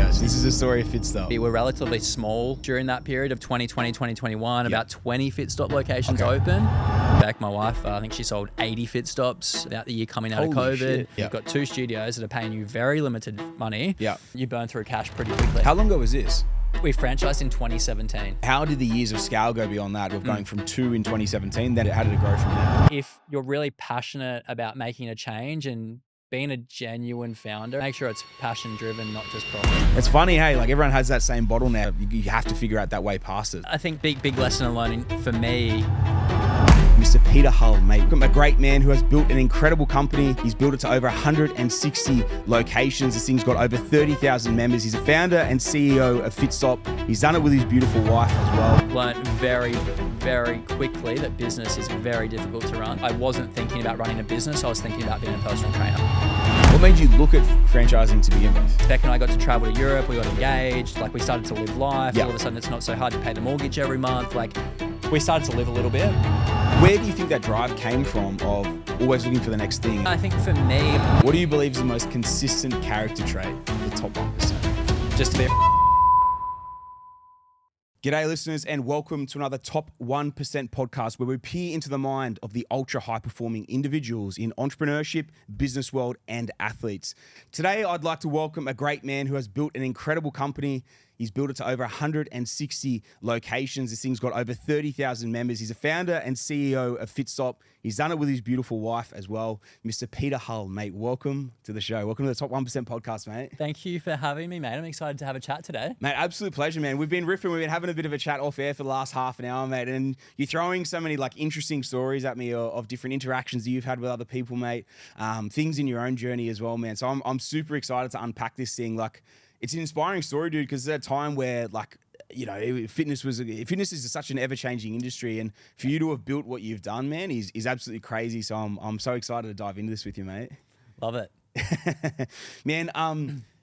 studios. This is the story of Fitstop. We were relatively small during that period of 2020, 2021, about 20 Fitstop locations open. Beck, my wife, I think she sold 80 Fitstops about the year coming out of Holy COVID. shit. You've got 2 studios that are paying you very limited money. Yeah. You burn through cash pretty quickly. How long ago was this? We franchised in 2017. How did the years of scale go beyond that? Of going from 2 in 2017, then how did it grow from there? If you're really passionate about making a change and being a genuine founder, make sure it's passion driven, not just profit. It's funny, hey, like everyone has that same bottleneck. You have to figure out that way past it. I think big lesson in learning for me. Mr. Peter Hull, mate. A great man who has built an incredible company. He's built it to over 160 locations. This thing's got over 30,000 members. He's a founder and CEO of Fitstop. He's done it with his beautiful wife as well. Learned very quickly that business is very difficult to run. I wasn't thinking about running a business. I was thinking about being a personal trainer. What made you look at franchising to begin with? Beck and I got to travel to Europe. We got engaged. Like we started to live life. Yeah. All of a sudden, it's not so hard to pay the mortgage every month. Like we started to live a little bit. Where do you think that drive came from of always looking for the next thing? I think for me, What do you believe is the most consistent character trait of the top 1%? just to be G'day listeners and welcome to another Top 1% podcast where we peer into the mind of the ultra high performing individuals in entrepreneurship, business world and athletes. Today I'd like to welcome a great man who has built an incredible company. He's built it to over 160 locations. This thing's got over 30,000 members. He's a founder and CEO of Fitstop. He's done it with his beautiful wife as well. Mr. Peter Hull, mate, welcome to the show. Welcome to the Top 1% podcast, mate. Thank you for having me, mate. I'm excited to have a chat today. Mate, absolute pleasure, man. We've been riffing, we've been having a bit of a chat off air for the last half an hour, mate, and you're throwing so many like interesting stories at me of different interactions that you've had with other people, mate, things in your own journey as well, man. So I'm super excited to unpack this thing. Like, it's an inspiring story, dude, because there's a time where, like, you know, fitness is such an ever-changing industry, and for you to have built what you've done, man, is absolutely crazy. So I'm so excited to dive into this with you, mate. Love it. Man,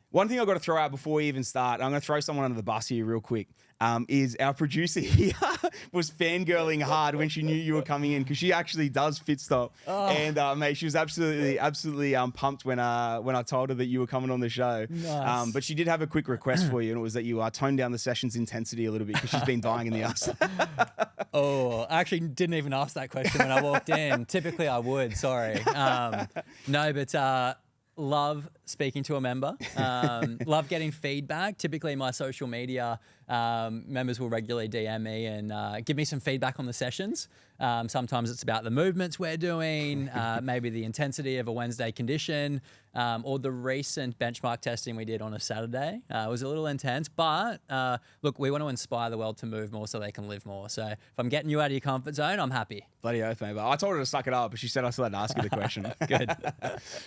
one thing I've got to throw out before we even start, I'm going to throw someone under the bus here real quick, is our producer here was fangirling hard when she knew you were coming in because she actually does Fitstop. Oh. And mate, she was absolutely pumped when I told her that you were coming on the show. Nice. But she did have a quick request for you, and it was that you tone down the session's intensity a little bit because she's been dying in the ass. Oh, I actually didn't even ask that question when I walked in. Typically I would, sorry. No, but love speaking to a member, love getting feedback. Typically my social media members will regularly DM me and give me some feedback on the sessions. Sometimes it's about the movements we're doing, maybe the intensity of a Wednesday condition, or the recent benchmark testing we did on a Saturday. It was a little intense, but look, we want to inspire the world to move more so they can live more. So if I'm getting you out of your comfort zone, I'm happy. Bloody oath, mate. But I told her to suck it up, but she said I still had to ask you the question. Good.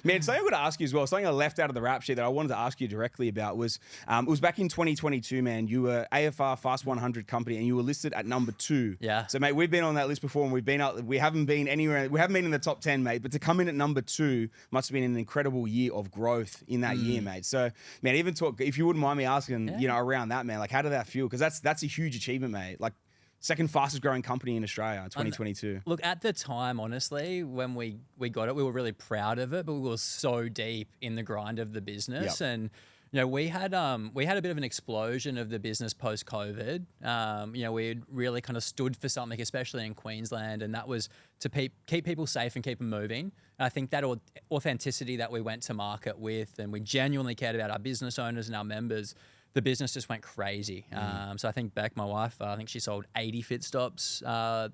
Man, something I'm going to ask you as well, something I left out of the rap sheet that I wanted to ask you directly about was, it was back in 2022, man. You were AFR Fast 100 company and you were listed at number 2. Yeah. So, mate, we've been on that list before and we haven't been anywhere, we haven't been in the top 10, mate, but to come in at number 2 must have been an incredible year of growth in that year, mate. So, man, even talk, if you wouldn't mind me asking, you know, around that, man, like how did that feel? Because that's a huge achievement, mate. Like, second fastest growing company in Australia in 2022. Look, at the time, honestly, when we got it, we were really proud of it, but we were so deep in the grind of the business. Yep. And, you know, we had a bit of an explosion of the business post-COVID. You know, we had really kind of stood for something, especially in Queensland, and that was to keep people safe and keep them moving. And I think that authenticity that we went to market with, and we genuinely cared about our business owners and our members, the business just went crazy. So I think Beck, my wife, I think she sold 80 Fitstops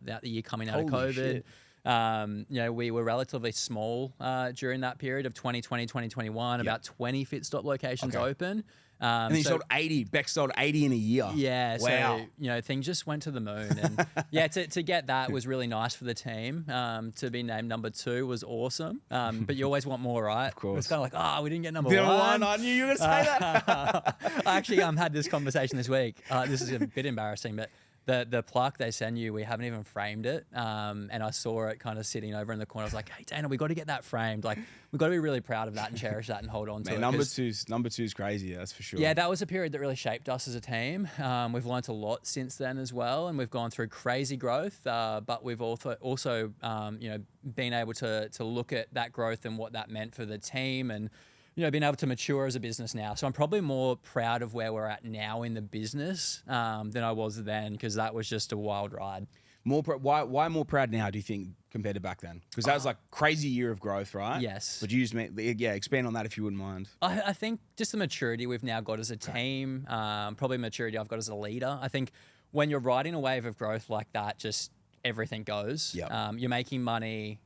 that the year coming out of COVID. Shit. You know, we were relatively small during that period of 2020, 2021, about 20 Fitstop locations open. And then you sold 80. Beck sold 80 in a year. Yeah. Wow. So, you know, things just went to the moon. And yeah, to get that was really nice for the team. To be named number 2 was awesome. But you always want more, right? Of course. It's kind of like, we didn't get number Number 1. I knew you were going to say that. I actually had this conversation this week. This is a bit embarrassing, but the plaque they send you, we haven't even framed it. And I saw it kind of sitting over in the corner. I was like, hey, Dana, we got to get that framed. Like, we've got to be really proud of that and cherish that and hold on to it. Number two's crazy, that's for sure. Yeah, that was a period that really shaped us as a team. We've learnt a lot since then as well, and we've gone through crazy growth. But we've also you know, been able to look at that growth and what that meant for the team, and been able to mature as a business now. So I'm probably more proud of where we're at now in the business than I was then, because that was just a wild ride. Why more proud now, do you think, compared to back then? Because that was like crazy year of growth, right? Yes. But you just expand on that if you wouldn't mind. I think just the maturity we've now got as a team, probably maturity I've got as a leader. I think when you're riding a wave of growth like that, just everything goes. Yep. You're making money.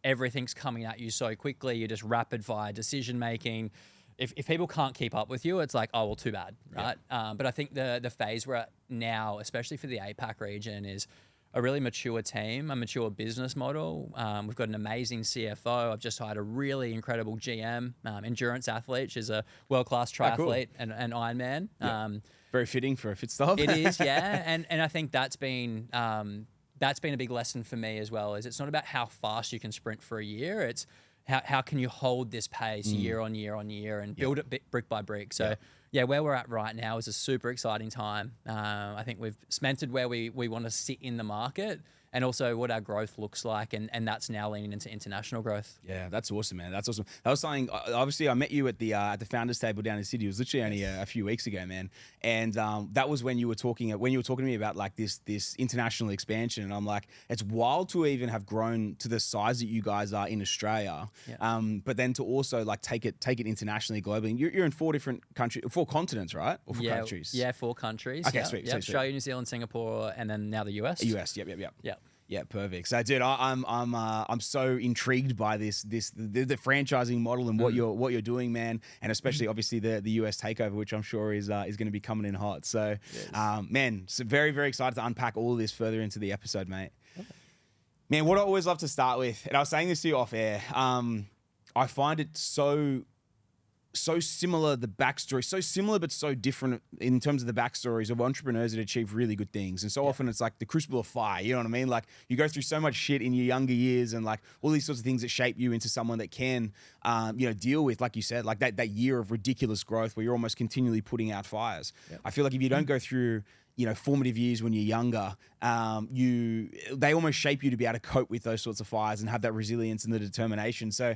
Everything's coming at you so quickly. You're just rapid fire decision making. If people can't keep up with you, it's like, oh, well, too bad, right? But I think the phase we're at now, especially for the APAC region, is a really mature team, a mature business model. We've got an amazing CFO. I've just hired a really incredible GM, endurance athlete. She's a world-class triathlete and Ironman. Very fitting for a Fitstop. It is, yeah. And I think that's been a big lesson for me as well, is it's not about how fast you can sprint for a year. It's how can you hold this pace year on year on year and build it brick by brick. So where we're at right now is a super exciting time. I think we've cemented where we want to sit in the market, and also what our growth looks like, and that's now leaning into international growth. Yeah, that's awesome, man. That's awesome. That was something. Obviously, I met you at the founders table down in Sydney. It was literally only a few weeks ago, man. And that was when you were talking to me about like this international expansion. And I'm like, it's wild to even have grown to the size that you guys are in Australia. Yeah. But then to also like take it internationally, globally. And you're in 4 different countries, 4 continents, right? Or 4 countries? Yeah, 4 countries. Okay, yeah. sweet. Yep. Australia, New Zealand, Singapore, and then now the US. US. Yep. Yeah. Yeah, perfect. So, dude, I'm so intrigued by the franchising model and what you're doing, man, and especially obviously the US takeover, which I'm sure is going to be coming in hot. So, man, so very, very excited to unpack all of this further into the episode, mate. Okay. Man, what I always love to start with, and I was saying this to you off air, I find it so similar, the backstory, so similar but so different in terms of the backstories of entrepreneurs that achieve really good things. And so often it's like the crucible of fire, you know what I mean? Like you go through so much shit in your younger years and like all these sorts of things that shape you into someone that can, deal with, like you said, like that year of ridiculous growth where you're almost continually putting out fires. Yep. I feel like if you don't go through formative years when you're younger, they almost shape you to be able to cope with those sorts of fires and have that resilience and the determination. So,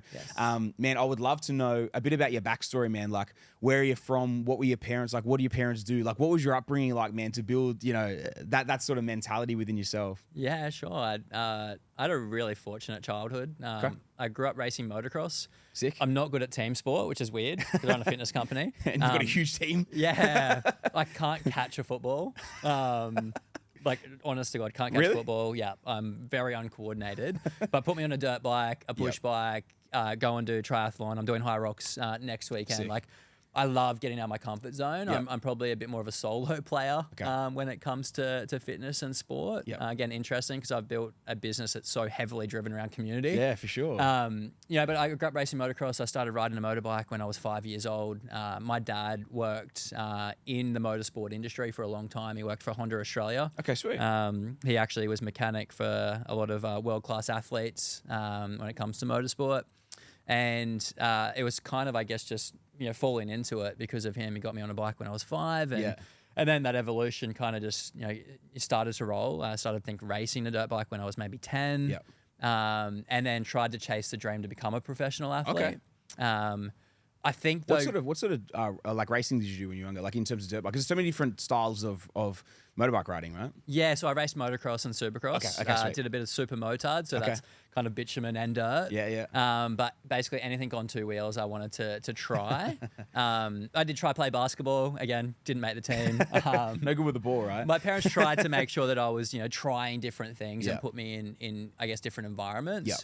man, I would love to know a bit about your backstory, man. Like, where are you from? What were your parents like? What do your parents do? Like, what was your upbringing like, man, to build, that sort of mentality within yourself? Yeah, sure. I had a really fortunate childhood. Okay. I grew up racing motocross. Sick. I'm not good at team sport, which is weird because I run a fitness company. And you've got a huge team. Yeah. I can't catch a football. Like, honest to God, can't catch football. Yeah, I'm very uncoordinated. But put me on a dirt bike, a push bike, go and do triathlon. I'm doing High Rocks next weekend. Sick. Like, I love getting out of my comfort zone. Yep. I'm probably a bit more of a solo player when it comes to fitness and sport. Yep. Again, interesting because I've built a business that's so heavily driven around community. Yeah, for sure. But I grew up racing motocross. I started riding a motorbike when I was 5 years old. My dad worked in the motorsport industry for a long time. He worked for Honda Australia. Okay, sweet. He actually was mechanic for a lot of world-class athletes when it comes to motorsport. And it was kind of, I guess, just falling into it because of him. He got me on a bike when I was 5, and then that evolution kind of just it started to roll. I started racing a dirt bike when I was maybe 10, Yep. And then tried to chase the dream to become a professional athlete. Okay. I think what sort of like racing did you do when you were younger? Like in terms of dirt bike, because there's so many different styles of motorbike riding, right? Yeah, so I raced motocross and supercross. Okay, did a bit of super motard, so that's kind of bitumen and dirt. Yeah. But basically anything on 2 wheels I wanted to try. I did try play basketball. Again, didn't make the team. No good with the ball, right? My parents tried to make sure that I was, trying different things and put me in I guess different environments. Yeah.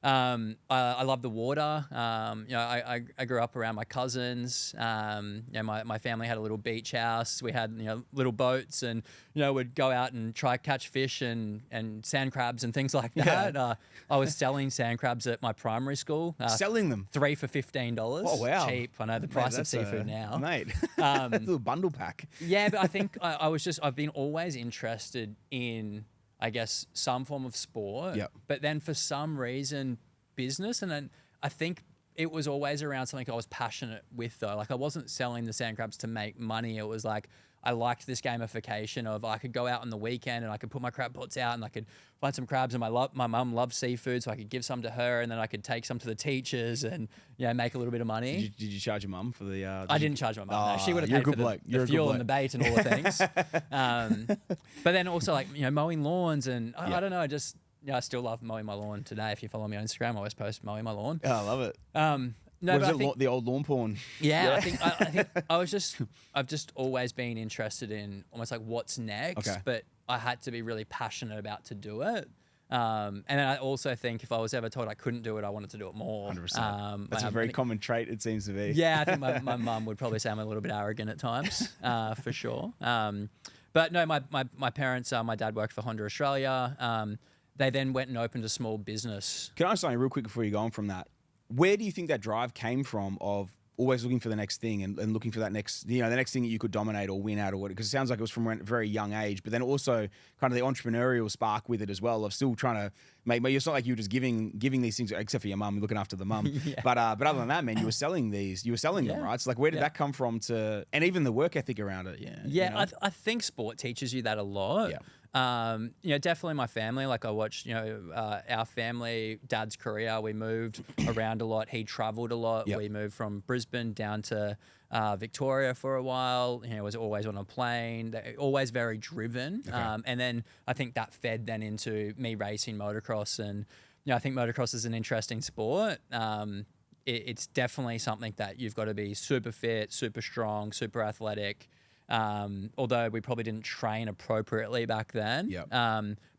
I love the water. I grew up around my cousins. My family had a little beach house. We had little boats, and would go out and try catch fish and sand crabs and things like that. I was selling sand crabs at my primary school. Selling them 3 for $15. Oh wow, cheap. I know the price of seafood now, mate. A little bundle pack. Yeah, but I think I've been always interested in, I guess, some form of sport, but then for some reason, business. And then I think it was always around something I was passionate with, though. Like, I wasn't selling the sand crabs to make money. It was like, I liked this gamification of I could go out on the weekend and I could put my crab pots out and I could find some crabs, and my mum loves seafood, so I could give some to her, and then I could take some to the teachers and make a little bit of money. Did you charge your mum for the? I didn't charge my mum. No, she would have paid for the fuel and the bait and all the things. But then also like mowing lawns and I don't know, I still love mowing my lawn today. If you follow me on Instagram, I always post mowing my lawn. Oh, I love it. No, what is it, the old lawn porn? Yeah, I think I've just always been interested in almost like what's next, but I had to be really passionate about to do it. And then I also think if I was ever told I couldn't do it, I wanted to do it more. 100%. That's a very common trait, it seems to be. Yeah, I think my mum would probably say I'm a little bit arrogant at times, for sure. But no, my parents, my dad worked for Honda Australia. They then went and opened a small business. Can I ask something real quick before you go on from that? Where do you think that drive came from of always looking for the next thing and looking for that next, the next thing that you could dominate or win at or what? Because it sounds like it was from a very young age, but then also kind of the entrepreneurial spark with it as well of still trying to make. It's not like you were just giving these things, except for your mum, looking after the mum. Yeah. But other than that, man, you were selling them, right? So like, where did that come from and even the work ethic around it? Yeah. I think sport teaches you that a lot. Yeah. Definitely my family. Like I watched, our family, dad's career. We moved around a lot. He traveled a lot. Yep. We moved from Brisbane down to Victoria for a while. Was always on a plane. They're always very driven. Okay. And then I think that fed then into me racing motocross. And I think motocross is an interesting sport. It's definitely something that you've got to be super fit, super strong, super athletic. Although we probably didn't train appropriately back then. Yep.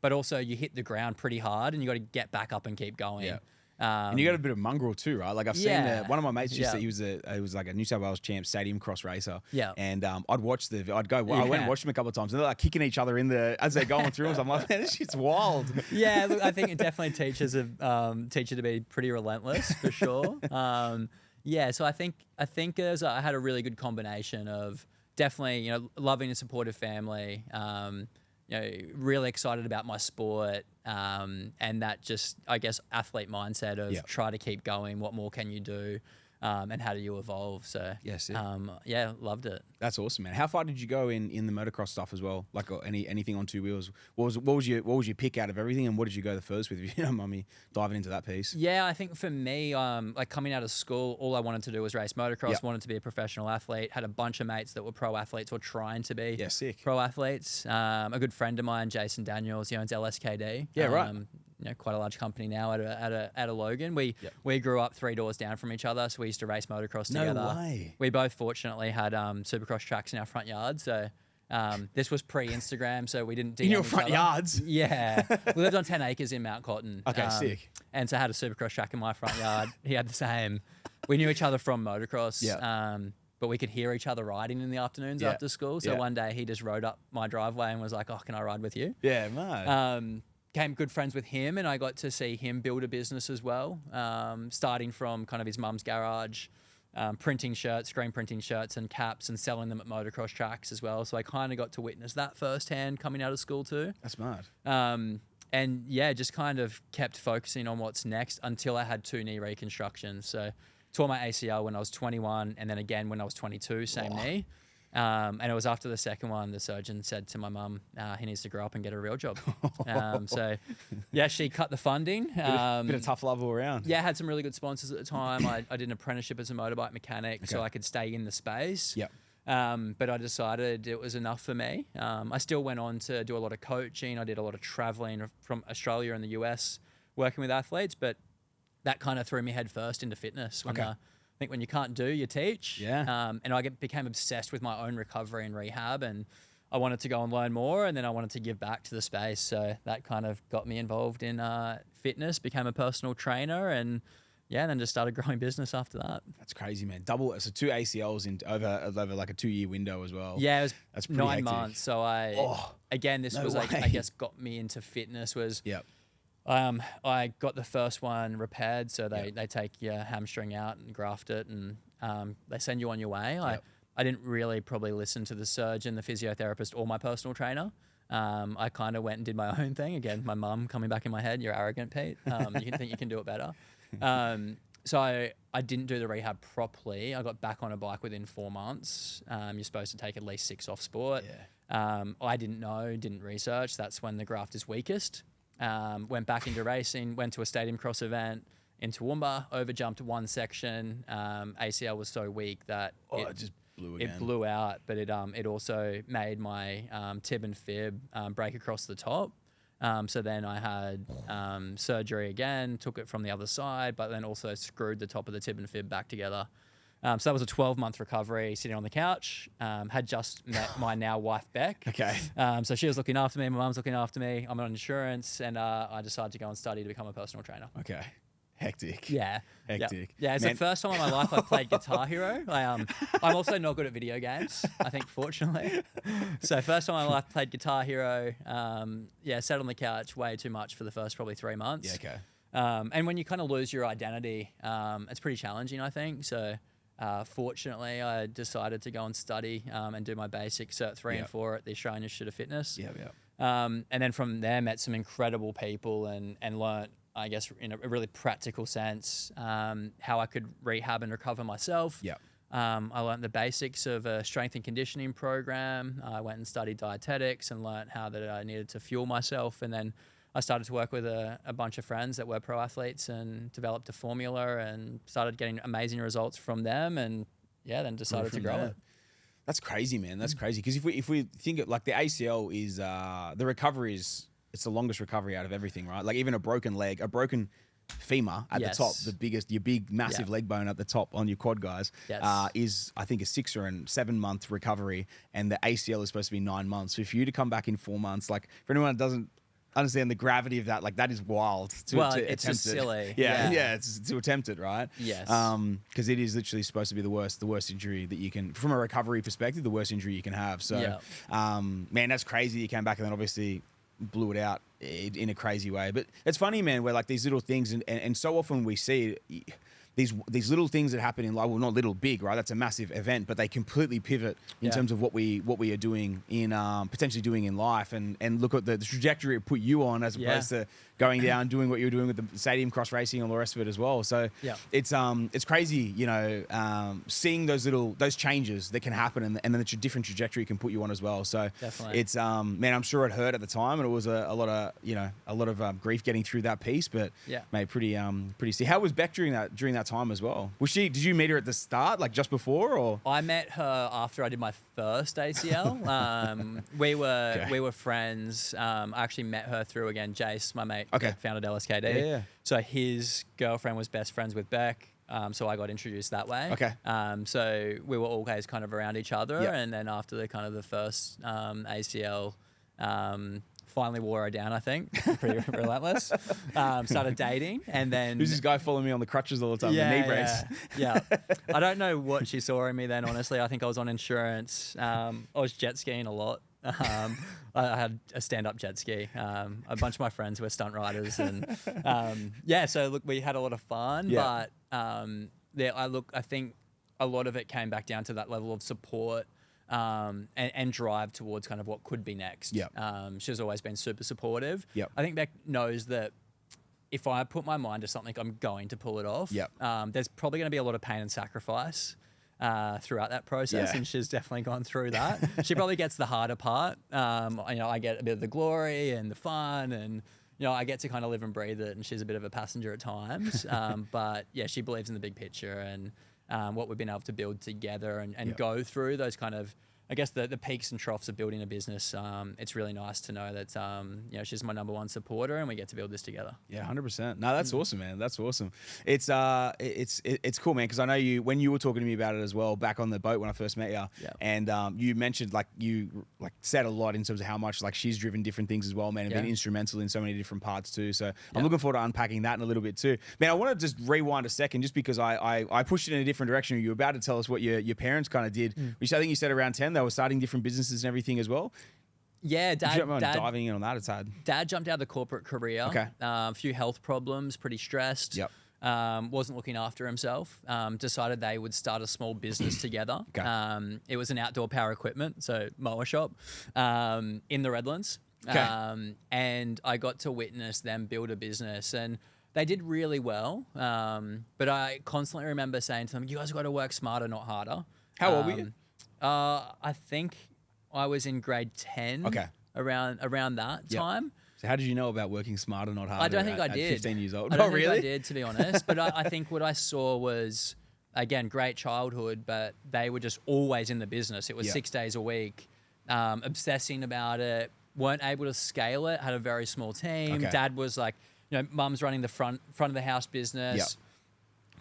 But also you hit the ground pretty hard and you got to get back up and keep going. Yep. And you got a bit of mongrel too, right? Like I've seen one of my mates used to, he was like a New South Wales champ stadium cross racer. Yeah. And I went and watched them a couple of times and they're like kicking each other as they're going through. I'm like, man, this shit's wild. Yeah. Look, I think it definitely teaches you to be pretty relentless for sure. So I think I had a really good combination of definitely, loving a supportive family, really excited about my sport, and that just, I guess, athlete mindset of try to keep going. What more can you do? And how do you evolve? So, yes, loved it. That's awesome, man. How far did you go in the motocross stuff as well? Like anything on two wheels? What was your pick out of everything, and what did you go the first with? If you don't mind me diving into that piece. Yeah, I think for me, like coming out of school, all I wanted to do was race motocross. Yep. Wanted to be a professional athlete. Had a bunch of mates that were pro athletes or trying to be sick. pro athletes. A good friend of mine, Jason Daniels, he owns LSKD. Yeah, right. Quite a large company now at a Logan. We grew up 3 doors down from each other, so we used to race motocross together. No way. We both fortunately had supercross tracks in our front yard, so this was pre-Instagram, so we didn't DM in your each front other. yards. Yeah, we lived on 10 acres in Mount Cotton. Okay, sick. And so I had a supercross track in my front yard. He had the same. We knew each other from motocross. Yeah. But we could hear each other riding in the afternoons after school. So one day he just rode up my driveway and was like, "Oh, can I ride with you?" Yeah, man. Became good friends with him, and I got to see him build a business as well, starting from kind of his mum's garage, screen printing shirts and caps and selling them at motocross tracks as well. So I kind of got to witness that firsthand coming out of school too. That's mad. And just kind of kept focusing on what's next until I had 2 knee reconstructions. So tore my ACL when I was 21 and then again when I was 22, same knee. And it was after the second one, the surgeon said to my mum, he needs to grow up and get a real job. She cut the funding. Bit of tough love all around. Yeah, I had some really good sponsors at the time. I did an apprenticeship as a motorbike mechanic so I could stay in the space. Yep. But I decided it was enough for me. I still went on to do a lot of coaching. I did a lot of traveling from Australia and the US working with athletes, but that kind of threw me head first into fitness. I think when you can't do, you teach. Yeah. And I became obsessed with my own recovery and rehab, and I wanted to go and learn more, and then I wanted to give back to the space. So that kind of got me involved in fitness, became a personal trainer, and then just started growing business after that. That's crazy, man. So 2 ACLs over like a 2-year window as well. Yeah, that's 9 hectic. months. So I guess got me into fitness was. Yep. I got the first one repaired, so they take your hamstring out and graft it, and they send you on your way. I didn't really probably listen to the surgeon, the physiotherapist, or my personal trainer. I kind of went and did my own thing. Again, my mum coming back in my head, "You're arrogant, Pete. You can think you can do it better." So I didn't do the rehab properly. I got back on a bike within 4 months. You're supposed to take at least 6 off sport. I didn't know, didn't research. That's when the graft is weakest. Went back into racing, went to a stadium cross event in Toowoomba, overjumped one section. ACL was so weak that it just blew again. It blew out, but it also made my tib and fib break across the top. So then I had surgery again, took it from the other side, but then also screwed the top of the tib and fib back together. So that was a 12-month recovery, sitting on the couch. Had just met my now wife, Beck. Okay. So she was looking after me. My mum's looking after me. I'm on insurance, and I decided to go and study to become a personal trainer. Okay. Hectic. Yeah. Hectic. Yeah, it's the first time in my life I played Guitar Hero. I'm also not good at video games, I think, fortunately. So first time in my life played Guitar Hero. Sat on the couch way too much for the first probably 3 months. Yeah, okay. And when you kind of lose your identity, it's pretty challenging, I think. So fortunately, I decided to go and study and do my basic Cert 3 and 4 at the Australian Institute of Fitness. And then from there, met some incredible people and learnt, I guess, in a really practical sense, how I could rehab and recover myself. I learned the basics of a strength and conditioning program. I went and studied dietetics and learnt how that I needed to fuel myself. And then I started to work with a bunch of friends that were pro athletes and developed a formula and started getting amazing results from them. And then decided to grow it. That's crazy, man. That's crazy. Because if we think of like the ACL is the recovery is. It's the longest recovery out of everything, right? Like even a broken leg, a broken femur at the top, your big, massive leg bone at the top on your quad, guys, is I think a 6 or 7 month recovery, and the ACL is supposed to be 9 months. So if you to come back in 4 months, like for anyone that doesn't understand the gravity of that, like that is wild. It's just silly. It's to attempt it, right? Yes. Because it is literally supposed to be the worst injury that you can, from a recovery perspective, the worst injury you can have. So, man, that's crazy. You came back and then obviously blew it out in a crazy way. But it's funny, man, where like these little things and so often we see these little things that happen in life, well, not little, big, right? That's a massive event, but they completely pivot in terms of what we are doing in potentially doing in life, and look at the trajectory it put you on as opposed to going down doing what you were doing with the stadium cross racing and all the rest of it as well. So it's crazy, seeing those changes that can happen and then the different trajectory it can put you on as well. So definitely. It's man, I'm sure it hurt at the time, and it was a lot of grief getting through that piece, but mate, pretty see. How was Beck during that time as well? Did you meet her at the start, like just before, or? I met her after I did my first ACL. We were friends. I actually met her through, again, Jace, my mate, founded LSKD. So his girlfriend was best friends with Beck. So I got introduced that way. So we were always kind of around each other. And then after the first ACL, finally wore her down, I think. Pretty relentless. Started dating, and then... Who's this guy following me on the crutches all the time? The knee brace. I don't know what she saw in me then, honestly. I think I was on insurance. I was jet skiing a lot. I had a stand-up jet ski. A bunch of my friends were stunt riders, and so look, we had a lot of fun. But I think a lot of it came back down to that level of support and drive towards kind of what could be next. She's always been super supportive. I think Beck knows that if I put my mind to something, I'm going to pull it off. There's probably going to be a lot of pain and sacrifice throughout that process, and she's definitely gone through that. She probably gets the harder part. I get a bit of the glory and the fun, and I get to kind of live and breathe it, and she's a bit of a passenger at times. But she believes in the big picture and what we've been able to build together and go through those kind of, I guess, the peaks and troughs of building a business. It's really nice to know that she's my number one supporter, and we get to build this together. 100%. No, that's awesome, man. That's awesome. It's cool, man, because I know when you were talking to me about it as well back on the boat when I first met you, and you mentioned you said a lot in terms of how much she's driven different things as well, man, and been instrumental in so many different parts too. So I'm looking forward to unpacking that in a little bit too, man. I want to just rewind a second, just because I pushed it in a different direction. You were about to tell us what your parents kind of did, which I think you said around 10. They were starting different businesses and everything as well. Yeah, Dad. If you don't mind diving in on that, it's hard. Dad jumped out of the corporate career. A few health problems, pretty stressed. Wasn't looking after himself. Decided they would start a small business together. It was an outdoor power equipment, so mower shop, in the Redlands. And I got to witness them build a business. And They did really well, but I constantly remember saying to them, "You guys got to work smarter, not harder." How old were you? I think I was in grade 10. Okay. Around that time. So how did you know about working smarter, not harder? I don't think I did. 15 years old. I don't Oh, think really? I did, to be honest. But I think what I saw was, again, great childhood, but they were just always in the business. It was 6 days a week, obsessing about it, weren't able to scale it, had a very small team. Okay. Dad was like, mum's running the front of the house business. Yep.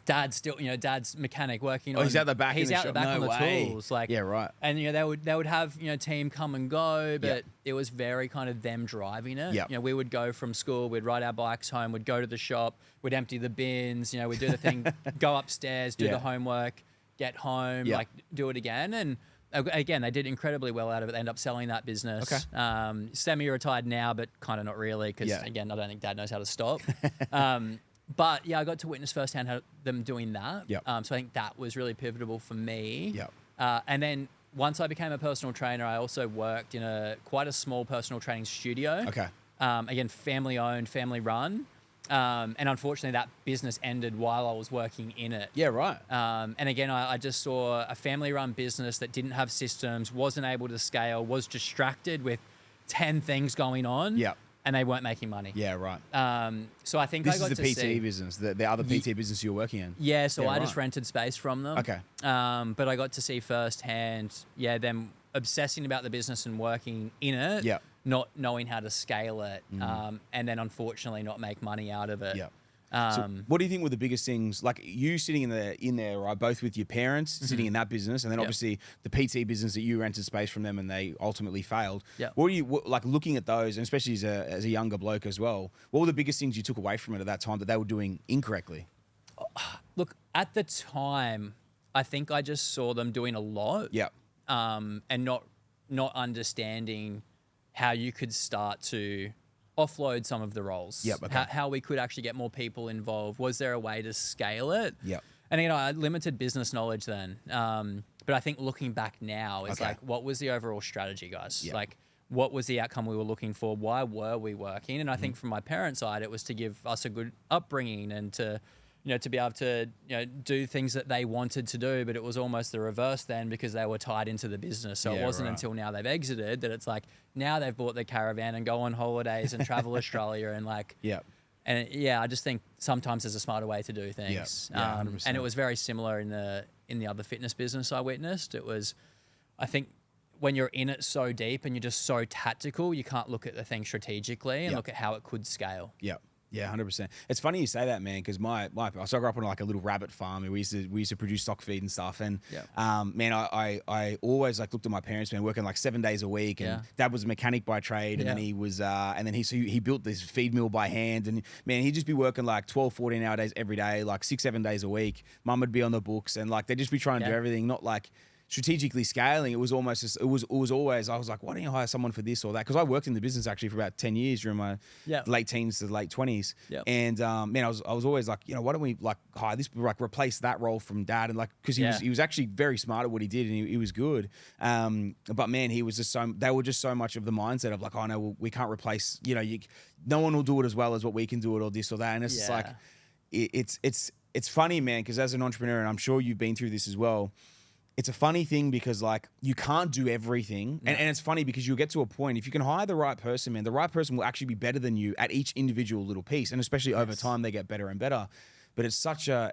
Dad's still, dad's mechanic working. Oh, he's out the back. He's in the out shop. the back No on the way. tools. Like, yeah, right. And they would have team come and go, but Yep. it was very kind of them driving it. Yep. We would go from school, we'd ride our bikes home, we'd go to the shop, we'd empty the bins. We'd do the thing, go upstairs, do Yeah. the homework, get home, Yep. like do it again. And again, they did incredibly well out of it. They ended up selling that business. Okay. Semi-retired now, but kind of not really because again, I don't think Dad knows how to stop. But yeah, I got to witness firsthand how them doing that. Yep. So I think that was really pivotal for me. Yep. And then once I became a personal trainer, I also worked in quite a small personal training studio. Okay. Again, family owned, family run. And unfortunately, that business ended while I was working in it. Yeah, right. And again, I just saw a family run business that didn't have systems, wasn't able to scale, was distracted with 10 things going on. Yep. And they weren't making money. Yeah, right. So I think This I got is to the see. PT business, the other PT business you're working in. Yeah, so Yeah, I just right. rented space from them. Okay. But I got to see firsthand, them obsessing about the business and working in it, Yep. not knowing how to scale it, and then unfortunately not make money out of it. Yeah. So what do you think were the biggest things, like you sitting in there, right, both with your parents sitting in that business, and then obviously the PT business that you rented space from them and they ultimately failed. Yeah. What do you like looking at those, and especially as a younger bloke as well? What were the biggest things you took away from it at that time that they were doing incorrectly? Look, at the time, I think I just saw them doing a lot. Yeah. And not understanding how you could start to offload some of the roles. Yep, okay. How we could actually get more people involved. Was there a way to scale it? Yep. And I had limited business knowledge then. But I think looking back now, it's like, what was the overall strategy, guys? Yep. Like, what was the outcome we were looking for? Why were we working? And I think from my parents' side, it was to give us a good upbringing and to to be able to, do things that they wanted to do, but it was almost the reverse then because they were tied into the business. So it wasn't until now they've exited that it's like, now they've bought their caravan and go on holidays and travel Australia and like, and I just think sometimes there's a smarter way to do things. Yeah, 100%. And it was very similar in the other fitness business I witnessed. It was, I think, when you're in it so deep and you're just so tactical, you can't look at the thing strategically and look at how it could scale. Yeah. Yeah, 100%. It's funny you say that, man, because so I grew up on like a little rabbit farm and we used to produce stock feed and stuff. And man, I always like looked at my parents, man, working like 7 days a week. And Dad was a mechanic by trade, and then he was and then he built this feed mill by hand. And man, he'd just be working like 12, 14 hour days every day, like 6, 7 days a week. Mum would be on the books, and like they'd just be trying to do everything, not like strategically scaling. It was almost just, it was always, I was like, why don't you hire someone for this or that? Because I worked in the business actually for about 10 years during my late teens to late 20s. And man, I was always like, why don't we like hire this, like replace that role from Dad? And like, because he was actually very smart at what he did, and he was good. But man, he was just they were just so much of the mindset of like, oh no, well, we can't replace, no one will do it as well as what we can do it, or this or that. And it's just like, it's funny, man, because as an entrepreneur, and I'm sure you've been through this as well, it's a funny thing because like you can't do everything. And it's funny because you'll get to a point, if you can hire the right person, man, the right person will actually be better than you at each individual little piece. And especially over time, they get better and better. But it's such a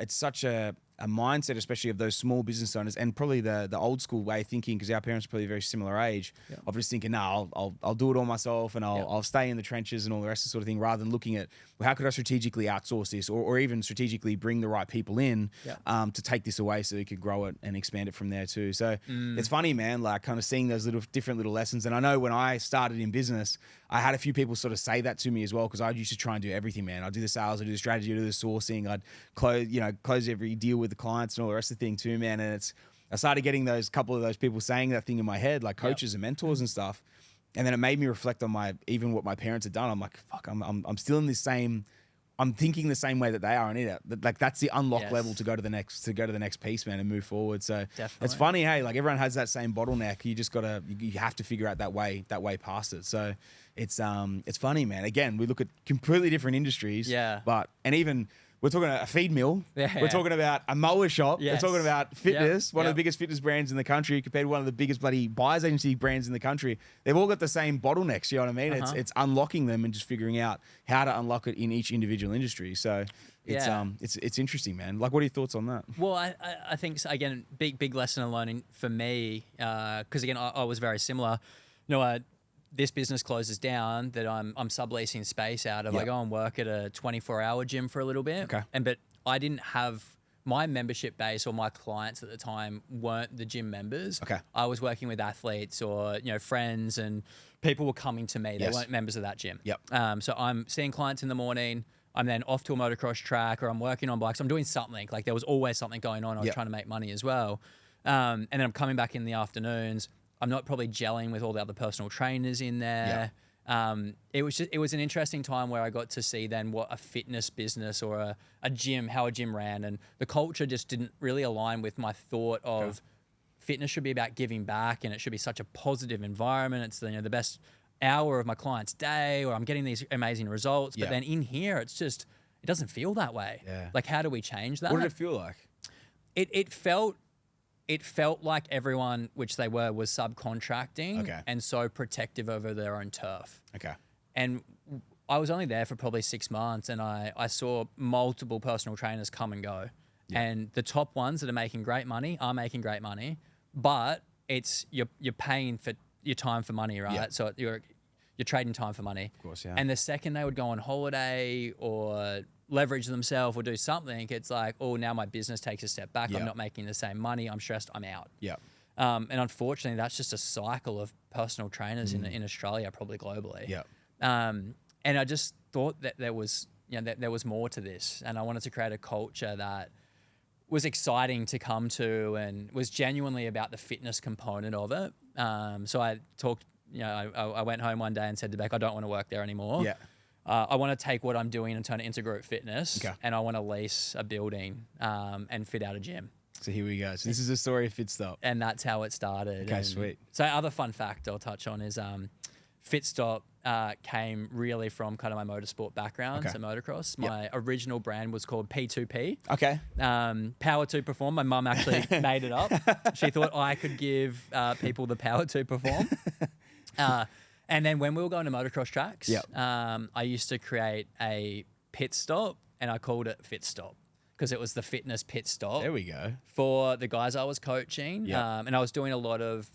mindset, especially of those small business owners, and probably the old school way of thinking, because our parents are probably a very similar age, of just thinking, I'll do it all myself, and I'll stay in the trenches and all the rest of the sort of thing, rather than looking at, well, how could I strategically outsource this, or even strategically bring the right people in to take this away so we could grow it and expand it from there too. So it's funny, man, like kind of seeing those different little lessons. And I know when I started in business, I had a few people sort of say that to me as well, because I used to try and do everything, man. I'd do the sales, I'd do the strategy, I'd do the sourcing, I'd close every deal with the clients and all the rest of the thing too, man. And I started getting couple of those people saying that thing in my head, like coaches and mentors and stuff. And then it made me reflect on even what my parents had done. I'm like, fuck, I'm still in this same I'm thinking the same way that they are. I need it. Like that's the unlock Yes. level to go to the next piece, man, and move forward. So Definitely. it's funny, hey, like everyone has that same bottleneck. You just you have to figure out that way past it. So it's funny, man. Again, we look at completely different industries. Yeah. And even we're talking about a feed mill. Yeah. We're talking about a mower shop. Yes. We're talking about fitness, one of Yep. the biggest fitness brands in the country compared to one of the biggest bloody buyers agency brands in the country. They've all got the same bottlenecks, you know what I mean? It's unlocking them and just figuring out how to unlock it in each individual industry. So it's interesting, man. Like, what are your thoughts on that? Well, I think, so, again, big lesson in learning for me, because, again, I was very similar. You know, this business closes down that I'm subleasing space out of. Yep. I go and work at a 24-hour gym for a little bit. Okay. But I didn't have my membership base, or my clients at the time weren't the gym members. Okay. I was working with athletes or, friends, and people were coming to me. They Yes. weren't members of that gym. Yep. So I'm seeing clients in the morning. I'm then off to a motocross track, or I'm working on bikes. I'm doing something. Like, there was always something going on. I was Yep. trying to make money as well. And then I'm coming back in the afternoons. I'm not probably gelling with all the other personal trainers in there. It was an interesting time where I got to see then what a fitness business or a gym, how a gym ran, and the culture just didn't really align with my thought of fitness should be about giving back, and it should be such a positive environment. It's the best hour of my client's day, or I'm getting these amazing results. But then in here, it doesn't feel that way. Yeah. Like, how do we change that? What did it feel like? It felt like everyone, which they were, was subcontracting and so protective over their own turf. Okay. And I was only there for probably 6 months, and I saw multiple personal trainers come and go. Yeah. And the top ones that are making great money are making great money, but it's you're paying for your time for money, right? Yeah. So you're trading time for money. Of course, yeah. And the second they would go on holiday or leverage themselves or do something, it's like, oh, now my business takes a step back. Yeah. I'm not making the same money. I'm stressed. I'm out. Yeah. And unfortunately, that's just a cycle of personal trainers in Australia, probably globally. Yeah. And I just thought that there was more to this, and I wanted to create a culture that was exciting to come to and was genuinely about the fitness component of it. So I talked, I went home one day and said to Beck, I don't want to work there anymore. Yeah. I want to take what I'm doing and turn it into group fitness. Okay. And I want to lease a building and fit out a gym. So here we go. So this is the story of Fitstop. And that's how it started. Okay, And sweet. So other fun fact I'll touch on is Fitstop came really from kind of my motorsport background, Okay. so motocross. Yep. My original brand was called P2P. Okay. Power to perform. My mum actually made it up. She thought I could give people the power to perform. And then when we were going to motocross tracks, Yep. I used to create a pit stop, and I called it Fitstop because it was the fitness pit stop. There we go. For the guys I was coaching, Yep. and I was doing a lot of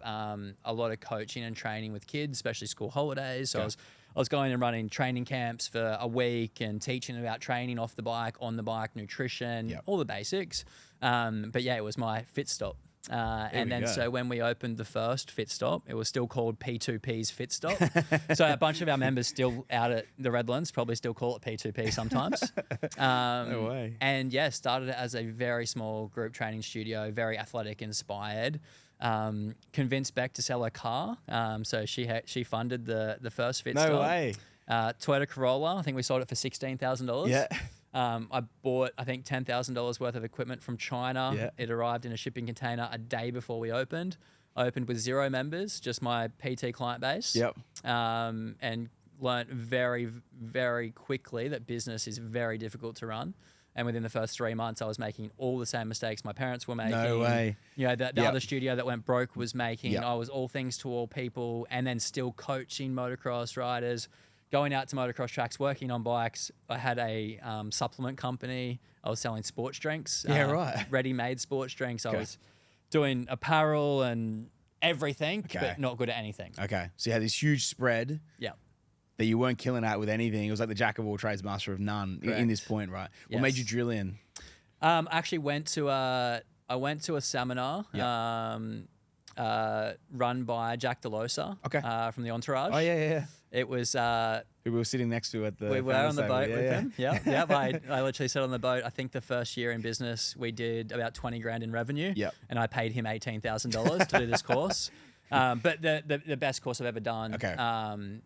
coaching and training with kids, especially school holidays. So Okay. I was going and running training camps for a week and teaching about training off the bike, on the bike, nutrition, Yep. all the basics. But yeah, it was my Fitstop. And we then go. so when we opened the first Fitstop, it was still called P2P's Fitstop. So a bunch of our members still out at the Redlands probably still call it P2P sometimes. No way. And yeah, started it as a very small group training studio, very athletic inspired. Convinced Beck to sell her car. So she funded the first Fitstop. No way. Toyota Corolla. I think we sold it for $16,000. Yeah. I bought, I think, $10,000 worth of equipment from China. Yeah. It arrived in a shipping container a day before we opened. I opened with 0 members, just my PT client base. Yep. And learned very, very quickly that business is very difficult to run. And within the first 3 months, I was making all the same mistakes my parents were making. No way. The Yep. other studio that went broke was making. Yep. I was all things to all people, and then still coaching motocross riders, going out to motocross tracks, working on bikes. I had a supplement company. I was selling sports drinks. Yeah, right. Ready-made sports drinks. Okay. I was doing apparel and everything, Okay. but not good at anything. Okay. So you had this huge spread Yeah. that you weren't killing at with anything. It was like the jack of all trades, master of none in this point, right? What made Yes. you drill in? I actually went to a seminar run by Jack DeLosa Okay. from the Entourage. Oh, yeah. It was Who we were sitting next to at the we were founders on the table. boat Yeah, with yeah. him. Yeah. I literally sat on the boat. I think the first year in business we did about 20 grand in revenue. Yep. And I paid him $18,000 to do this course. But the best course I've ever done. Okay.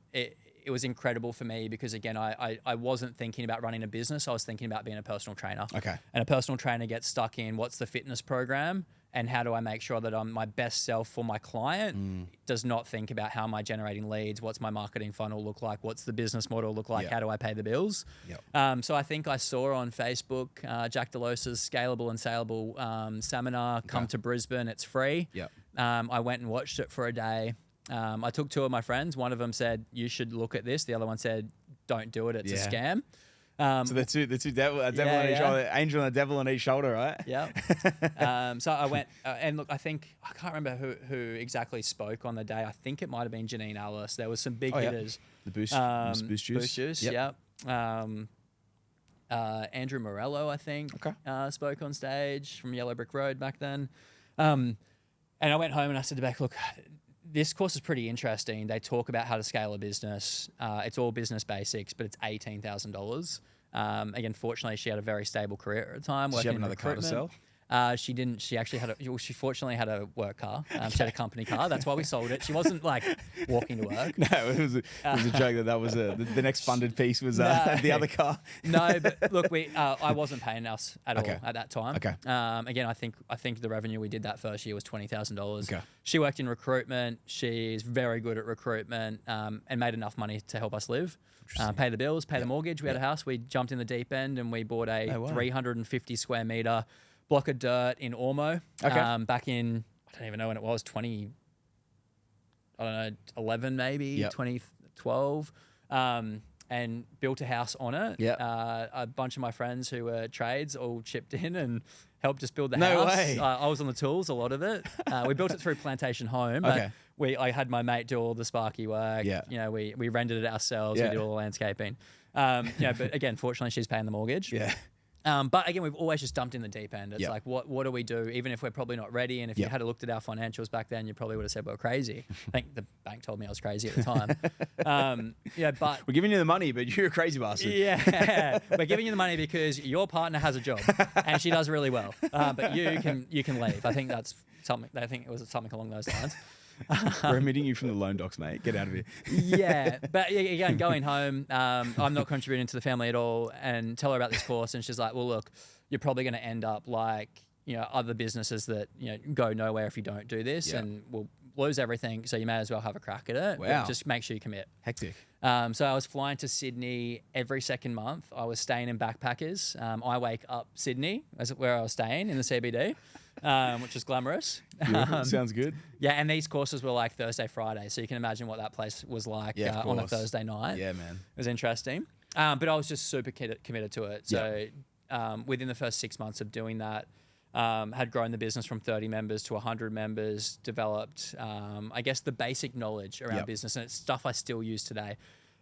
it was incredible for me because, again, I wasn't thinking about running a business. I was thinking about being a personal trainer. Okay. And a personal trainer gets stuck in what's the fitness program and how do I make sure that I'm my best self for my client. Does not think about how am I generating leads, what's my marketing funnel look like, what's the business model look like, how do I pay the bills. So I think I saw on Facebook Jack Delos's Scalable and Saleable seminar, come to Brisbane, it's free. I went and watched it for a day. I took two of my friends. One of them said, you should look at this. The other one said, don't do it. It's a scam. So the two devil on each shoulder, angel and a devil on each shoulder, right? Yeah. So I went, and look, I can't remember who exactly spoke on the day. I think it might have been Janine Alice. There was some big hitters. The Boost Juice. Boost Juice, Andrew Morello, I think, spoke on stage from Yellow Brick Road back then. And I went home and I said to Beck, look, this course is pretty interesting. They talk about how to scale a business. It's all business basics, but it's $18,000. Again, fortunately, she had a very stable career at the time. Did she have another car to sell? She didn't. She actually had she fortunately had a work car. She had a company car. That's why we sold it. She wasn't like walking to work. No, it was a joke that was the next funded piece was the other car. No, but look, I wasn't paying us at all at that time. Okay. Again, I think the revenue we did that first year was $20,000. Okay. She worked in recruitment. She's very good at recruitment and made enough money to help us live, pay the bills, pay the mortgage. We had a house. We jumped in the deep end and we bought a 350 square meter block of dirt in Ormo. Back in, I don't even know when it was, 11 maybe, 2012. And built a house on it. A bunch of my friends who were trades all chipped in and helped us build the house. No way. I was on the tools, a lot of it. We built it through Plantation Home. But I had my mate do all the sparky work. You know, we rented it ourselves. We did all the landscaping. But again, fortunately, she's paying the mortgage. But again, we've always just dumped in the deep end. It's like, what do we do? Even if we're probably not ready. And if you had looked at our financials back then, you probably would have said we're crazy. I think the bank told me I was crazy at the time. But we're giving you the money, but you're a crazy bastard. We're giving you the money because your partner has a job and she does really well. But you can leave. I think that's something. I think it was something along those lines. We're omitting you from the loan docs, mate. Get out of here. But again, going home, I'm not contributing to the family at all, and tell her about this course, and she's like, "Well, look, you're probably going to end up like other businesses that go nowhere if you don't do this, and we'll lose everything. So you may as well have a crack at it. Wow. Just make sure you commit." Hectic. So I was flying to Sydney every second month. I was staying in backpackers. I Wake Up Sydney, as where I was staying in the CBD. Which is glamorous. Sounds good. Yeah, and these courses were like Thursday, Friday, so you can imagine what that place was like on a Thursday night. Yeah, man. It was interesting. But I was just super committed to it. So within the first 6 months of doing that, had grown the business from 30 members to 100 members, developed, I guess, the basic knowledge around business, and it's stuff I still use today.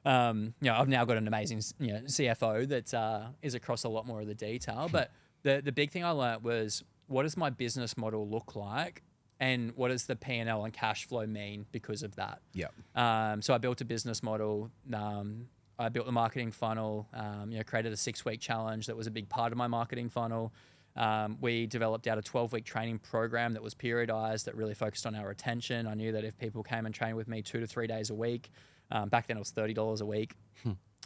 I've now got an amazing CFO that is across a lot more of the detail. But the big thing I learned was, what does my business model look like, and what does the P&L and cash flow mean because of that? So I built a business model. I built the marketing funnel. Created a 6-week challenge that was a big part of my marketing funnel. We developed out a 12-week training program that was periodized, that really focused on our retention. I knew that if people came and trained with me 2 to 3 days a week, back then it was $30 a week,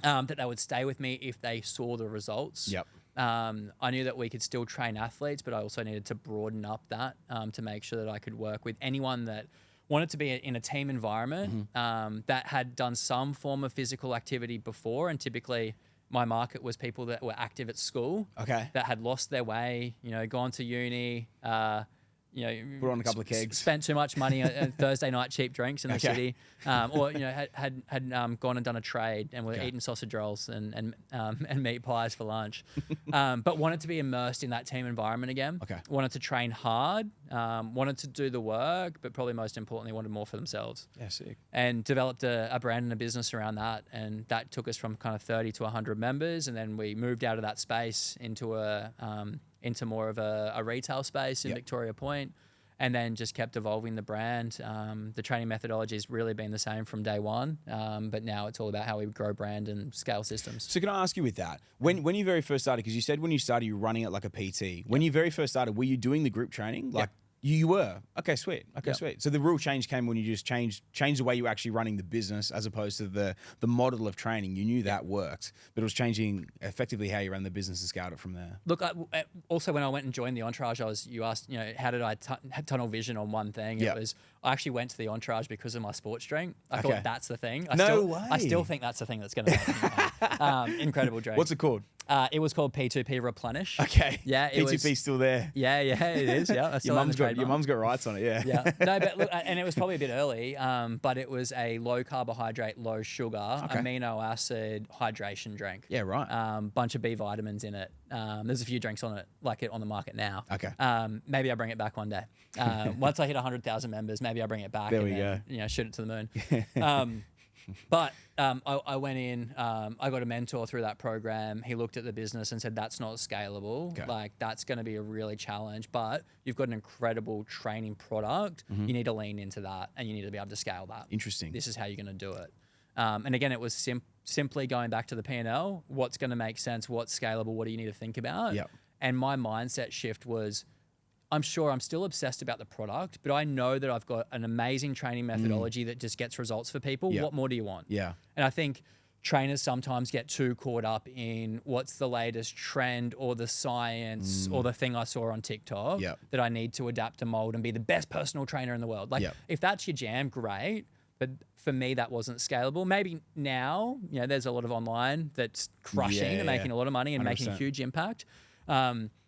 that they would stay with me if they saw the results. I knew that we could still train athletes, but I also needed to broaden up that to make sure that I could work with anyone that wanted to be in a team environment that had done some form of physical activity before. And typically my market was people that were active at school, that had lost their way, gone to uni, put on a couple of kegs, spent too much money on Thursday night cheap drinks in the city, or had gone and done a trade and were eating sausage rolls and meat pies for lunch, but wanted to be immersed in that team environment again. Wanted to train hard, wanted to do the work, but probably most importantly wanted more for themselves. Sick. And developed a brand and a business around that, and that took us from kind of 30 to 100 members, and then we moved out of that space into more of a retail space in Victoria Point, and then just kept evolving the brand. The training methodology has really been the same from day one, but now it's all about how we grow brand and scale systems. So can I ask you with that, when you very first started, because you said when you started you were running it like a PT, when you very first started, were you doing the group training? You were? Okay, sweet. Okay, Yep. sweet. So the real change came when you just changed the way you were actually running the business as opposed to the model of training. You knew that worked, but it was changing effectively how you ran the business and scaled it from there. Look, also when I went and joined the Entourage, you asked, how did I had tunnel vision on one thing? Yep. It was, I actually went to the Entourage because of my sports drink. I Okay. thought that's the thing. Way. I still think that's the thing that's going to make me incredible drink. What's it called? It was called P2P Replenish. Okay. Yeah, it P2P's was still there. Yeah, it is. Yeah, I still Your own the mum's got trademark. rights on it. Yeah. Yeah. No, but look, and it was probably a bit early, but it was a low carbohydrate, low sugar, amino acid hydration drink. Yeah, right. Bunch of B vitamins in it. There's a few drinks on it, like it on the market now. Okay. Maybe I bring it back one day. Once I hit 100,000 members, maybe I bring it back. There and we then, go. Shoot it to the moon. But I went in, I got a mentor through that program. He looked at the business and said, that's not scalable. Okay. Like, that's going to be a really challenge, but you've got an incredible training product. You need to lean into that and you need to be able to scale that. Interesting. This is how you're going to do it. And again, it was simply going back to the P&L. What's going to make sense? What's scalable? What do you need to think about? Yep. And my mindset shift was, I'm sure I'm still obsessed about the product, but I know that I've got an amazing training methodology that just gets results for people. Yep. What more do you want? Yeah. And I think trainers sometimes get too caught up in what's the latest trend or the science or the thing I saw on TikTok Yep. that I need to adapt to mold and be the best personal trainer in the world. Like, Yep. if that's your jam, great. But for me, that wasn't scalable. Maybe now, there's a lot of online that's crushing and making a lot of money and making a 100%. huge impact.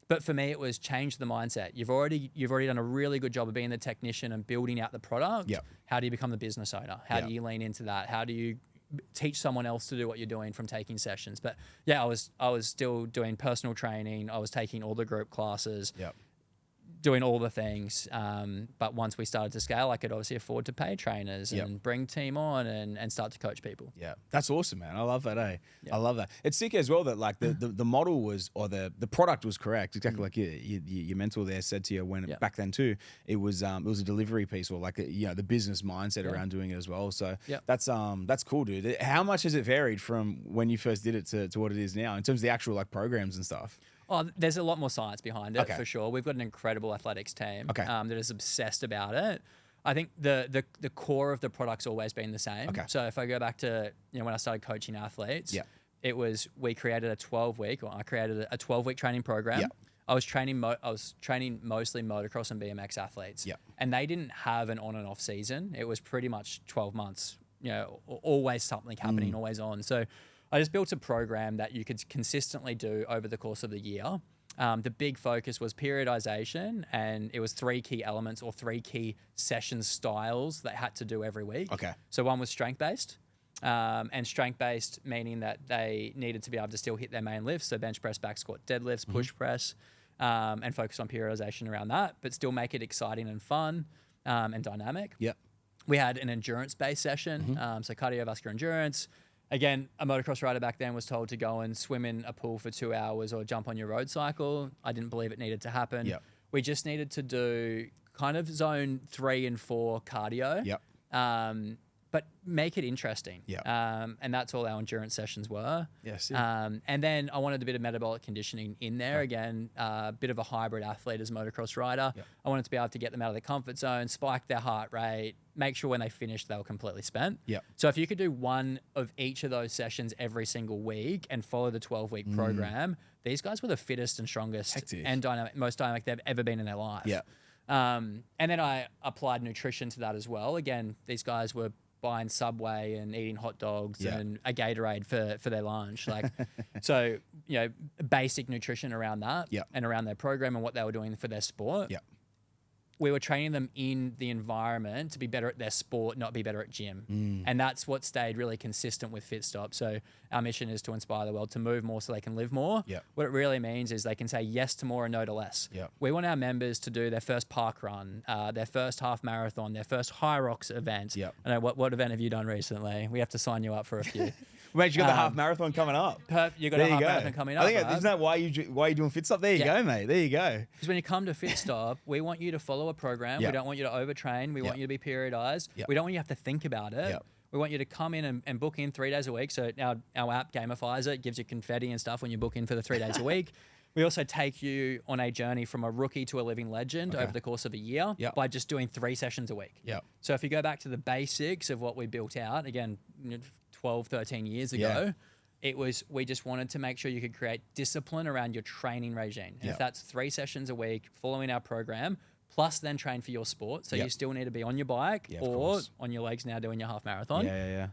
But for me, it was change the mindset. You've already done a really good job of being the technician and building out the product. Yep. How do you become the business owner? How do you lean into that? How do you teach someone else to do what you're doing from taking sessions? But yeah, I was still doing personal training. I was taking all the group classes. Yep. Doing all the things. But once we started to scale, I could obviously afford to pay trainers and bring team on and start to coach people. Yeah, that's awesome, man. I love that, eh? Yeah. I love that. It's sick as well that like the model was, or the product was correct, exactly like your mentor there said to you when back then too. It was a delivery piece, or like the business mindset around doing it as well. So that's cool, dude. How much has it varied from when you first did it to what it is now in terms of the actual like programs and stuff? Oh, there's a lot more science behind it for sure. We've got an incredible athletics team that is obsessed about it. I think the core of the product's always been the same. Okay. So if I go back to when I started coaching athletes, it was I created a 12-week training program. Yeah. I was training mostly motocross and BMX athletes. Yeah. And they didn't have an on and off season. It was pretty much 12 months. Always something happening, always on. So I just built a program that you could consistently do over the course of the year. The big focus was periodization, and it was 3 key elements or 3 key session styles that had to do every week. Okay. So one was strength-based, and strength-based meaning that they needed to be able to still hit their main lifts, so bench press, back squat, deadlifts, push press, and focus on periodization around that, but still make it exciting and fun and dynamic. Yep. We had an endurance-based session, so cardiovascular endurance. Again, a motocross rider back then was told to go and swim in a pool for 2 hours or jump on your road cycle. I didn't believe it needed to happen. Yep. We just needed to do kind of zone 3 and 4 cardio. Yep. But make it interesting. Yep. And that's all our endurance sessions were. Yes. And then I wanted a bit of metabolic conditioning in there. Again, a bit of a hybrid athlete as a motocross rider. Yep. I wanted to be able to get them out of their comfort zone, spike their heart rate, make sure when they finished they were completely spent. Yep. So if you could do one of each of those sessions every single week and follow the 12-week program, these guys were the fittest and strongest Hectic. and most dynamic they've ever been in their life. Yeah. And then I applied nutrition to that as well. Again, these guys were buying Subway and eating hot dogs and a Gatorade for their lunch. Like, so, basic nutrition around that and around their program and what they were doing for their sport. Yeah. We were training them in the environment to be better at their sport, not be better at gym. And that's what stayed really consistent with Fitstop. So our mission is to inspire the world to move more so they can live more. Yeah. What it really means is they can say yes to more and no to less. Yeah. We want our members to do their first park run, their first half marathon, their first High Rocks event. Yeah. I know, what event have you done recently? We have to sign you up for a few. Mate, you got the half marathon coming up. You got There a you half go. marathon coming up. I think right? isn't that why you doing Fitstop? There you go, mate. There you go. Because when you come to Fitstop, we want you to follow a program. Yep. We don't want you to overtrain. We want you to be periodized. Yep. We don't want you to have to think about it. Yep. We want you to come in and book in 3 days a week. So our app gamifies it, gives you confetti and stuff when you book in for the 3 days a week. We also take you on a journey from a rookie to a living legend over the course of a year by just doing 3 sessions a week. Yep. So if you go back to the basics of what we built out, again, 12, 13 years ago, we just wanted to make sure you could create discipline around your training regime. And if that's 3 sessions a week following our program, plus then train for your sport. So you still need to be on your bike or on your legs now doing your half marathon.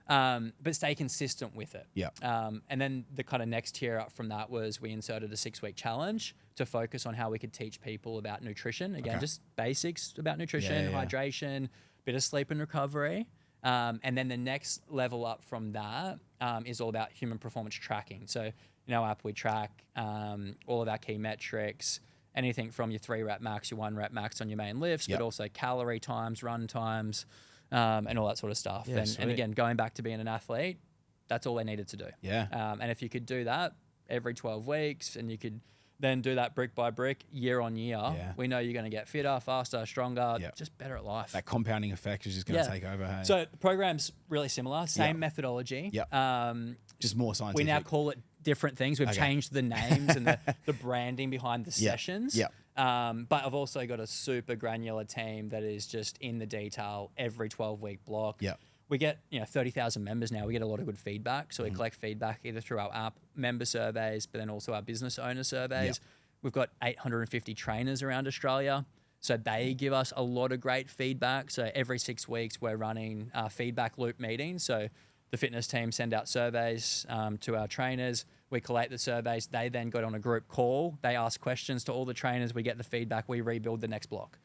But stay consistent with it. And then the kind of next tier up from that was we inserted a 6-week challenge to focus on how we could teach people about nutrition. Again, just basics about nutrition, hydration, bit of sleep and recovery. And then the next level up from that is all about human performance tracking. So in our app, we track all of our key metrics, anything from your 3-rep max, your 1-rep max on your main lifts, but also calorie times, run times, and all that sort of stuff. And again, going back to being an athlete, that's all they needed to do. And if you could do that every 12 weeks and you could then do that brick by brick, year on year, we know you're going to get fitter, faster, stronger, just better at life. That compounding effect is just going to take over. Hey? So the program's really similar, same methodology. Just more scientific. We now call it different things. We've changed the names and the branding behind the sessions. But I've also got a super granular team that is just in the detail every 12-week block. We get 30,000 members now. We get a lot of good feedback. So we collect feedback either through our app member surveys, but then also our business owner surveys. We've got 850 trainers around Australia. So they give us a lot of great feedback. So every 6 weeks, we're running feedback loop meetings. So the fitness team send out surveys to our trainers. We collate the surveys. They then go on a group call. They ask questions to all the trainers. We get the feedback. We rebuild the next block.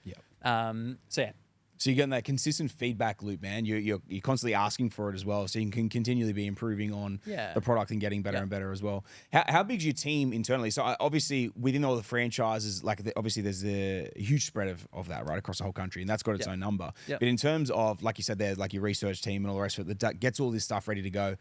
So you're getting that consistent feedback loop, man. You're constantly asking for it as well, so you can continually be improving on the product and getting better and better as well. How big's your team internally? So obviously within all the franchises, obviously there's a huge spread of that right across the whole country, and that's got its own number. But in terms of, like you said, there's like your research team and all the rest of it that gets all this stuff ready to go.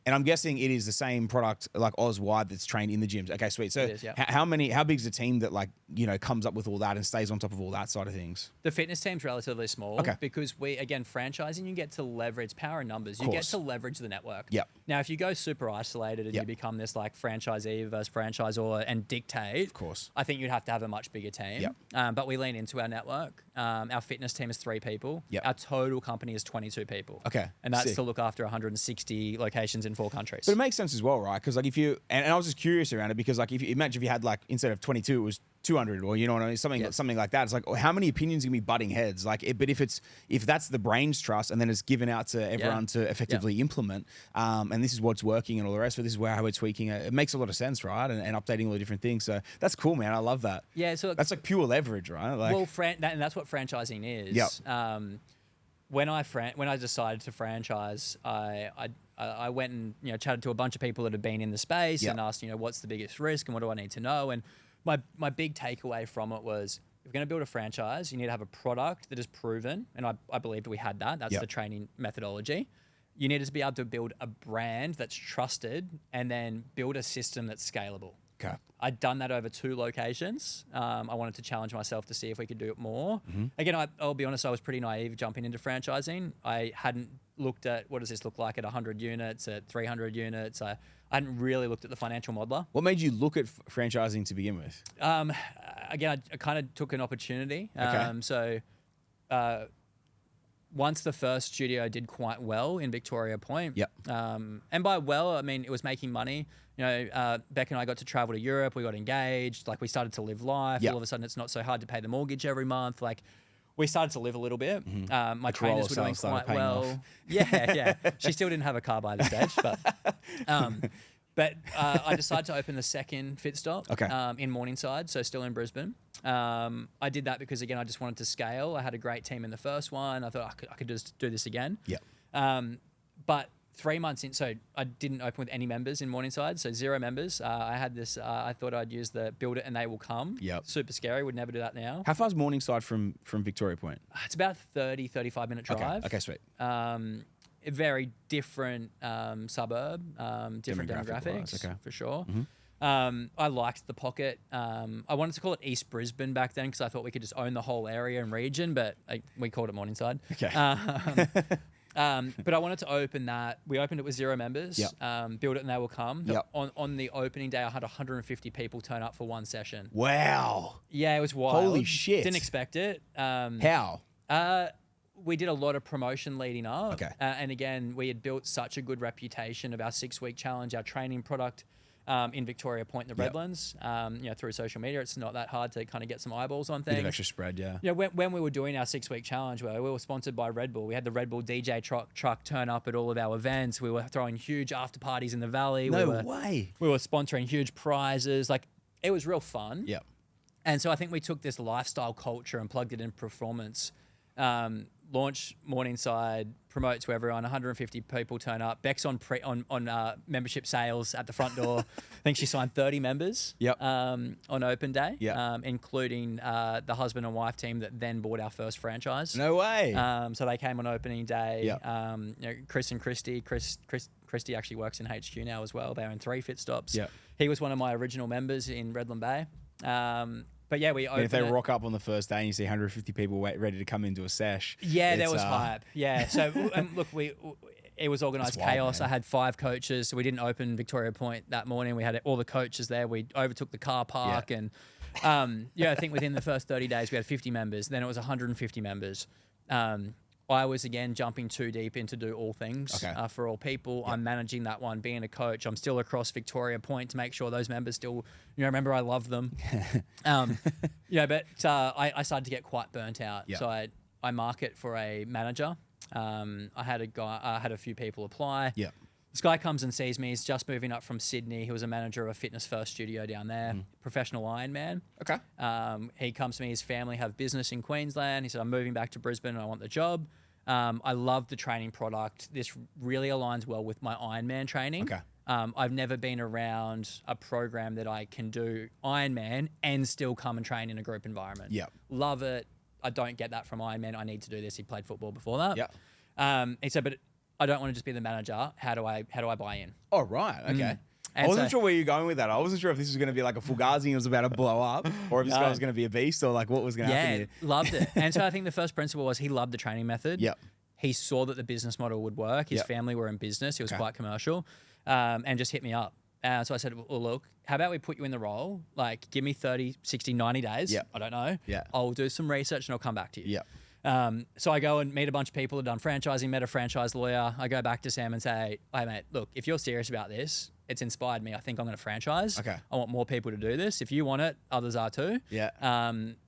And I'm guessing it is the same product like Oz-wide that's trained in the gyms. Okay, sweet. So how big's the team that comes up with all that and stays on top of all that side of things? The fitness team's relatively small because franchising, you get to leverage power in numbers. You get to leverage the network. Now, if you go super isolated and you become this like franchisee versus franchisor and dictate, of course, I think you'd have to have a much bigger team. But we lean into our network. Our fitness team is 3 people. Our total company is 22 people. And that's to look after 160 locations in 4 countries. But it makes sense as well, right? Because like if you and I was just curious around it because like if you imagine if you had like instead of 22 it was 200 or you know what I mean, something like that. It's like how many opinions can be butting heads? But if that's the brain's trust and then it's given out to everyone to effectively implement, and this is what's working and all the rest of it, this is how we're tweaking it. It makes a lot of sense, right? And updating all the different things. So that's cool, man. I love that. So that's like pure leverage, right? Like, and that's what franchising is. When I decided to franchise, I went and chatted to a bunch of people that had been in the space and asked what's the biggest risk and what do I need to know. And my big takeaway from it was if you're going to build a franchise, you need to have a product that is proven, and I believed we had that. That's the training methodology. You needed to be able to build a brand that's trusted and then build a system that's scalable. I'd done that over 2 locations. I wanted to challenge myself to see if we could do it more. Again, I'll be honest, I was pretty naive jumping into franchising. I hadn't looked at what does this look like at 100 units, at 300 units. I hadn't really looked at the financial modeler. What made you look at franchising to begin with? Again, I kind of took an opportunity. Once the first studio did quite well in Victoria Point, and by well, I mean it was making money. Beck and I got to travel to Europe. We got engaged. Like we started to live life. All of a sudden, it's not so hard to pay the mortgage every month. Like we started to live a little bit. My trainers were doing quite well. She still didn't have a car by this stage, but I decided to open the second Fitstop in Morningside, so still in Brisbane. I did that because, again, I just wanted to scale. I had a great team in the first one. I thought I could just do this again. But 3 months in, so I didn't open with any members in Morningside, so 0 members. I had this, I thought I'd use the build it and they will come. Super scary, would never do that now. How far is Morningside from Victoria Point? It's about 35 minute drive. Okay, sweet. A very different suburb, different demographics, for sure. I liked the pocket. I wanted to call it East Brisbane back then because I thought we could just own the whole area and region, but we called it Morningside. But I wanted to open that. We opened it with 0 members. Yep. Build it and they will come. Yep. On the opening day, I had 150 people turn up for one session. Wow. Yeah, it was wild. Holy shit. Didn't expect it. How? We did a lot of promotion leading up. Okay. And again, we had built such a good reputation of our 6-week challenge, our training product in Victoria Point in the Yep. Redlands. Through social media, it's not that hard to kind of get some eyeballs on things. Bit of extra spread, yeah. When we were doing our 6-week challenge, we were sponsored by Red Bull. We had the Red Bull DJ truck turn up at all of our events. We were throwing huge after parties in the valley. No way. We were sponsoring huge prizes. Like, it was real fun. Yep. And so I think we took this lifestyle culture and plugged it in performance. Launch Morningside, promote to everyone. 150 people turn up. Beck's on membership sales at the front door. I think she signed 30 members. Yep. On open day. Yep. Including the husband and wife team that then bought our first franchise. No way. So they came on opening day. Yep. Chris and Christy. Christy actually works in HQ now as well. They own 3 Fitstops. Yep. He was one of my original members in Redland Bay. But yeah, we opened if they it. rock up on the first day and you see 150 people ready to come into a sesh. Yeah, there was hype. Yeah. So look, it was organised chaos. Man. I had 5 coaches. So we didn't open Victoria Point that morning. We had all the coaches there. We overtook the car park. And I think within the first 30 days, we had 50 members. Then it was 150 members. I was, again, jumping too deep into do all things for all people. Yep. I'm managing that one, being a coach. I'm still across Victoria Point to make sure those members still, remember I love them. But I started to get quite burnt out. Yep. So I market for a manager. I had a few people apply. Yep. This guy comes and sees me. He's just moving up from Sydney. He was a manager of a Fitness First studio down there, professional Ironman. Okay. He comes to me. His family have business in Queensland. He said, I'm moving back to Brisbane and I want the job. I love the training product. This really aligns well with my Ironman training. Okay. I've never been around a program that I can do Ironman and still come and train in a group environment. Yep. Love it. I don't get that from Ironman. I need to do this. He played football before that. Yep. He said, but I don't want to just be the manager. How do I buy in? Oh, right. Okay. I wasn't sure where you're going with that. I wasn't sure if this was going to be like a Fugazi and it was about to blow up, or if this guy was going to be a beast, or like what was going to happen here. Loved it. And so I think the first principle was he loved the training method. Yep. He saw that the business model would work. His family were in business. He was quite commercial, and just hit me up. So I said, well, look, how about we put you in the role? Like, give me 30, 60, 90 days. Yep. I don't know. Yeah. I'll do some research and I'll come back to you. Yep. So I go and meet a bunch of people who've done franchising, met a franchise lawyer. I go back to Sam and say, hey, mate, look, if you're serious about this, it's inspired me. I think I'm going to franchise. Okay. I want more people to do this. If you want it, others are too. Yeah.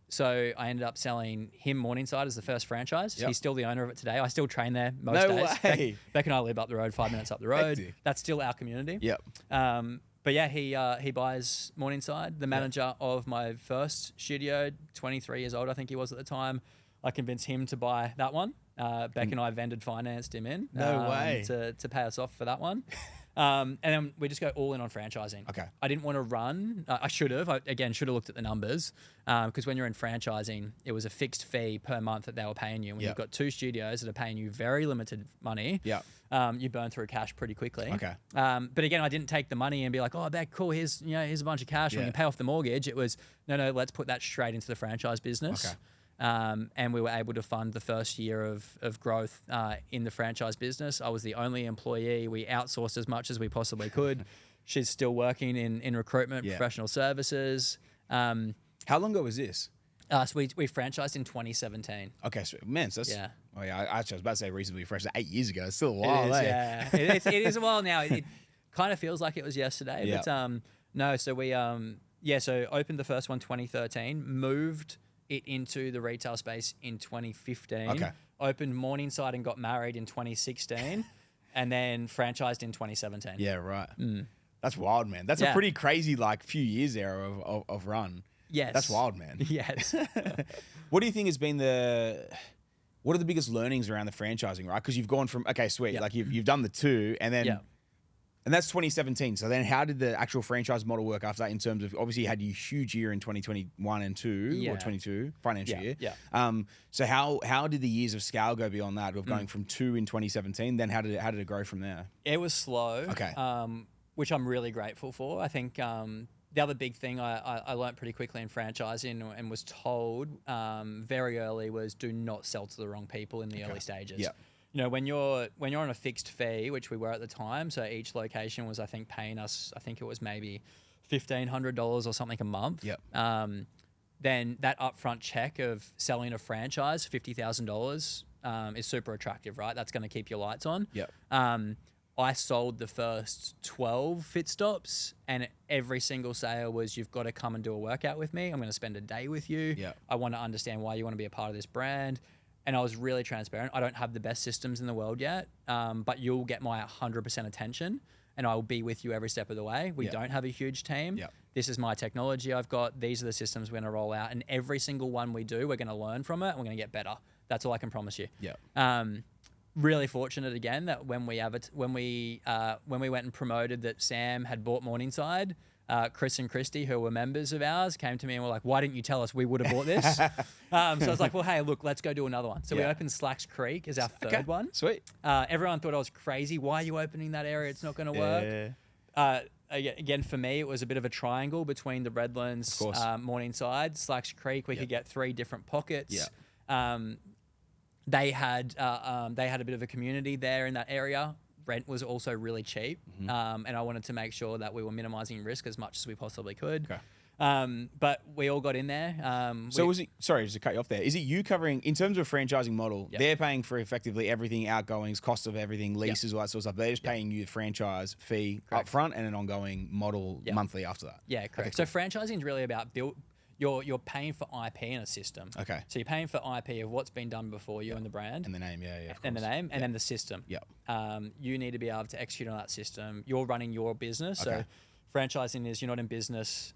So I ended up selling him Morningside as the first franchise. Yep. He's still the owner of it today. I still train there most days. No way. Beck and I live up the road, 5 minutes up the road. Hectic. That's still our community. Yep. But yeah, he buys Morningside. The manager of my first studio, 23 years old, I think he was at the time. I convinced him to buy that one. Beck and I vendor financed him in. No way. To pay us off for that one. And then we just go all in on franchising. Okay. I didn't want to run. I should have. I should have looked at the numbers. Because when you're in franchising, it was a fixed fee per month that they were paying you. When you've got 2 studios that are paying you very limited money, you burn through cash pretty quickly. Okay. But again, I didn't take the money and be like, oh, Beck, cool, here's a bunch of cash. When you pay off the mortgage, it was, no, let's put that straight into the franchise business. Okay. And we were able to fund the first year of growth in the franchise business. I was the only employee. We outsourced as much as we possibly could. She's still working in recruitment, professional services. How long ago was this? So we franchised in 2017. Okay, so man, so that's Oh yeah, I was about to say recently fresh. 8 years ago. It's still a It while. is, Eh? it is a while now. It kind of feels like it was yesterday. Yeah. But no, so we so opened the first one 2013, moved it into the retail space in 2015. Okay. Opened Morningside and got married in 2016, and then franchised in 2017. Yeah, right. That's wild, man. That's a pretty crazy few years there of run. Yes. That's wild, man. Yes. What do you think has been what are the biggest learnings around the franchising, right? Because you've gone from, okay, sweet, like you've done the 2 and then, and that's 2017. So then how did the actual franchise model work after that in terms of, obviously you had your huge year in 2021 and 2 or 22 financial year. Yeah. So how did the years of scale go beyond that of going from 2 in 2017? Then how did it grow from there? It was slow. Okay. Which I'm really grateful for. I think, the other big thing I learned pretty quickly in franchising and was told very early was do not sell to the wrong people in the early stages. Yeah. when you're on a fixed fee, which we were at the time, so each location was, I think, paying us, I think it was maybe $1,500 or something a month. Yep. Then that upfront check of selling a franchise, $50,000, is super attractive, right? That's going to keep your lights on. Yep. I sold the first 12 Fitstops, and every single sale was, you've got to come and do a workout with me. I'm going to spend a day with you. Yep. I want to understand why you want to be a part of this brand. And I was really transparent. I don't have the best systems in the world yet, but you'll get my 100% attention, and I will be with you every step of the way. We don't have a huge team. Yep. This is my technology I've got. These are the systems we're going to roll out. And every single one we do, we're going to learn from it, and we're going to get better. That's all I can promise you. Yeah. Really fortunate again that when we went and promoted that Sam had bought Morningside, Chris and Christy, who were members of ours, came to me and were like, "Why didn't you tell us? We would have bought this." So I was like, "Well, hey, look, let's go do another one." So we opened Slacks Creek as our third one. Sweet. Everyone thought I was crazy. Why are you opening that area? It's not going to work. Again, for me, it was a bit of a triangle between the Redlands, Morningside, Slacks Creek. We could get 3 different pockets. Yeah. They had a bit of a community there in that area. Rent was also really cheap, and I wanted to make sure that we were minimizing risk as much as we possibly could. Okay. But we all got in there. Sorry, just to cut you off there. Is it you covering, in terms of franchising model, they're paying for effectively everything, outgoings, cost of everything, leases, all that sort of stuff. They're just paying you the franchise fee up front and an ongoing model monthly after that. Yeah, correct. Okay, So franchising is really about you're paying for IP in a system. Okay. So you're paying for IP of what's been done before you and the brand. And the name, of And the course. name, and then the system. Yep. You need to be able to execute on that system. You're running your business. Okay. So franchising is, you're not in business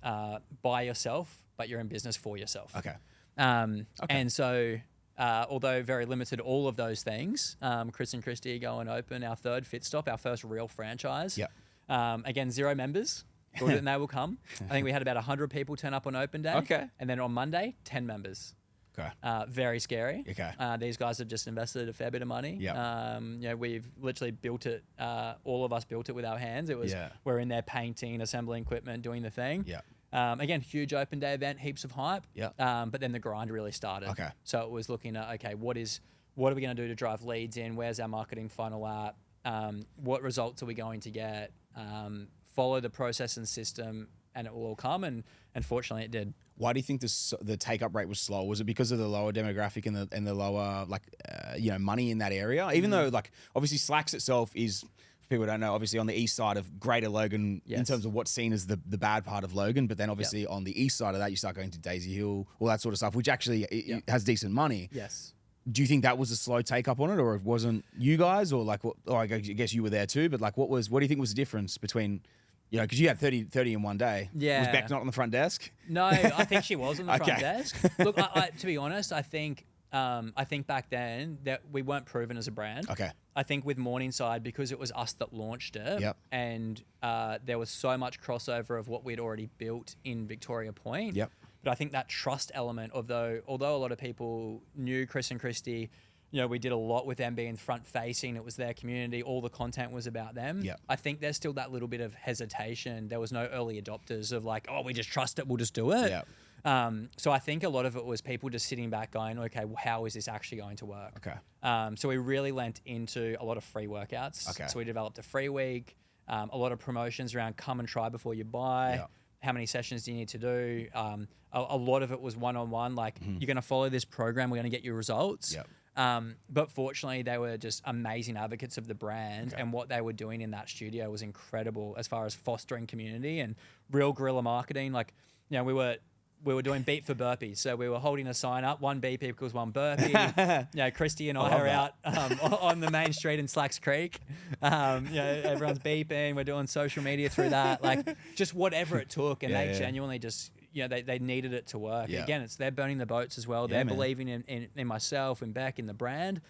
by yourself, but you're in business for yourself. Okay. And so, although very limited all of those things, Chris and Christy go and open our third Fitstop, our first real franchise. Yep. Again, 0 members. Thought that they will come. I think we had about 100 people turn up on open day. Okay. And then on Monday, 10 members. Okay. Very scary. Okay. These guys have just invested a fair bit of money. Yep. We've literally built it. All of us built it with our hands. It was we're in there painting, assembling equipment, doing the thing. Yeah. Again, huge open day event, heaps of hype. Yeah. But then the grind really started. Okay. So it was looking at, okay, what are we going to do to drive leads in? Where's our marketing funnel at? What results are we going to get? Follow the process and system, and it will all come. And fortunately, it did. Why do you think the take up rate was slow? Was it because of the lower demographic and the lower money in that area? Even though obviously Slacks itself is, for people who don't know, obviously on the east side of Greater Logan in terms of what's seen as the bad part of Logan, but then obviously on the east side of that you start going to Daisy Hill, all that sort of stuff, which actually it has decent money. Yes. Do you think that was a slow take up on it, or it wasn't you guys, or I guess you were there too, but what do you think was the difference between? Because you had 30 in one day. Yeah. Was Beck not on the front desk? No, I think she was on the front desk. Look, to be honest, I think back then that we weren't proven as a brand. Okay. I think with Morningside, because it was us that launched it, and there was so much crossover of what we'd already built in Victoria Point. Yep. But I think that trust element, although a lot of people knew Chris and Christy, we did a lot with them being front facing. It was their community. All the content was about them. Yep. I think there's still that little bit of hesitation. There was no early adopters of we just trust it. We'll just do it. Yep. So I think a lot of it was people just sitting back going, okay, well, how is this actually going to work? Okay. So we really lent into a lot of free workouts. Okay. So we developed a free week, a lot of promotions around come and try before you buy. Yep. How many sessions do you need to do? A lot of it was one-on-one. You're going to follow this program. We're going to get you results. Yep. But fortunately, they were just amazing advocates of the brand, and what they were doing in that studio was incredible as far as fostering community and real guerrilla marketing. We were doing beat for burpees. So we were holding a sign up, 1 beep equals 1 burpee. Christy and I are out on the main street in Slacks Creek. Everyone's beeping. We're doing social media through that. Just whatever it took. And they genuinely just, they needed it to work. Yeah. Again, they're burning the boats as well. They're believing in myself and Beck, in the brand.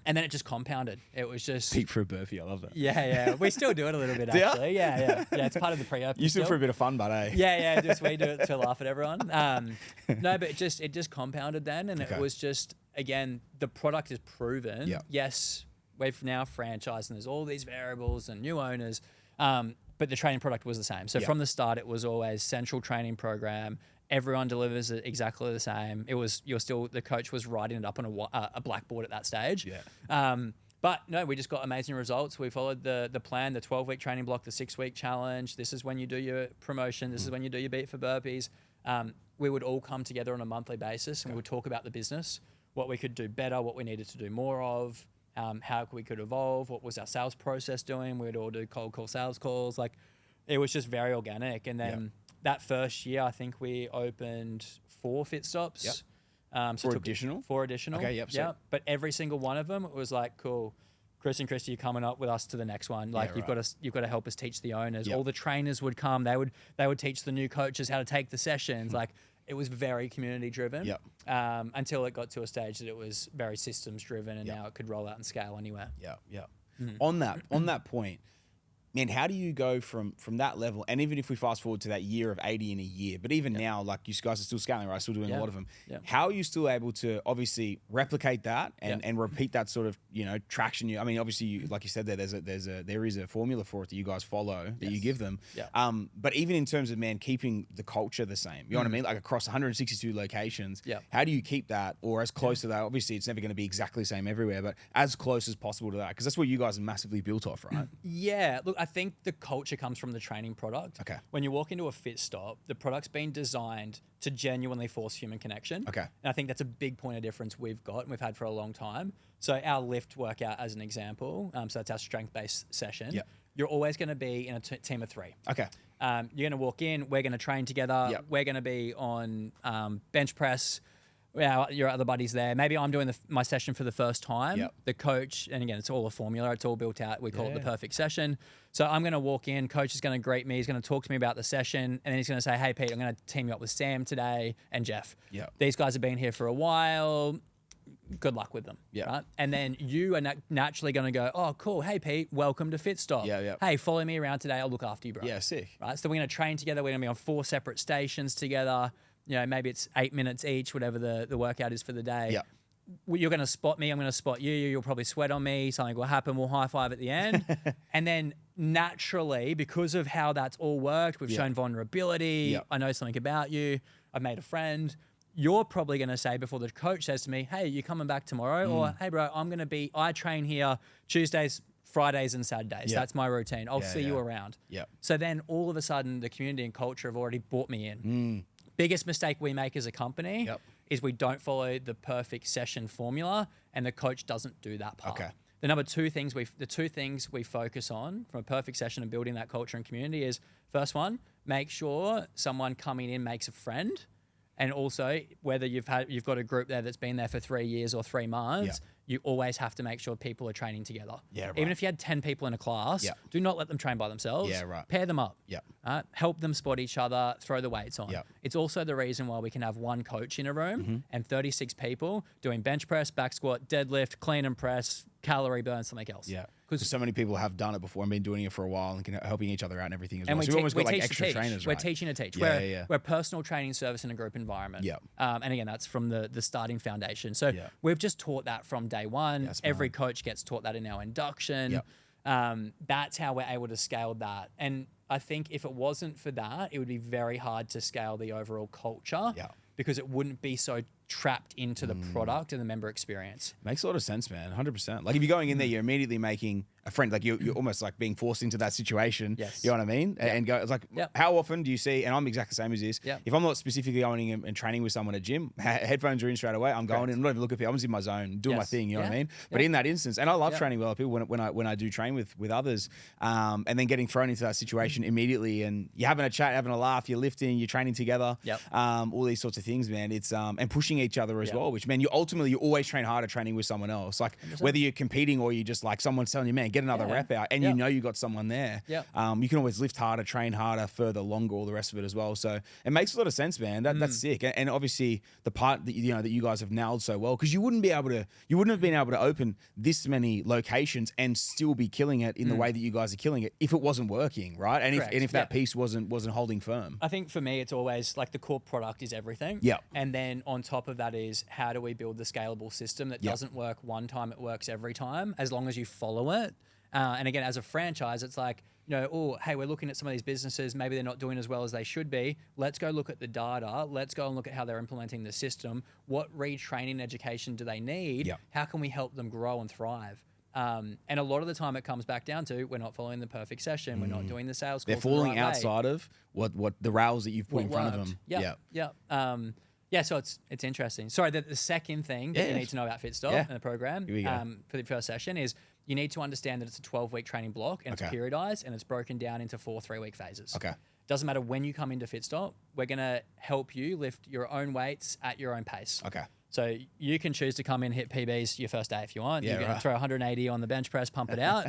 And then it just compounded. It was just... Peak for a burpee. I love that. Yeah. We still do it a little bit, actually. Yeah. It's part of the pre-open. You still for a bit of fun, but Yeah. Just we do it to laugh at everyone. No, but it just compounded then. And it was just, again, the product is proven. Yeah. Yes, we've now franchised and there's all these variables and new owners. But the training product was the same. So from the start, it was always central training program. Everyone delivers it exactly the same. The coach was writing it up on a blackboard at that stage. Yeah. But no, we just got amazing results. We followed the plan, the 12-week training block, the 6-week challenge. This is when you do your promotion. This is when you do your beat for burpees. We would all come together on a monthly basis and we would talk about the business, what we could do better, what we needed to do more of, how we could evolve, what was our sales process doing. We would all do cold call sales calls. Like, it was just very organic. And then that first year, I think we opened 4 Fitstops. Yep. So 4 additional? Okay, yep. Yeah, but every single one of them, it was like, cool, Chris and Christy, you're coming up with us to the next one. Like, you've got to help us teach the owners. Yep. All the trainers would come. They would teach the new coaches how to take the sessions. Like, it was very community driven. Yep. Until it got to a stage that it was very systems driven, and now it could roll out and scale anywhere. Yeah. On that point, man, how do you go from that level? And even if we fast forward to that year of 80 in a year, but even now, like, you guys are still scaling, right? Still doing a lot of them. Yep. How are you still able to obviously replicate that and repeat that sort of, traction? I mean, obviously, like you said, there is a formula for it that you guys follow, that you give them. Yeah. But even in terms of, man, keeping the culture the same, you know what I mean? Like, across 162 locations, how do you keep that, or as close to that? Obviously, it's never going to be exactly the same everywhere, but as close as possible to that, because that's what you guys are massively built off, right? Yeah, look, I think the culture comes from the training product. Okay. When you walk into a Fitstop, the product's been designed to genuinely force human connection. Okay. And I think that's a big point of difference we've got and we've had for a long time. So our lift workout, as an example, so that's our strength-based session. Yep. You're always going to be in a team of 3. Okay. You're going to walk in, we're going to train together. Yep. We're going to be on bench press. Your other buddies there. Maybe I'm doing my session for the first time. Yep. The coach, and again, it's all a formula. It's all built out. We call it the perfect session. So I'm going to walk in. Coach is going to greet me. He's going to talk to me about the session, and then he's going to say, "Hey, Pete, I'm going to team you up with Sam today and Jeff. Yep. These guys have been here for a while. Good luck with them." Yep. Right? And then you are naturally going to go, "Oh, cool. Hey, Pete, welcome to Fitstop. Yeah. Hey, follow me around today. I'll look after you, bro." Yeah, sick. Right? So we're going to train together. We're going to be on 4 separate stations together. Maybe it's 8 minutes each, whatever the workout is for the day. Yeah. You're going to spot me. I'm going to spot you. You'll probably sweat on me. Something will happen. We'll high five at the end. And then naturally, because of how that's all worked, we've shown vulnerability. Yeah. I know something about you. I've made a friend. You're probably going to say, before the coach says to me, "Hey, you coming back tomorrow?" Or, "Hey, bro, I train here Tuesdays, Fridays and Saturdays. Yeah. That's my routine. I'll see you around." Yeah. So then all of a sudden, the community and culture have already brought me in. Biggest mistake we make as a company is we don't follow the perfect session formula, and the coach doesn't do that part. Okay. The two things we focus on from a perfect session and building that culture and community is, first one, make sure someone coming in makes a friend. And also, whether you've got a group there that's been there for 3 years or 3 months, you always have to make sure people are training together. Yeah, right. Even if you had 10 people in a class, do not let them train by themselves. Yeah, right. Pair them up. Yeah. Help them spot each other, throw the weights on. Yeah. It's also the reason why we can have one coach in a room and 36 people doing bench press, back squat, deadlift, clean and press, calorie burn, something else. Yeah. Because so many people have done it before and been doing it for a while and helping each other out and everything as And well. So we've almost got like extra trainers, We're right? teaching to teach. Yeah, We're a personal training service in a group environment. Yeah. And again, that's from the starting foundation. So we've just taught that from day one. Yeah, Every coach gets taught that in our induction. That's how we're able to scale that. And I think if it wasn't for that, it would be very hard to scale the overall culture because it wouldn't be so trapped into the product and the member experience. Makes a lot of sense, man. 100%. Like, if you're going in there, you're immediately making a friend. Like, you're almost like being forced into that situation. Yes. You know what I mean? And go, it's like, how often do you see, and I'm exactly the same as this, if I'm not specifically going in and training with someone at gym, headphones are in straight away, I'm going in, I'm not even looking at people, I'm just in my zone, doing my thing, you know what I mean? But in that instance, and I love training with other people when I do train with others, and then getting thrown into that situation immediately, and you're having a chat, having a laugh, you're lifting, you're training together, all these sorts of things, man. It's and pushing each other as well, which, man, you always train harder training with someone else. Like, 100%. Whether you're competing or you just like someone's telling you, man, get another rep out, and you know you got someone there. You can always lift harder, train harder, further, longer, all the rest of it as well. So it makes a lot of sense, man. That's sick. And obviously the part that that you guys have nailed so well, because you wouldn't have been able to open this many locations and still be killing it in the way that you guys are killing it if it wasn't working, right? And if that piece wasn't holding firm. I think for me, it's always like the core product is everything. And then on top of that is, how do we build the scalable system that doesn't work one time, it works every time, as long as you follow it. And again, as a franchise, it's like, oh, hey, we're looking at some of these businesses, maybe they're not doing as well as they should be. Let's go look at the data. Let's go and look at how they're implementing the system. What retraining education do they need? Yep. How can we help them grow and thrive? And a lot of the time it comes back down to we're not following the perfect session. We're not doing the sales They're calls in the falling right way. outside of what the rails that you've put in front of them. Yeah, so it's interesting. Sorry, the second thing that you need to know about Fitstop and the program Here we go. for the first session is you need to understand that it's a 12-week training block and it's periodized and it's broken down into 4 3-week phases. Okay. Doesn't matter when you come into Fitstop, we're going to help you lift your own weights at your own pace. Okay. So you can choose to come in, hit PBs your first day if you want. Yeah, you can throw 180 on the bench press, pump it out.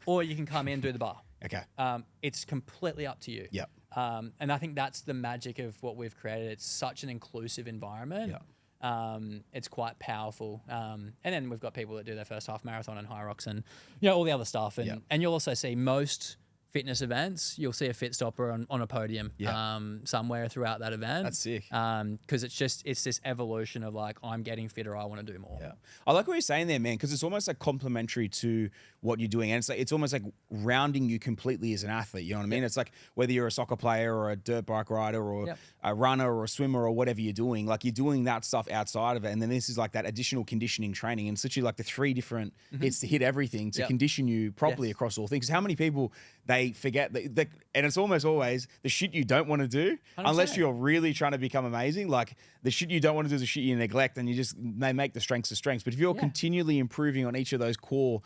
Or you can come in and do the bar. Okay. It's completely up to you. Yep. And I think that's the magic of what we've created. It's such an inclusive environment. It's quite powerful. And then we've got people that do their first half marathon and high rocks and all the other stuff. And you'll also see most fitness events, you'll see a fit stopper on a podium somewhere throughout that event. That's sick. Because it's this evolution of like, I'm getting fitter, I want to do more. Yeah. I like what you're saying there, man, because it's almost like complementary to what you're doing. And it's almost like rounding you completely as an athlete. You know what I mean? It's like whether you're a soccer player or a dirt bike rider or a runner or a swimmer or whatever you're doing, like you're doing that stuff outside of it. And then this is like that additional conditioning training. And it's literally like the 3 different hits to hit everything to condition you properly across all things. How many people, they forget that, and it's almost always the shit you don't want to do 100%. Unless you're really trying to become amazing. Like the shit you don't want to do is the shit you neglect, and they make the strengths the strengths. But if you're continually improving on each of those core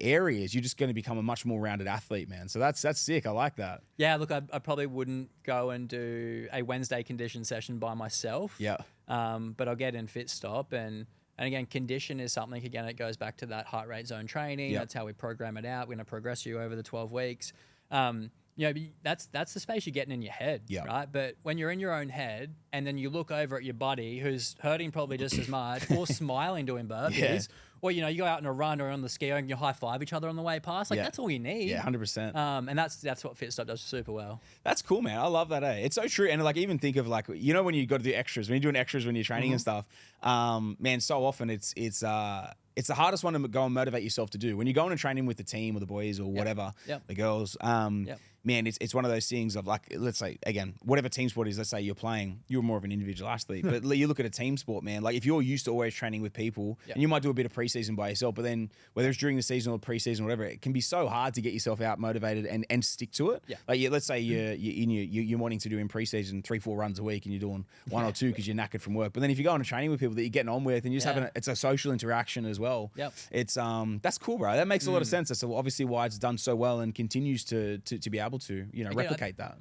areas, you're just going to become a much more rounded athlete, man. So that's sick. I like that. Yeah, look, I probably wouldn't go and do a Wednesday condition session by myself. Yeah. But I'll get in Fitstop and again, condition is something, again, it goes back to that heart rate zone training. That's how we program it out. We're going to progress you over the 12 weeks. That's the space you're getting in your head, right? But when you're in your own head and then you look over at your buddy who's hurting probably just as much or smiling doing burpees, or, you go out on a run or on the ski and you high five each other on the way past. Like that's all you need. Yeah, 100%. And that's what Fitstop does super well. That's cool, man. I love that. It's so true. And like, even think of like, when you got to do extras, when you're doing extras, when you're training and stuff, man, so often it's the hardest one to go and motivate yourself to do. When you go on a training with the team or the boys or whatever, the girls, man, it's one of those things of like, let's say, again, whatever team sport is, let's say you're playing, you're more of an individual athlete, but you look at a team sport, man, like if you're used to always training with people and you might do a bit of preseason by yourself, but then whether it's during the season or preseason or whatever, it can be so hard to get yourself out motivated and stick to it. Like let's say you're wanting to do in preseason 3-4 runs a week and you're doing 1 or 2 because you're knackered from work. But then if you go on a training with people that you're getting on with and you're just having it's a social interaction as well. It's that's cool, bro. That makes a lot of sense. That's obviously why it's done so well and continues to be able to, replicate that.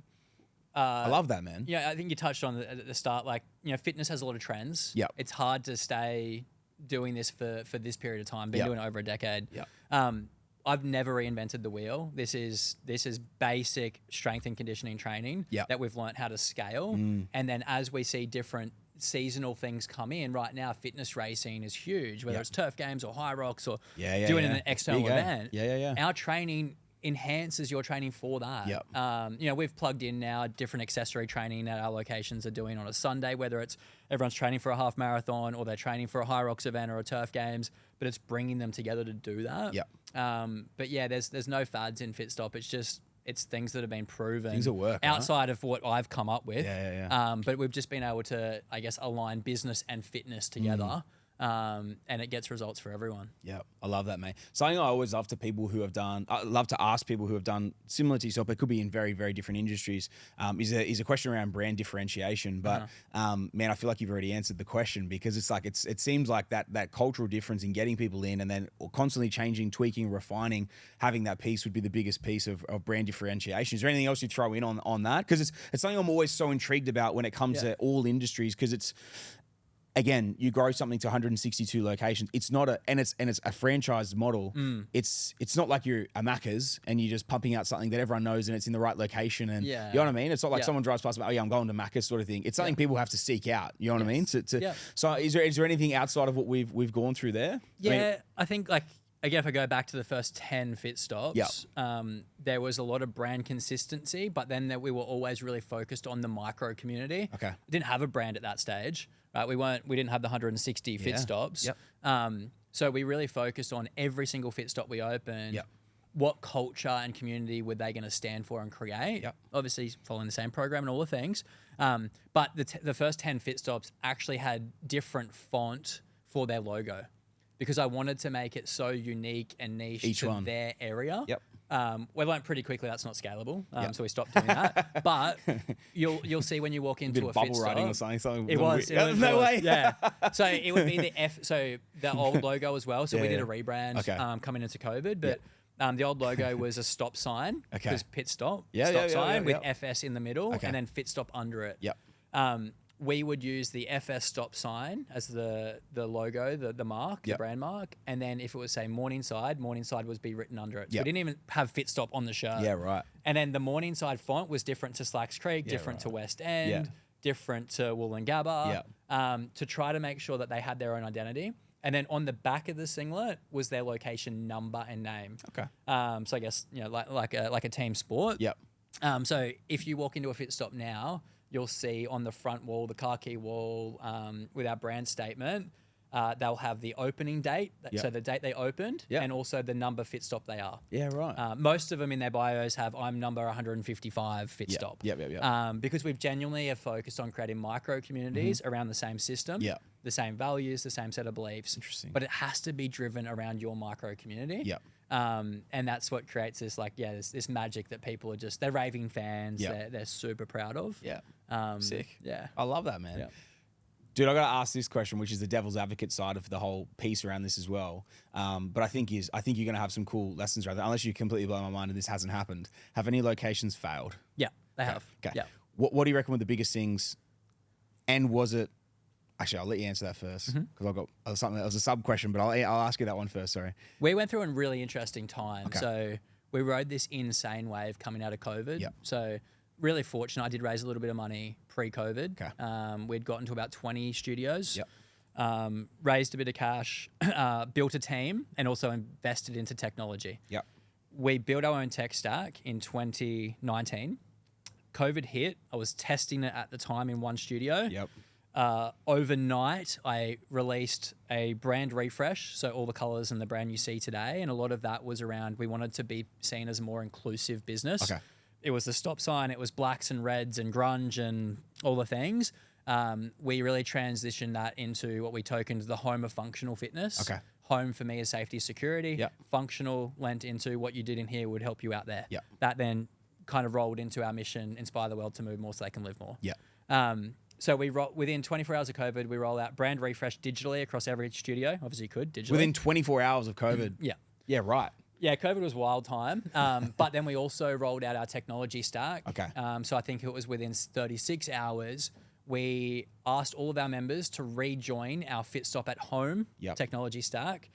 I love that, man. Yeah, I think you touched on at the start, like, fitness has a lot of trends. Yeah. It's hard to stay doing this for this period of time. Been doing it over a decade. I've never reinvented the wheel. This is basic strength and conditioning training that we've learned how to scale. And then as we see different seasonal things come in, right now fitness racing is huge, whether it's turf games or high rocks or doing an external event. Our training enhances your training for that. We've plugged in now different accessory training that our locations are doing on a Sunday, whether it's everyone's training for a half marathon or they're training for a high rocks event or a turf games, but it's bringing them together to do that. But yeah, there's no fads in Fitstop. It's things that have been proven. Things that work outside of what I've come up with. But we've just been able to, I guess, align business and fitness together. And it gets results for everyone. Yeah, I love that, mate. Something I always love I love to ask people who have done similar to yourself, but it could be in very, very different industries, is a question around brand differentiation. But man, I feel like you've already answered the question, because it's like it seems like that cultural difference in getting people in and then constantly changing, tweaking, refining, having that piece would be the biggest piece of brand differentiation. Is there anything else you throw in on that? Because it's something I'm always so intrigued about when it comes to all industries, because it's, again, you grow something to 162 locations. It's not it's a franchise model. It's not like you're a Macca's and you're just pumping out something that everyone knows and it's in the right location. And you know what I mean? It's not like someone drives past, I'm going to Macca's sort of thing. It's something people have to seek out. You know what I mean? So is there anything outside of what we've gone through there? I think like, again, if I go back to the first 10 Fitstops, there was a lot of brand consistency, but then we were always really focused on the micro community. Okay. We didn't have a brand at that stage, right? We didn't have the 160 Fitstops. So we really focused on every single Fitstop we opened. what culture and community were they going to stand for and create? Yep. Obviously following the same program and all the things. But the first 10 fit stops actually had different font for their logo because I wanted to make it so unique and niche to their area. Yep. We learned pretty quickly that's not scalable, so we stopped doing that. But you'll see when you walk into a bubble fit writing stop, or something. It was No way. Yeah. So it would be the old logo as well. So we did a Yeah. rebrand coming into COVID, but the old logo was a stop sign. Okay. It was pit stop, Yeah, stop yeah, sign yeah, with FS in the middle, Okay. and then fit stop under it. Yep. We would use the FS stop sign as the logo, the mark, the Yep. brand mark, and then if it was say Morningside was be written under it. So Yep. we didn't even have fit stop on the shirt. Yeah, right. And then the Morningside font was different to Slacks Creek, different to West End, Yeah. different to Wollongabba, to try to make sure that they had their own identity. And then on the back of the singlet was their location number and name. Okay. So I guess like a team sport. Yep. So if you walk into a fit stop now, you'll see on the front wall, the car key wall, with our brand statement, they'll have the opening date, so the date they opened, and also the number fit stop they are. Yeah, right. Most of them in their bios have I'm number 155 fit stop. Yep. Because we've genuinely have focused on creating micro communities around the same system, the same values, the same set of beliefs. Interesting. But it has to be driven around your micro community. Yep. And that's what creates this magic that people are they're raving fans. They're super proud of. Yeah. Sick. Yeah. I love that, man. Yeah. Dude, I got to ask this question, which is the devil's advocate side of the whole piece around this as well. But I think you're going to have some cool lessons right there, unless you completely blow my mind and this hasn't happened. Have any locations failed? Yeah, they have. Okay. Yeah. What do you reckon were the biggest things? And was it? Actually, I'll let you answer that first because I've got something. It was a sub question, but I'll ask you that one first. Sorry. We went through a really interesting time. Okay. So we rode this insane wave coming out of COVID. Yep. So really fortunate. I did raise a little bit of money pre-COVID. Okay. We'd gotten to about 20 studios. Yep. Raised a bit of cash, built a team, and also invested into technology. Yep. We built our own tech stack in 2019. COVID hit. I was testing it at the time in one studio. Yep. Overnight, I released a brand refresh, so all the colors and the brand you see today, and a lot of that was around we wanted to be seen as a more inclusive business. Okay. It was the stop sign, it was blacks and reds and grunge and all the things. We really transitioned that into what we tokened the home of functional fitness. Okay. Home for me is safety, security. Yep. Functional lent into what you did in here would help you out there. Yep. That then kind of rolled into our mission, inspire the world to move more so they can live more. Yeah. So within 24 hours of COVID, we roll out brand refresh digitally across every studio. Obviously, you could digitally. Within 24 hours of COVID. Yeah. Yeah. Right. Yeah, COVID was wild time. But then we also rolled out our technology stack. Okay. So I think it was within 36 hours, we asked all of our members to rejoin our Fitstop at home technology stack.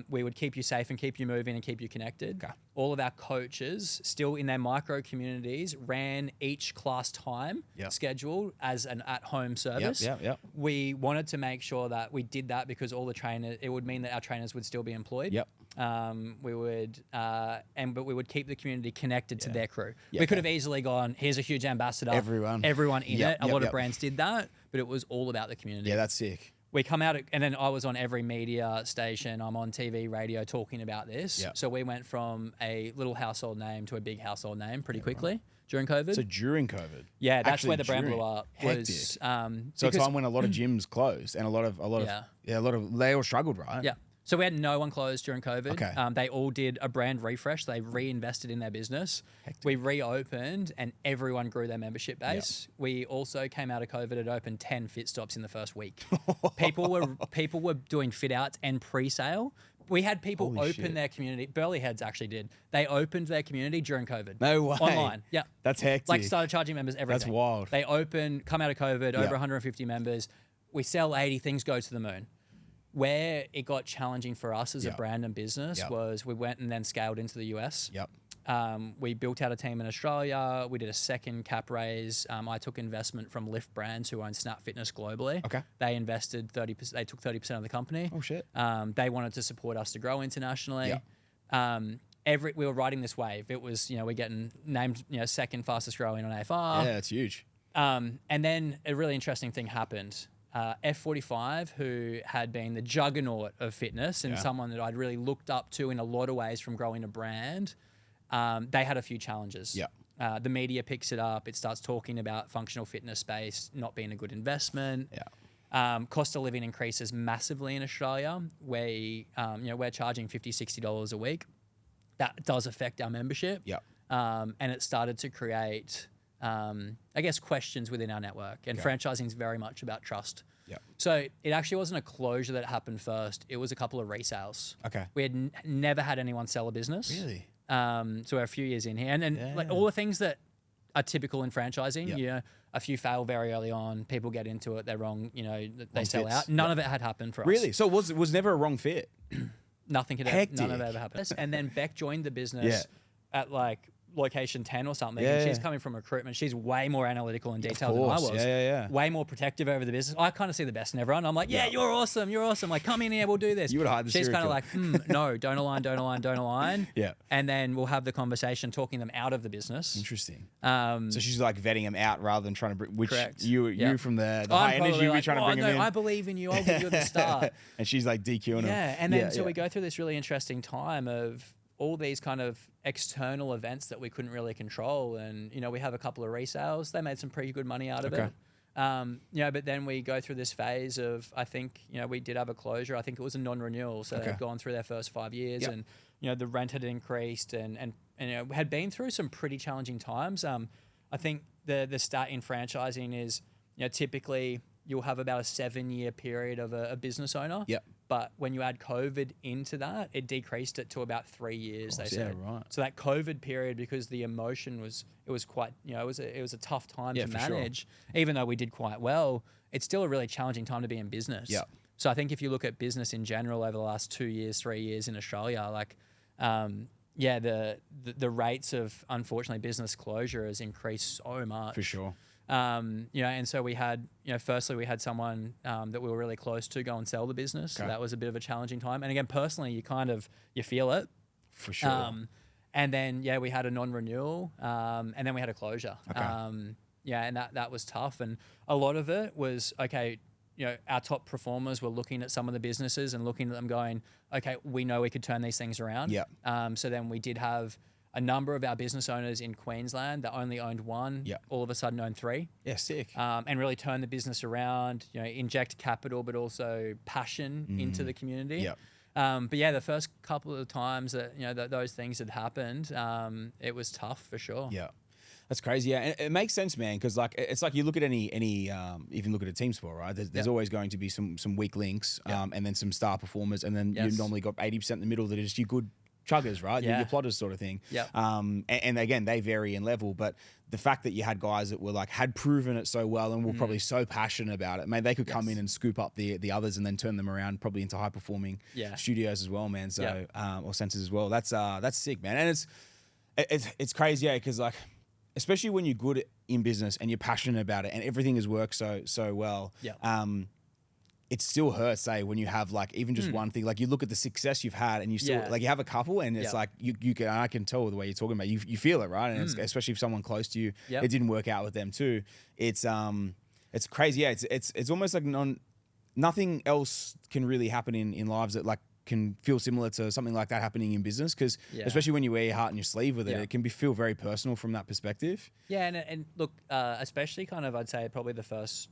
We would keep you safe and keep you moving and keep you connected. Okay. All of our coaches still in their micro communities ran each class time schedule as an at-home service. Yep. We wanted to make sure that we did that because all the trainers, it would mean that our trainers would still be employed. Yep. We would, but we would keep the community connected to their crew. Yeah, we could have easily gone, here's a huge ambassador. Everyone in it. A lot of yep. brands did that, but it was all about the community. Yeah, that's sick. We come out, and then I was on every media station. I'm on TV, radio, talking about this. Yep. So we went from a little household name to a big household name pretty quickly during COVID. So during COVID. Yeah, that's Actually, where the brand during. blew up. Hectic. Was So a time when a lot of gyms closed and a lot of they all struggled, right? Yeah. So we had no one closed during COVID. Okay. They all did a brand refresh. They reinvested in their business. Hectic. We reopened and everyone grew their membership base. Yep. We also came out of COVID and opened 10 fit stops in the first week. People were doing fit outs and pre-sale. We had people open their community. Burley Heads actually did. They opened their community during COVID. No way. Online. Yeah. That's hectic. Like started charging members everything. That's wild. They opened, come out of COVID, over 150 members. We sell 80, things go to the moon. Where it got challenging for us as a brand and business was we went and then scaled into the US. Yep. We built out a team in Australia. We did a second cap raise. I took investment from Lift Brands, who own Snap Fitness globally. Okay. They invested 30%. They took 30% of the company. Oh shit. They wanted to support us to grow internationally. Yep. We were riding this wave. It was, we're getting named, second fastest growing on AFR. Yeah, it's huge. And then a really interesting thing happened. F45, who had been the juggernaut of fitness and someone that I'd really looked up to in a lot of ways from growing a brand, they had a few challenges. Yeah. The media picks it up. It starts talking about functional fitness space not being a good investment. Yeah. Cost of living increases massively in Australia. We're charging $50, $60 a week. That does affect our membership. Yeah. And it started to create, I guess, questions within our network. And franchising is very much about trust. Yeah. So it actually wasn't a closure that happened first. It was a couple of resales. Okay. We had never had anyone sell a business. Really? So we're a few years in here. And then like all the things that are typical in franchising, you know, a few fail very early on, people get into it, they're wrong, you know, they sell out. None of it had happened for us. Really? So it was never a wrong fit? Nothing had Hectic. none of it ever happened. And then Beck joined the business at like location 10 or something. Yeah, and she's yeah. coming from recruitment. She's way more analytical and detailed than I was. Yeah. Way more protective over the business. I kind of see the best in everyone. I'm like, yeah, you're awesome. You're awesome. Like, come in here, we'll do this. You would hide the She's serial kind of like, no, don't align. Yeah. And then we'll have the conversation talking them out of the business. Interesting. So she's like vetting them out rather than trying to bring, which Correct. you from the I'm high energy, probably you're like, trying to bring them in. I believe in you. I'll give you the start. And she's like DQing them. Yeah, and then we go through this really interesting time of all these kind of external events that we couldn't really control, and you know we have a couple of resales. They made some pretty good money out of it. You know, but then we go through this phase of, I think, you know, we did have a closure. I think it was a non-renewal, so they'd gone through their first 5 years, and you know the rent had increased, and you know had been through some pretty challenging times. I think the stat in franchising is, you know, typically you'll have about a 7-year period of a business owner. Yep. But when you add COVID into that, it decreased it to about 3 years. They said. Yeah, right. So that COVID period, because the emotion was quite, you know, it was a tough time to manage. Even though we did quite well, it's still a really challenging time to be in business. Yeah. So I think if you look at business in general over the last 2 years, 3 years in Australia, like, the rates of, unfortunately, business closure has increased so much. For sure. You know, and so we had, you know, firstly we had someone that we were really close to go and sell the business. So that was a bit of a challenging time. And again, personally, you feel it. For sure. And then, we had a non-renewal, and then we had a closure. And that was tough. And a lot of it was, okay, you know, our top performers were looking at some of the businesses and looking at them going, okay, we know we could turn these things around. Yeah. So then we did have a number of our business owners in Queensland that only owned one, all of a sudden owned three. Yeah, sick. And really turn the business around, you know, inject capital, but also passion into the community. Yeah. But the first couple of times that, you know, those things had happened, it was tough for sure. Yeah. That's crazy. Yeah, and it makes sense, man, because like it's like you look at any even look at a team sport, right? There's always going to be some weak links, and then some star performers, and then you've normally got 80% in the middle that are just your good chuggers, right? Your plotters sort of thing. Yeah. And again, they vary in level, but the fact that you had guys that were like had proven it so well and were probably so passionate about it, man, they could come in and scoop up the others and then turn them around probably into high performing studios as well, man. So or centers as well. That's sick, man. And it's crazy, because like, especially when you're good in business and you're passionate about it and everything has worked so well. It still hurts, say, when you have like even just one thing. Like you look at the success you've had, and you still like you have a couple, and it's like I can tell the way you're talking about. You feel it, right? And it's, especially if someone close to you, it didn't work out with them too. It's crazy. Yeah, it's almost like nothing else can really happen in lives that like can feel similar to something like that happening in business, because especially when you wear your heart on your sleeve with it, it can feel very personal from that perspective. Yeah, and look, especially kind of, I'd say probably the first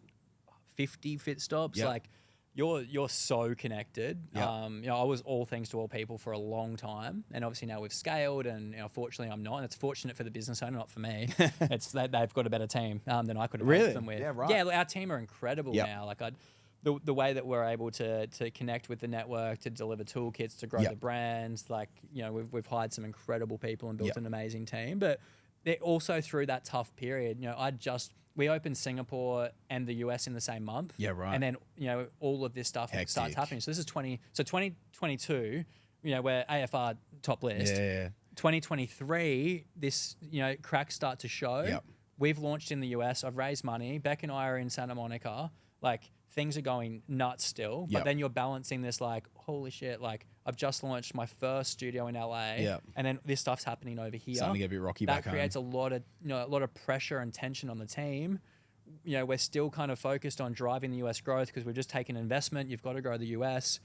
50 fit stops, like you're so connected. You know, I was all things to all people for a long time, and obviously now we've scaled, and you know, fortunately I'm not, and it's fortunate for the business owner, not for me. It's that they've got a better team than I could have helped them with. Yeah, right. Yeah, our team are incredible now. Like the way that we're able to connect with the network, to deliver toolkits, to grow the brands, like, you know, we've hired some incredible people and built an amazing team. But they're also through that tough period. You know, we opened Singapore and the US in the same month. Yeah, right. And then, you know, all of this stuff starts happening. So this is 2022, you know, we're AFR top list. Yeah. 2023, this, you know, cracks start to show. Yep. We've launched in the US. I've raised money. Beck and I are in Santa Monica. Like, things are going nuts still. But then you're balancing this, like, holy shit, like, I've just launched my first studio in LA, and then this stuff's happening over here. Starting to get a bit rocky back home. That creates a lot of pressure and tension on the team. we're still kind of focused on driving the US growth because we've just taken investment. You've got to grow the US.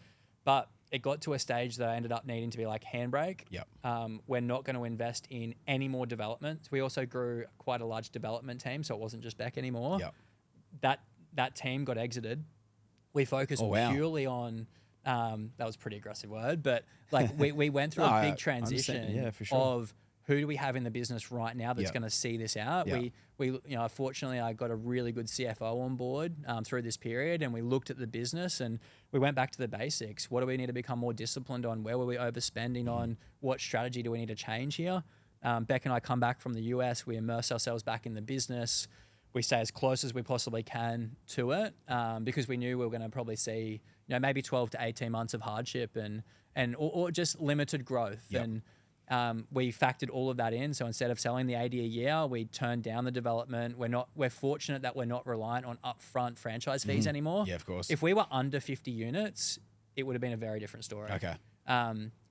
But it got to a stage that I ended up needing to be like, handbrake. Yep. We're not going to invest in any more development. We also grew quite a large development team, so it wasn't just Beck anymore. Yep. That team got exited. We focused purely on, that was a pretty aggressive word, but like we went through a big transition of who do we have in the business right now that's going to see this out. Fortunately, I got a really good CFO on board through this period, and we looked at the business and we went back to the basics. What do we need to become more disciplined on? Where were we overspending on? What strategy do we need to change here? Beck and I come back from the US. We immerse ourselves back in the business. We stay as close as we possibly can to it because we knew we were going to probably see, maybe 12 to 18 months of hardship or just limited growth. Yep. And we factored all of that in. So instead of selling the 80 a year, we turned down the development. We're fortunate that we're not reliant on upfront franchise fees anymore. Yeah, of course. If we were under 50 units, it would have been a very different story. Okay.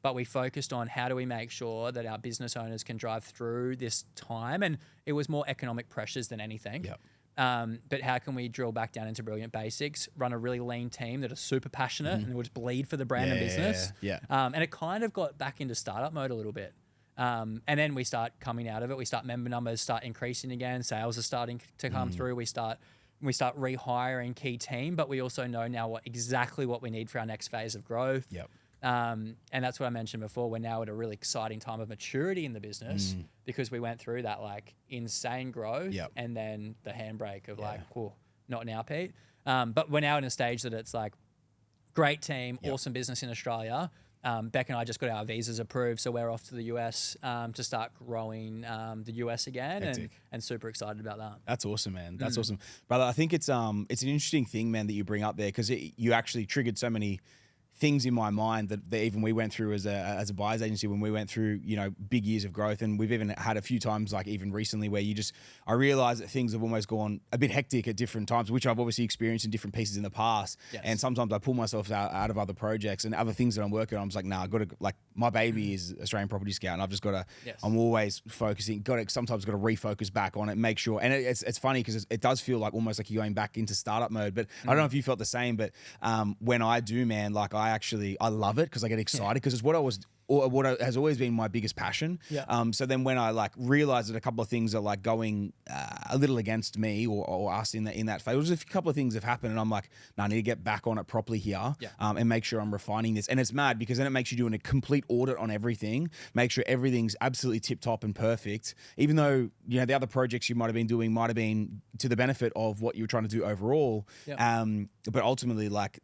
But we focused on how do we make sure that our business owners can drive through this time. And it was more economic pressures than anything. Yep. But how can we drill back down into brilliant basics, run a really lean team that are super passionate and would bleed for the brand and business. Yeah. And it kind of got back into startup mode a little bit. And then we start coming out of it. We start member numbers start increasing again. Sales are starting to come through. We start rehiring key team, but we also know now exactly what we need for our next phase of growth. Yep. And that's what I mentioned before. We're now at a really exciting time of maturity in the business because we went through that like insane growth and then the handbrake of like, cool, not now, Pete. But we're now in a stage that it's like great team, awesome business in Australia. Beck and I just got our visas approved, so we're off to the US to start growing the US again, and super excited about that. That's awesome, man. That's awesome, brother. I think it's an interesting thing, man, that you bring up there because you actually triggered so many things in my mind that even we went through as a buyer's agency when we went through, big years of growth. And we've even had a few times, like even recently, where I realized that things have almost gone a bit hectic at different times, which I've obviously experienced in different pieces in the past. Yes. And sometimes I pull myself out of other projects and other things that I'm working on. I'm just like, nah, I got to, like, my baby is Australian Property Scout, and I've just got to, I'm always focusing, sometimes got to refocus back on it, make sure. And it's funny because it does feel like almost like you're going back into startup mode, but I don't know if you felt the same, but when I do, man, like I love it because I get excited because it's what has always been my biggest passion. Yeah. So then when I like realized that a couple of things are like going a little against me or us in that phase, just a couple of things have happened, and I'm like, no, I need to get back on it properly here, and make sure I'm refining this. And it's mad because then it makes you do a complete audit on everything, make sure everything's absolutely tip top and perfect, even though the other projects you might have been doing might have been to the benefit of what you were trying to do overall. Yeah. But ultimately, like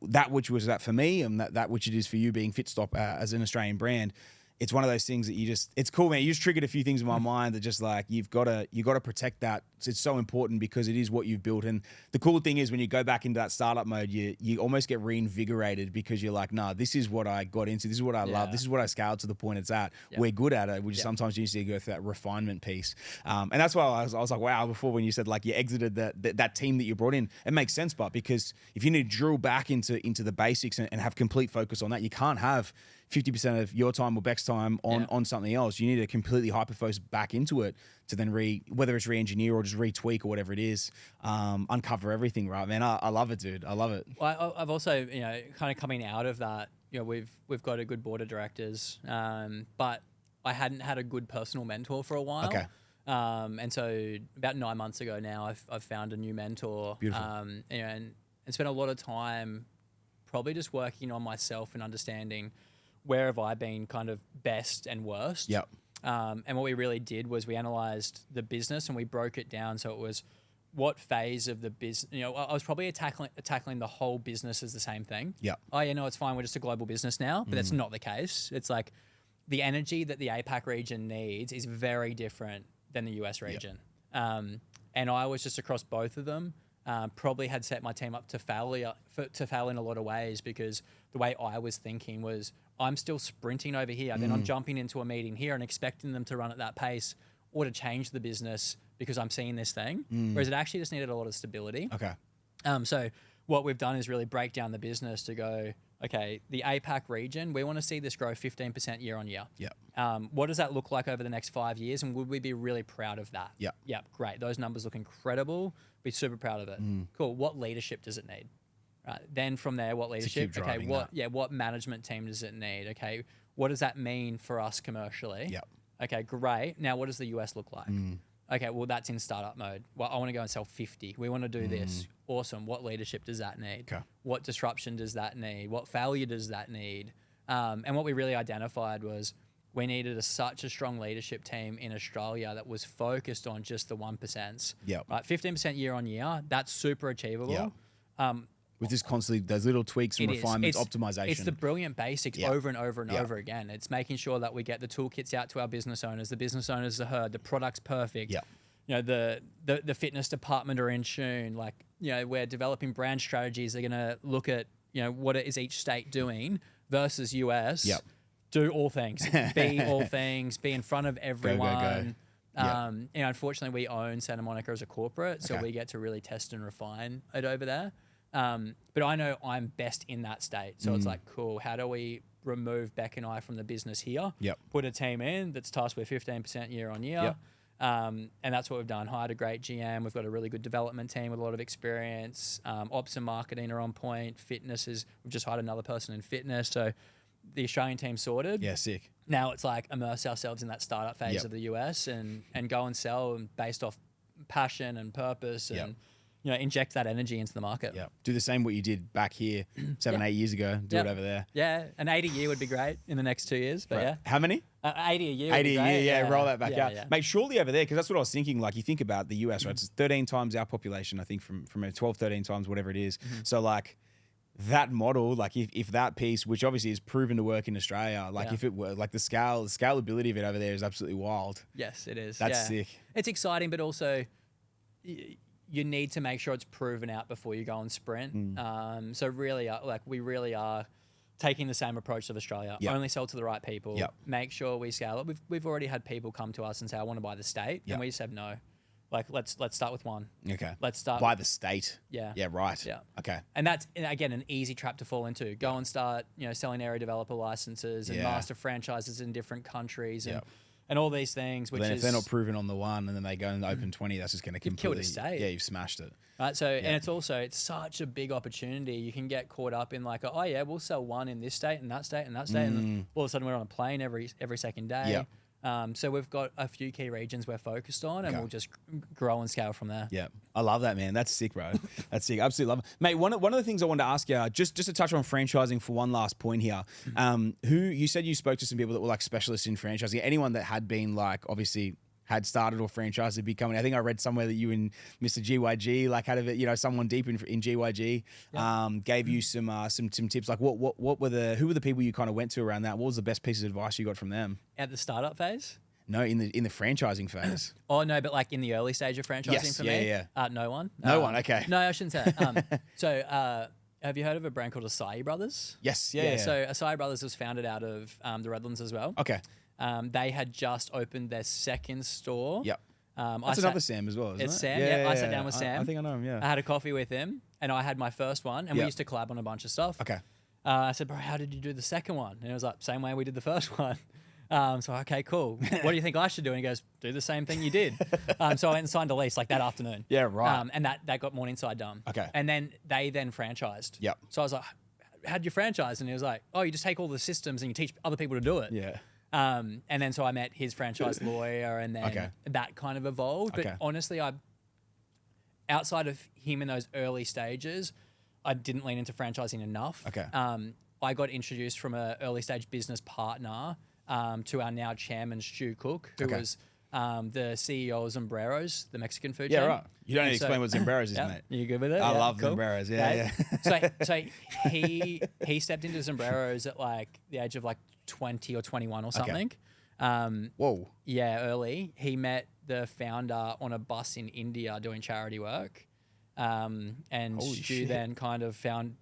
that which was that for me, and that which it is for you being Fitstop as an Australian brand, it's one of those things that it's cool, man. You just triggered a few things in my mind that just like you got to protect that. It's so important because it is what you've built. And the cool thing is when you go back into that startup mode, you almost get reinvigorated because you're like, nah, this is what I got into. This is what I love. This is what I scaled to the point it's at. We're good at it. We just sometimes you need to go through that refinement piece. And that's why I was like, wow, before when you said like you exited that team that you brought in, it makes sense. But because if you need to drill back into the basics and have complete focus on that, you can't have 50% of your time or Beck's time on something else. You need to completely hyper-focus back into it to then whether it's re-engineer or just retweak or whatever it is, uncover everything, right, man? I love it, dude. I love it. Well, I've also, kind of coming out of that, we've got a good board of directors, but I hadn't had a good personal mentor for a while. Okay. And so about 9 months ago now, I've found a new mentor. Beautiful. And spent a lot of time probably just working on myself and understanding where have I been kind of best and worst. Yep. And what we really did was we analyzed the business and we broke it down. So it was what phase of the business, I was probably tackling the whole business as the same thing. Yeah. Oh, it's fine. We're just a global business now, but that's not the case. It's like the energy that the APAC region needs is very different than the US region. Yep. And I was just across both of them. Probably had set my team up to fail in a lot of ways because the way I was thinking was I'm still sprinting over here, then I'm jumping into a meeting here and expecting them to run at that pace or to change the business because I'm seeing this thing. Whereas it actually just needed a lot of stability. Okay. So what we've done is really break down the business to go, okay, the APAC region, we want to see this grow 15% year on year. Yeah. What does that look like over the next 5 years? And would we be really proud of that? Yeah. Yeah, great. Those numbers look incredible. Be super proud of it. Cool. What leadership does it need? Right. Then from there, what leadership? keep Okay. driving What? that. Yeah. What management team does it need? Okay. What does that mean for us commercially? Yeah. Okay. Great. Now, what does the US look like? Okay. Well, that's in startup mode. Well, I want to go and sell 50. We want to do this. Awesome. What leadership does that need? Okay. What disruption does that need? What failure does that need? And what we really identified was we needed such a strong leadership team in Australia that was focused on just the 1%. Yeah. Right. 15% year on year. That's super achievable. Yeah. With just constantly those little tweaks and It is. refinements, optimization. It's the brilliant basics Yeah. over and over and Yeah. over again. It's making sure that we get the toolkits out to our business owners. The business owners are heard. The product's perfect. Yeah. You know, the fitness department are in tune. Like, you know, we're developing brand strategies. They're going to look at, you know, what is each state doing versus US. Yep. Do all things. Be all things. Be in front of everyone. Yeah. You know, unfortunately, we own Santa Monica as a corporate, so Okay. we get to really test and refine it over there. But I know I'm best in that state. So it's like, cool, how do we remove Beck and I from the business here? Yep. Put a team in that's tasked with 15% year on year. Yep. And that's what we've done. Hired a great GM. We've got a really good development team with a lot of experience. Ops and marketing are on point. Fitness is, we've just hired another person in fitness. So the Australian team's sorted. Yeah, sick. Now it's like immerse ourselves in that startup phase Yep. of the US and go and sell and based off passion and purpose and, Yep. you know, inject that energy into the market. Yeah. Do the same what you did back here 7-8 years ago. Do Yep. it over there. Yeah, an 80 a year would be great in the next 2 years, but Right. yeah. How many? 80 a year would 80 be a great. year, yeah, roll that back yeah, out. yeah. Mate, surely over there, because that's what I was thinking, like you think about the US, right? It's 13 times our population, I think from 12, 13 times, whatever it is. So like that model, like if that piece, which obviously is proven to work in Australia, like Yeah. if it were, like the scalability of it over there is absolutely wild. Yes, it is. That's yeah. sick. It's exciting, but also you need to make sure it's proven out before you go and sprint. So really, we really are taking the same approach of Australia. Yep. Only sell to the right people. Yep. Make sure we scale it. We've already had people come to us and say, "I want to buy the state," Yep. and we said no. Like let's start with one. Okay. Let's start By the state. Yeah. Yeah, right. Yeah. Okay. And that's, again, an easy trap to fall into. Go and start, you know, selling area developer licenses and Yeah. master franchises in different countries and, Yep. and all these things, But which then is... if they're not proven on the one and then they go and open 20, that's just going to You've killed completely... a state. Yeah, you've smashed it. Right, so and it's such a big opportunity. You can get caught up in like, oh yeah, we'll sell one in this state and that state and that state, and all of a sudden we're on a plane every second day. Yep. So we've got a few key regions we're focused on, and Okay. we'll just grow and scale from there. Yeah, I love that, man. That's sick, bro. That's sick. Absolutely love it, mate. One of the things I wanted to ask you, just to touch on franchising for one last point here. Who you said you spoke to some people that were like specialists in franchising. Anyone that had been like obviously had started or franchised to becoming. I think I read somewhere that you and Mr. GYG like had a, you know, someone deep in GYG gave you some tips. Like who were the people you kind of went to around that? What was the best piece of advice you got from them? At the startup phase. No, in the franchising phase. Oh no, but like in the early stage of franchising Yes, for yeah, me, yeah. no one. No one, okay. No, I shouldn't say that. So have you heard of a brand called Acai Brothers? Yes, yeah. So Acai Brothers was founded out of the Redlands as well. Okay. They had just opened their second store. Yep. I That's sat- another Sam as well, isn't It's it? Sam. Yeah, I sat down with Sam. I think I know him. Yeah. I had a coffee with him, and I had my first one, and we Yep. used to collab on a bunch of stuff. Okay. I said, bro, how did you do the second one? And it was like, same way we did the first one. So, okay, cool. What do you think I should do? And he goes, do the same thing you did. So I went and signed a lease like that afternoon. Yeah, right. And that got Morningside done. Okay. And then they franchised. Yep. So I was like, how'd you franchise? And he was like, oh, you just take all the systems and you teach other people to do it. Yeah. And then so I met his franchise lawyer, and then Okay. that kind of evolved. But Okay. honestly, outside of him in those early stages, I didn't lean into franchising enough. Okay. I got introduced from an early stage business partner to our now chairman, Stu Cook, who Okay. was the CEO of Zambreros, the Mexican food Yeah, chain. right. You don't need to explain what Zambreros is, Yeah, mate. you good with it? I Yeah, love cool. Zambreros. Yeah, Okay. So he stepped into Zambreros at like the age of like 20 or 21 or something. Whoa. Yeah, early. He met the founder on a bus in India doing charity work. And Holy Stu shit. then kind of found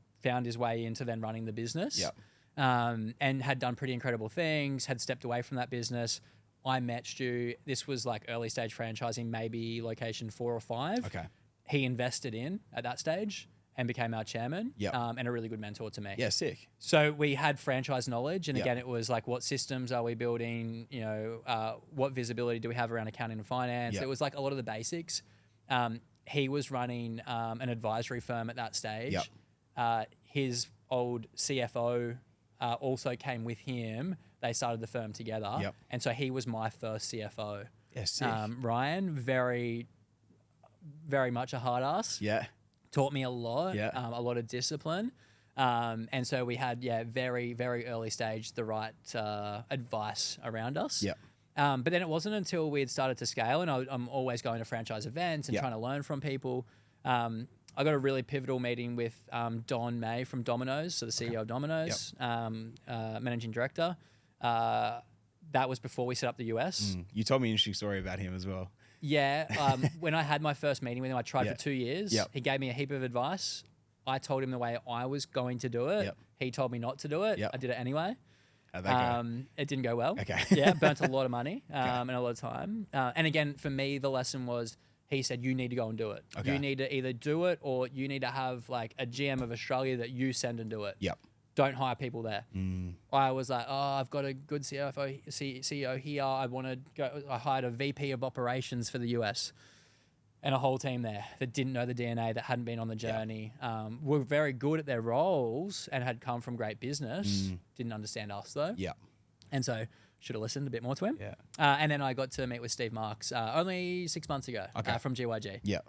his way into then running the business. Yep. And had done pretty incredible things, had stepped away from that business. I met Stu. This was like early stage franchising, maybe location 4 or 5. Okay. He invested in at that stage. and became our chairman. Yep. And a really good mentor to me. Yeah, sick. So we had franchise knowledge, and Yep. again, it was like, what systems are we building? You know, what visibility do we have around accounting and finance? Yep. It was like a lot of the basics. He was running an advisory firm at that stage. Yep. His old CFO also came with him. They started the firm together. Yep. And so he was my first CFO. Yeah, sick. Ryan, very, very much a hard ass. Yeah. Taught me a lot, Yeah. a lot of discipline. And so we had, very, very early stage, the right advice around us. Yeah. But then it wasn't until we had started to scale, and I'm always going to franchise events and Yeah. trying to learn from people. I got a really pivotal meeting with Don May from Domino's, so the CEO of Domino's, managing director. That was before we set up the US. You told me an interesting story about him as well. Yeah. When I had my first meeting with him, I tried Yeah. for 2 years. Yep. He gave me a heap of advice. I told him the way I was going to do it. Yep. He told me not to do it. Yep. I did it anyway. How'd that go? It didn't go well. Okay. Yeah, burnt a lot of money and a lot of time. And again, for me, the lesson was he said, you need to go and do it. Okay. You need to either do it or you need to have like a GM of Australia that you send and do it. Yep. Don't hire people there. I was like, I've got a good CEO here. I want to go. I hired a VP of operations for the US and a whole team there that didn't know the DNA, that hadn't been on the journey, were very good at their roles and had come from great business, didn't understand us though. Yeah. And so should have listened a bit more to him. Yeah. And then I got to meet with Steve Marks only 6 months ago from GYG. Yeah.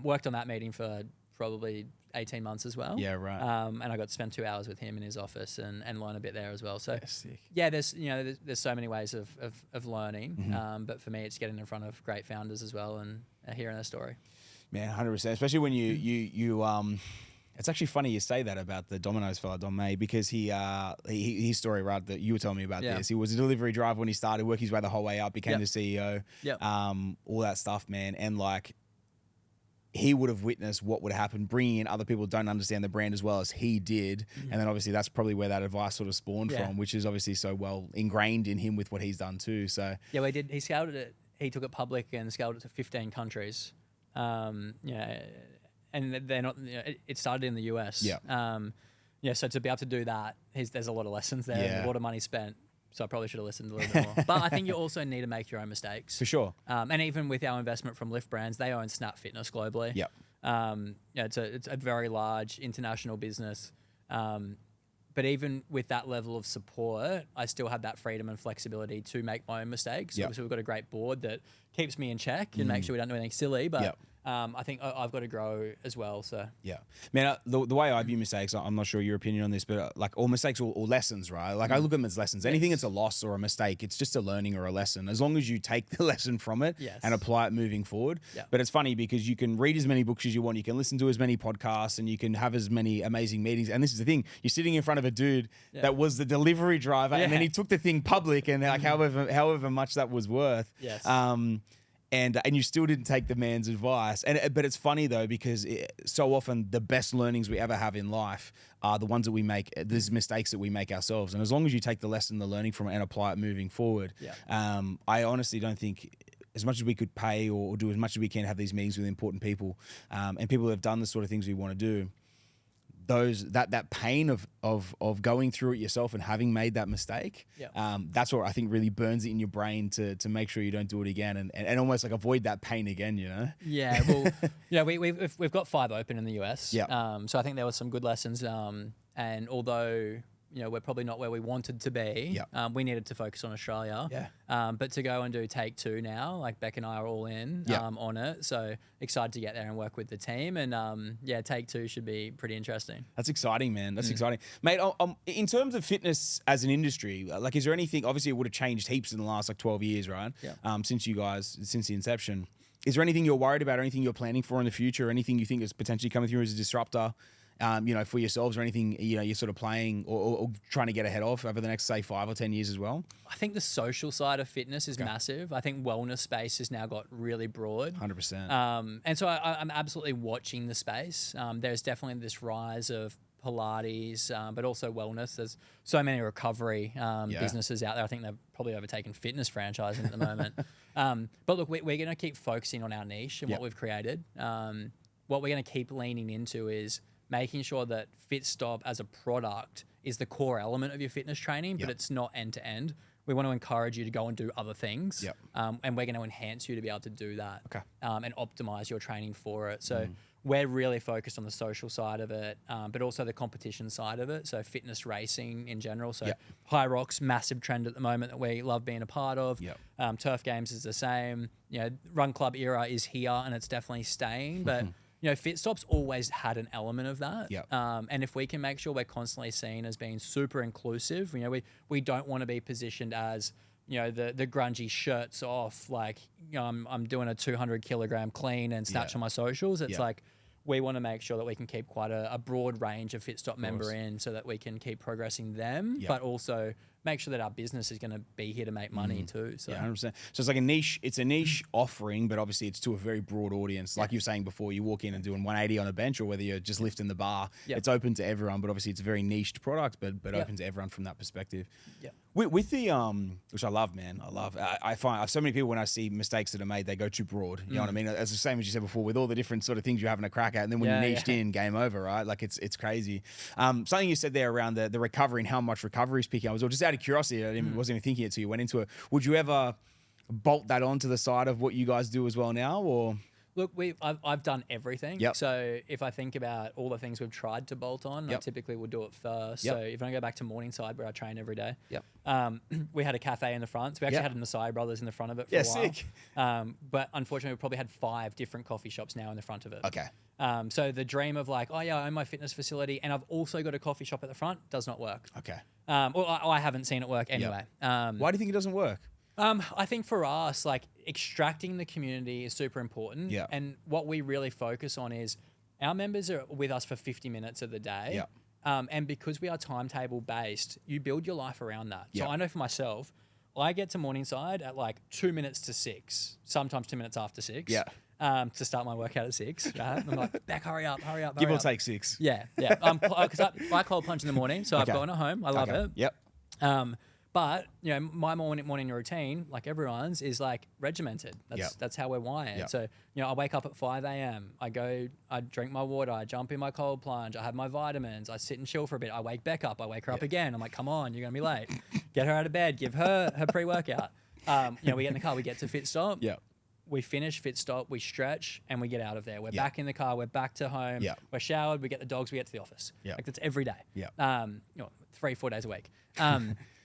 Worked on that meeting for probably 18 months as well. Yeah, right. And I got to spend 2 hours with him in his office and learn a bit there as well. So Sick. yeah, there's so many ways of learning. But for me, it's getting in front of great founders as well and hearing their story. Man, 100%. Especially when you it's actually funny you say that about the Domino's fella, Don May, because his story, right, that you were telling me about this. He was a delivery driver when he started, worked his way the whole way up, became the CEO, all that stuff, man. And like, he would have witnessed what would happen, bringing in other people who don't understand the brand as well as he did. And then obviously that's probably where that advice sort of spawned from, which is obviously so well ingrained in him with what he's done too. So yeah, we did. He scaled it. He took it public and scaled it to 15 countries. And they're not. It started in the US. Yeah. So to be able to do that, there's a lot of lessons there, and a lot of money spent. So I probably should have listened a little bit more. But I think you also need to make your own mistakes. for sure. And even with our investment from Lift Brands, they own Snap Fitness globally. Yep. It's a very large international business. But even with that level of support, I still have that freedom and flexibility to make my own mistakes. Obviously, we've got a great board that keeps me in check and make sure we don't do anything silly. But I think I've got to grow as well. So Yeah, man. The way I view mistakes, I'm not sure your opinion on this, but like all mistakes or lessons, right? Like I look at them as lessons. Anything that's a loss or a mistake, it's just a learning or a lesson. As long as you take the lesson from it and apply it moving forward. But it's funny because you can read as many books as you want, you can listen to as many podcasts, and you can have as many amazing meetings. And this is the thing: you're sitting in front of a dude that was the delivery driver, and then he took the thing public, and like however much that was worth. And you still didn't take the man's advice. But it's funny though, because so often the best learnings we ever have in life are the ones that we make, these mistakes that we make ourselves. And as long as you take the lesson, the learning from it, and apply it moving forward, I honestly don't think, as much as we could pay or do as much as we can, have these meetings with important people and people who have done the sort of things we want to do, that pain of going through it yourself and having made that mistake, that's what I think really burns it in your brain to make sure you don't do it again and almost like avoid that pain again, you know? Yeah, well, we've got 5 open in the US. So I think there was some good lessons. And although we're probably not where we wanted to be, we needed to focus on Australia. But to go and do take 2 now, like Beck and I are all in on it. So excited to get there and work with the team. And take 2 should be pretty interesting. That's exciting, man. That's exciting. Mate, in terms of fitness as an industry, like is there anything, obviously it would have changed heaps in the last like 12 years, right? Since the inception. Is there anything you're worried about or anything you're planning for in the future, or anything you think is potentially coming through as a disruptor? For yourselves, or anything you're sort of playing or trying to get ahead of over the next, say, 5 or 10 years as well? I think the social side of fitness is massive. I think wellness space has now got really broad. 100%. And so I'm absolutely watching the space. There's definitely this rise of Pilates, but also wellness. There's so many recovery businesses out there. I think they've probably overtaken fitness franchising at the moment. But look, we're going to keep focusing on our niche and what we've created. What we're going to keep leaning into is making sure that Fitstop as a product is the core element of your fitness training, but it's not end to end. We want to encourage you to go and do other things, and we're going to enhance you to be able to do that, and optimize your training for it. So we're really focused on the social side of it, but also the competition side of it. So fitness racing in general. So High Rocks, massive trend at the moment that we love being a part of. Turf Games is the same. You know, Run Club era is here and it's definitely staying, but you know, Fitstop's always had an element of that. And if we can make sure we're constantly seen as being super inclusive, you know, we don't want to be positioned as, you know, the grungy shirts off, like, you know, I'm doing a 200 kilogram clean and snatch on my socials. It's like, we want to make sure that we can keep quite a broad range of Fitstop member in so that we can keep progressing them, but also make sure that our business is going to be here to make money too. So 100%. So it's like it's a niche offering, but obviously it's to a very broad audience. Like you were saying before, you walk in and doing 180 on a bench, or whether you're just lifting the bar, it's open to everyone, but obviously it's a very niched product, but open to everyone from that perspective. With the, which I love, man, I find so many people, when I see mistakes that are made, they go too broad. You know what I mean? It's the same as you said before, with all the different sort of things you're having a crack at, and then when you're niched in, game over, right? Like it's crazy. Something you said there around the recovery and how much recovery is picking up was just out of curiosity. I wasn't even thinking it till you went into it. Would you ever bolt that onto the side of what you guys do as well now, or? Look, I've done everything. So if I think about all the things we've tried to bolt on, I typically would do it first. So if I go back to Morningside, where I train every day, we had a cafe in the front. So we actually had an Acai Brothers in the front of it for a while. Sick. But unfortunately, we probably had 5 different coffee shops now in the front of it. Okay. So the dream of like, oh yeah, I own my fitness facility and I've also got a coffee shop at the front does not work. Okay. Well, I haven't seen it work anyway. Why do you think it doesn't work? I think for us, like, extracting the community is super important. And what we really focus on is our members are with us for 50 minutes of the day. And because we are timetable based, you build your life around that. So I know for myself, I get to Morningside at like 2 minutes to 6, sometimes 2 minutes after 6. To start my workout at 6. Right? I'm like, Beck, hurry up. Give or take 6. Yeah. Because I cold plunge in the morning, so I've gone at home. I love it. But you know, my morning routine, like everyone's, is like regimented. That's how we're wired. So you know, I wake up at 5 a.m. I drink my water. I jump in my cold plunge. I have my vitamins. I sit and chill for a bit. I wake Beck up. I wake her up again. I'm like, come on, you're gonna be late. Get her out of bed. Give her her pre-workout. You know, we get in the car. We get to Fitstop. We finish Fitstop. We stretch and we get out of there. We're back in the car. We're back to home. We're showered. We get the dogs. We get to the office. Like that's every day. You know, 3-4 days a week.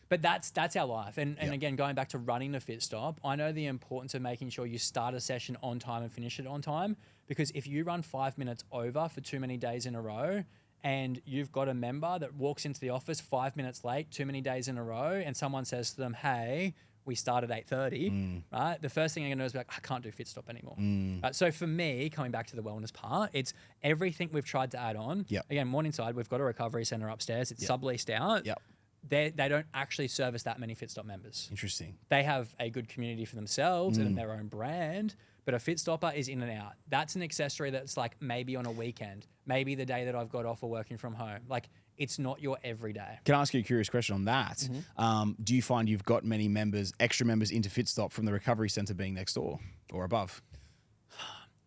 But that's our life. And again, going back to running the Fitstop, I know the importance of making sure you start a session on time and finish it on time. Because if you run 5 minutes over for too many days in a row, and you've got a member that walks into the office 5 minutes late, too many days in a row, and someone says to them, hey, we start at 8:30, right? The first thing I'm going to do is be like, I can't do Fitstop anymore. So for me, coming back to the wellness part, it's everything we've tried to add on. Again, Morningside, we've got a recovery center upstairs. It's subleased out. They don't actually service that many Fitstop members. Interesting. They have a good community for themselves and their own brand, but a Fitstopper is in and out. That's an accessory that's like maybe on a weekend, maybe the day that I've got off or working from home. Like, it's not your everyday. Can I ask you a curious question on that? Do you find you've got many extra members into Fitstop from the recovery center being next door or above?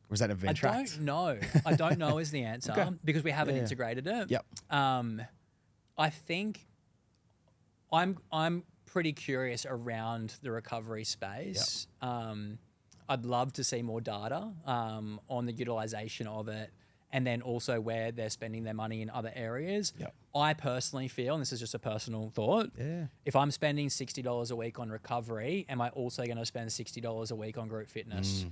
Or is that a event tracked? I don't know. I don't know is the answer because we haven't integrated it. I think I'm pretty curious around the recovery space. I'd love to see more data on the utilization of it, and then also where they're spending their money in other areas. I personally feel, and this is just a personal thought, if I'm spending $60 a week on recovery, am I also going to spend $60 a week on group fitness?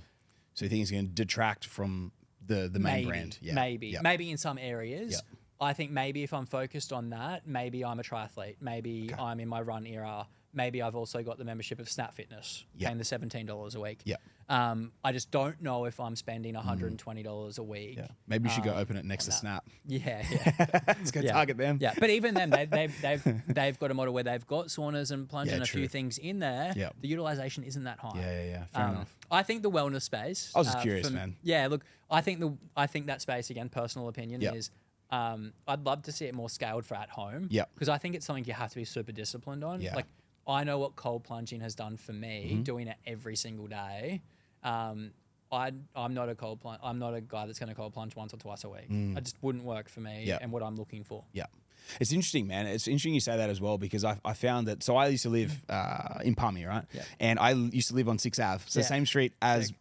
So you think it's going to detract from the main brand? Maybe in some areas. I think maybe if I'm focused on that, maybe I'm a triathlete. Maybe I'm in my run era. Maybe I've also got the membership of Snap Fitness, paying the $17 a week. I just don't know if I'm spending $120 a week. Maybe you should go open it next to Snap. Let's go target them. But even then, they've got a model where they've got saunas and plunge and a few things in there. The utilization isn't that high. Fair enough. I think the wellness space. I was just curious, man. Yeah, look, I think that space, again, personal opinion, is I'd love to see it more scaled for at home. Because I think it's something you have to be super disciplined on. Like, I know what cold plunging has done for me, doing it every single day. I'm not a cold plunge. I'm not a guy that's going to cold plunge once or twice a week. It just wouldn't work for me and what I'm looking for. Yeah. It's interesting, man. It's interesting you say that as well, because I found that. So I used to live in Palmy, right? Yeah. And I used to live on 6th Ave, so same street as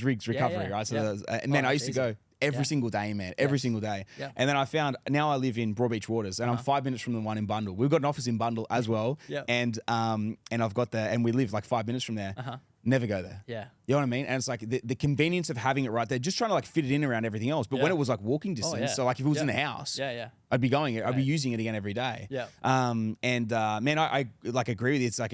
Riggs Recovery, right? So and man, I used to go every single day, man, every single day. Yeah. And then I found now I live in Broadbeach Waters, and I'm 5 minutes from the one in Bundall. We've got an office in Bundall as well, and I've got and we live like 5 minutes from there. Never go there. Yeah. You know what I mean? And it's like the convenience of having it right there, just trying to like fit it in around everything else. But when it was like walking distance, so like if it was in the house, I'd be going it. I'd be using it again every day. Yeah. Man, I like agree with you. It's like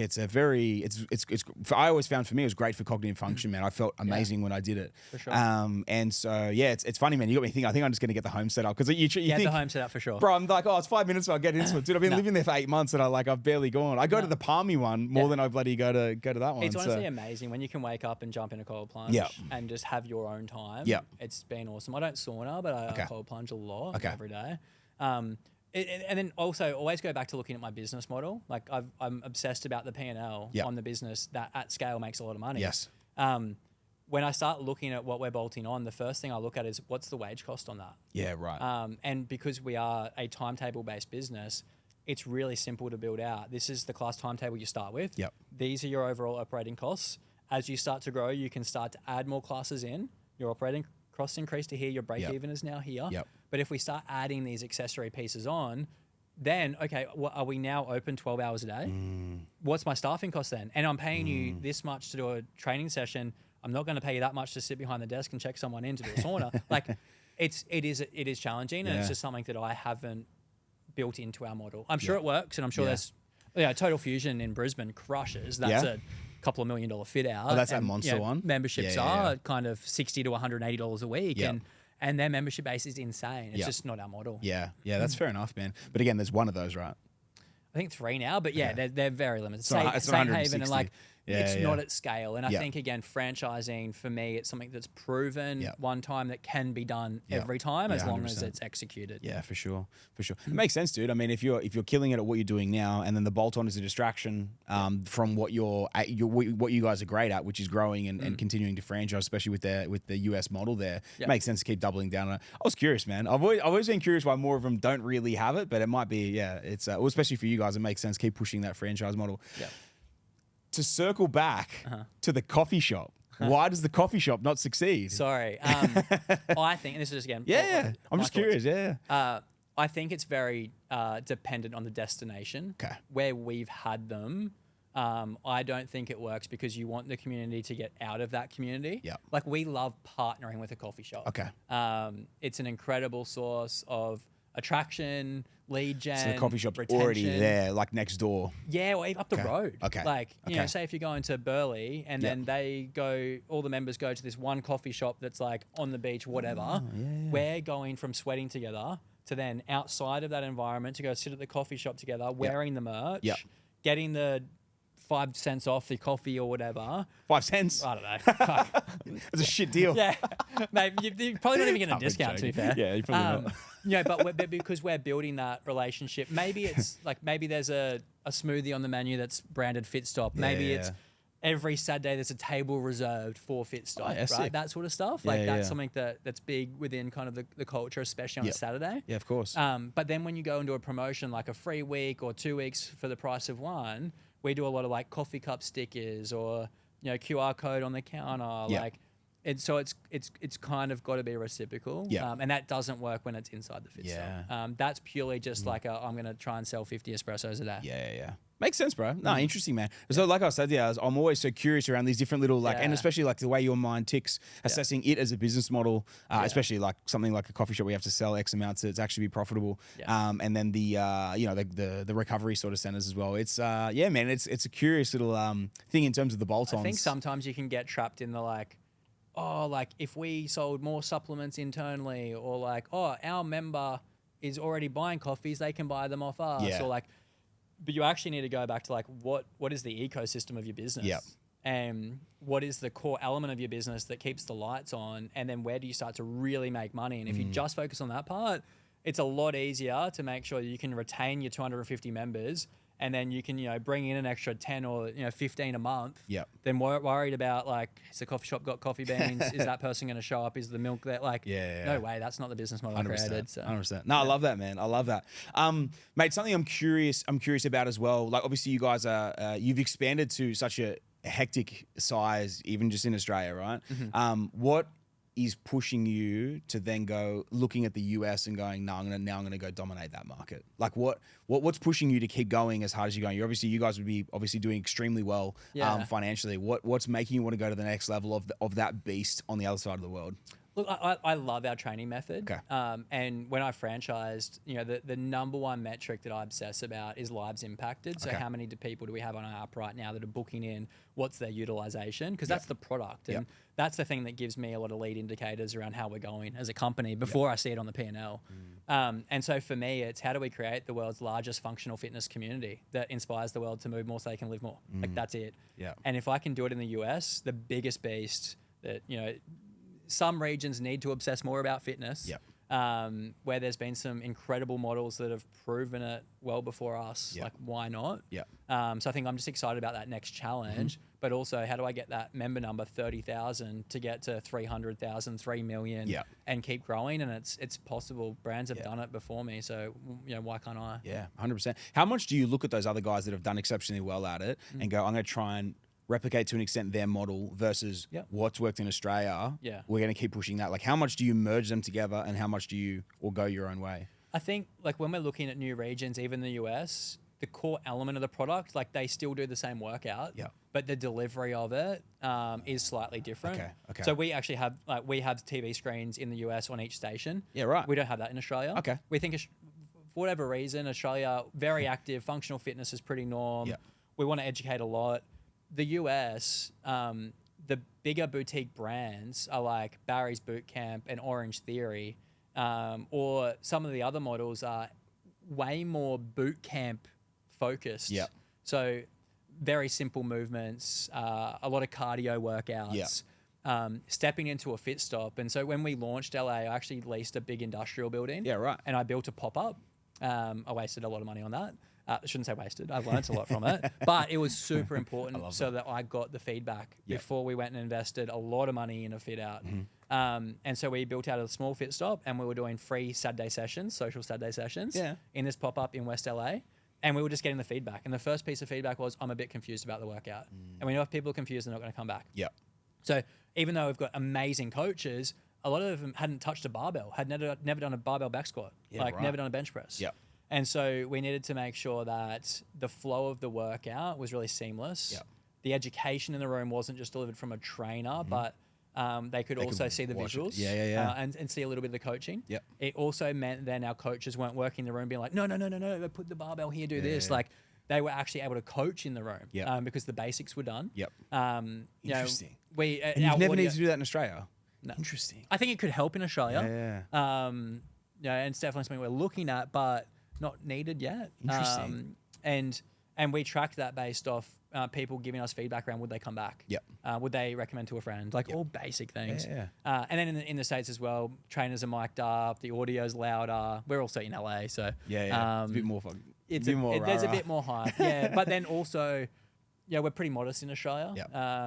I always found for me it was great for cognitive function, man. I felt amazing when I did it. For sure. And so yeah, it's funny, man. You got me thinking. I think I'm just gonna get the home set up because you think the home set up for sure, bro. I'm like, oh, it's 5 minutes. So I'll get into it, dude. I've been living there for 8 months, and I've barely gone. I go to the Palmy one more than I bloody go to that one. It's honestly amazing when you can wake up and jump in a cold plunge and just have your own time. Yeah, it's been awesome. I don't sauna, but I cold plunge a lot every day. And then also always go back to looking at my business model. Like I'm obsessed about the P&L on the business that at scale makes a lot of money. Yes. When I start looking at what we're bolting on, the first thing I look at is what's the wage cost on that. Yeah, right. And because we are a timetable-based business, it's really simple to build out. This is the class timetable you start with. Yep. These are your overall operating costs. As you start to grow, you can start to add more classes in. Your operating costs increase to here. Your break even is now here. Yep. But if we start adding these accessory pieces on, then, okay, are we now open 12 hours a day? What's my staffing cost then? And I'm paying you this much to do a training session. I'm not going to pay you that much to sit behind the desk and check someone in to do a sauna. Like, it is challenging, and it's just something that I haven't built into our model. I'm sure it works, and I'm sure there's Total Fusion in Brisbane crushes. That's a couple of $1 million fit out. Oh, that's that monster one. Memberships are kind of $60 to $180 a week, and their membership base is insane. It's just not our model. Yeah, that's fair enough, man. But again, there's one of those, right? I think 3 now, but they're very limited. Same Haven and like it's not at scale. And I think again, franchising for me, it's something that's proven one time that can be done every time as long as it's executed. Yeah, for sure. It makes sense, dude. I mean, if you're killing it at what you're doing now, and then the bolt-on is a distraction from what what you guys are great at, which is growing and continuing to franchise, especially with the US model there, it makes sense to keep doubling down on it. I was curious, man. I've always been curious why more of them don't really have it, but it might be it's well, especially for you guys, it makes sense. Keep pushing that franchise model. Yeah. To circle back to the coffee shop, why does the coffee shop not succeed? Sorry. I think, and this is again... I'm just curious, I think it's very dependent on the destination. Okay. Where we've had them, I don't think it works because you want the community to get out of that community. Yeah. Like, we love partnering with a coffee shop. Okay. It's an incredible source of attraction, lead gen, so the coffee shop's retention. Already there, like next door. Yeah, well, up the road. Okay. Like, you know, say if you're going to Burleigh and then all the members go to this one coffee shop that's like on the beach, whatever. We're going from sweating together to then outside of that environment to go sit at the coffee shop together, wearing the merch, getting the 5 cents off the coffee or whatever. 5 cents? I don't know. It's a shit deal. Yeah. Mate, you're probably not even getting a discount, to be fair. Yeah, you're probably not. But because we're building that relationship, maybe it's like, maybe there's a smoothie on the menu that's branded Fitstop. Maybe it's every Saturday there's a table reserved for Fitstop, right? Sick. That sort of stuff. Like that's something that's big within kind of the culture, especially on a Saturday. Yeah, of course. But then when you go into a promotion like a free week or 2 weeks for the price of one, we do a lot of like coffee cup stickers or QR code on the counter. Like it's kind of got to be reciprocal. And that doesn't work when it's inside the Fitstop. That's purely just like I'm going to try and sell 50 espressos a day. Yeah. Makes sense, bro. No, interesting, man. So like I said, I'm always so curious around these different little and especially like the way your mind ticks, assessing it as a business model, especially like something like a coffee shop where you have to sell X amounts to actually be profitable. And then the recovery sort of centers as well. It's man, it's a curious little thing in terms of the bolt-ons. I think sometimes you can get trapped in the like if we sold more supplements internally, or like, our member is already buying coffees, they can buy them off us, or like. But you actually need to go back to like what is the ecosystem of your business, and what is the core element of your business that keeps the lights on, and then where do you start to really make money? And if you just focus on that part, it's a lot easier to make sure that you can retain your 250 members and then you can, bring in an extra 10 or 15 a month. Yep. Then worried about like, has the coffee shop got coffee beans? Is that person going to show up? Is the milk there? Like, no way. That's not the business model I created. So. 100%. No, I love that, man. I love that. Mate, something I'm curious about as well. Like, obviously, you guys are you've expanded to such a hectic size, even just in Australia, right? Mm-hmm. What is pushing you to then go looking at the US and going, no, I'm gonna go dominate that market? Like, what's pushing you to keep going as hard as you're going? You guys would be obviously doing extremely well financially. What's making you want to go to the next level of that beast on the other side of the world? Look, I love our training method. Okay. And when I franchised, the number one metric that I obsess about is lives impacted. So how many people do we have on our app right now that are booking in? What's their utilization? Because that's the product. And that's the thing that gives me a lot of lead indicators around how we're going as a company before I see it on the P&L. And so for me, it's how do we create the world's largest functional fitness community that inspires the world to move more so they can live more? Like, that's it. Yeah. And if I can do it in the US, the biggest beast that, some regions need to obsess more about fitness, where there's been some incredible models that have proven it well before us. Like, why not? So I think I'm just excited about that next challenge, but also how do I get that member number 30,000 to get to 300,000, 3 million and keep growing? And it's possible. Brands have done it before me. So, why can't I? Yeah, 100%. How much do you look at those other guys that have done exceptionally well at it and go, I'm going to try and replicate to an extent their model versus what's worked in Australia? We're going to keep pushing that. Like, how much do you merge them together and how much do you or go your own way? I think like when we're looking at new regions, even the US, the core element of the product, like they still do the same workout, but the delivery of it is slightly different. Okay. So we actually have we have TV screens in the US on each station. Yeah, right. We don't have that in Australia. Okay. We think for whatever reason, Australia, very active, functional fitness is pretty norm. We want to educate a lot. The US, the bigger boutique brands are like Barry's Boot Camp and Orange Theory, or some of the other models are way more boot camp focused. So very simple movements, a lot of cardio workouts, stepping into a Fitstop. And so when we launched LA, I actually leased a big industrial building. And I built a pop-up. I wasted a lot of money on that. I shouldn't say wasted. I've learned a lot from it, but it was super important so that I got the feedback before we went and invested a lot of money in a fit out. And so we built out a small Fitstop and we were doing free Saturday sessions, social Saturday sessions in this pop-up in West LA. And we were just getting the feedback. And the first piece of feedback was, I'm a bit confused about the workout. And we know if people are confused, they're not going to come back. So even though we've got amazing coaches, a lot of them hadn't touched a barbell, had never done a barbell back squat, never done a bench press. And so we needed to make sure that the flow of the workout was really seamless. The education in the room wasn't just delivered from a trainer, but they could also see the visuals and see a little bit of the coaching. It also meant then our coaches weren't working in the room being like, no, put the barbell here, do this. Like, they were actually able to coach in the room because the basics were done. Interesting. And you've never needed to do that in Australia? No. Interesting. I think it could help in Australia. And it's definitely something we're looking at, but not needed yet. Interesting. And we tracked that based off people giving us feedback around would they come back? Would they recommend to a friend? Like all basic things. And then in the States as well, trainers are mic'd up, the audio's louder. We're also in LA, so it's a bit more fun. There's a bit more hype. But then also, we're pretty modest in Australia.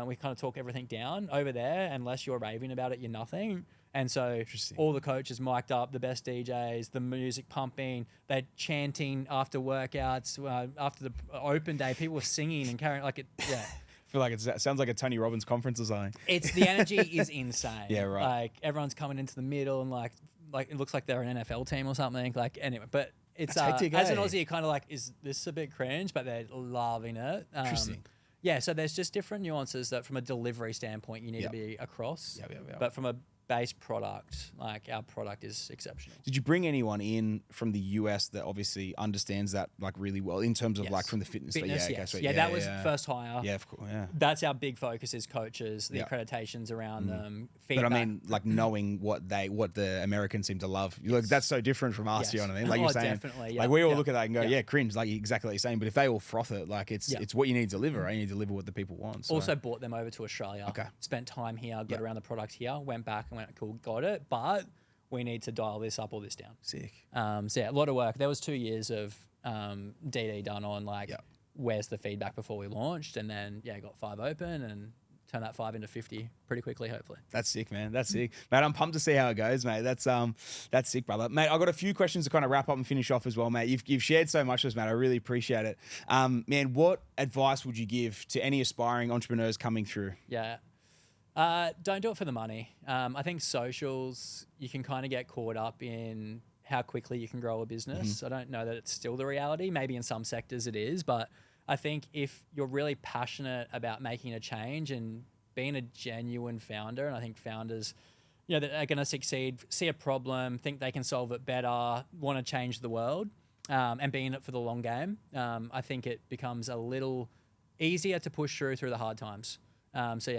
We kind of talk everything down. Over there, unless you're raving about it, you're nothing. And so all the coaches mic'd up, the best DJs, the music pumping, they're chanting after workouts, after the open day, people were singing and carrying like it. I feel like it sounds like a Tony Robbins conference or something. The energy is insane. Right. Like everyone's coming into the middle and like it looks like they're an NFL team or something. Like anyway, but it's hectic, as an Aussie, you're kind of like, is this a bit cringe? But they're loving it. Interesting. So there's just different nuances that from a delivery standpoint you need to be across. But from a base product, like our product is exceptional. Did you bring anyone in from the US that obviously understands that like really well in terms of like from the fitness? That was first hire. Of course. That's our big focus is coaches, the accreditations around them, feedback. But I mean, like knowing what the Americans seem to love. Look, that's so different from us. You know what I mean? Like you're saying, definitely, like we all look at that and go, cringe, like exactly what you're saying. But if they all froth it, like it's what you need to deliver. Right? You need to deliver what the people want. So. Also brought them over to Australia. Spent time here, got around the product here, went back and went, cool, got it. But we need to dial this up or this down. Sick. A lot of work. There was 2 years of DD done on like where's the feedback before we launched, and then got 5 open and turn that 5 into 50 pretty quickly, hopefully. That's sick, man. That's sick, mate. I'm pumped to see how it goes, mate. That's sick, brother. Mate, I got a few questions to kind of wrap up and finish off as well, mate. You've shared so much with us, mate. I really appreciate it. Man, what advice would you give to any aspiring entrepreneurs coming through? Yeah. Don't do it for the money. I think socials, you can kind of get caught up in how quickly you can grow a business. I don't know that it's still the reality. Maybe in some sectors it is, but I think if you're really passionate about making a change and being a genuine founder, and I think founders, that are going to succeed, see a problem, think they can solve it better, want to change the world, and be in it for the long game, I think it becomes a little easier to push through the hard times.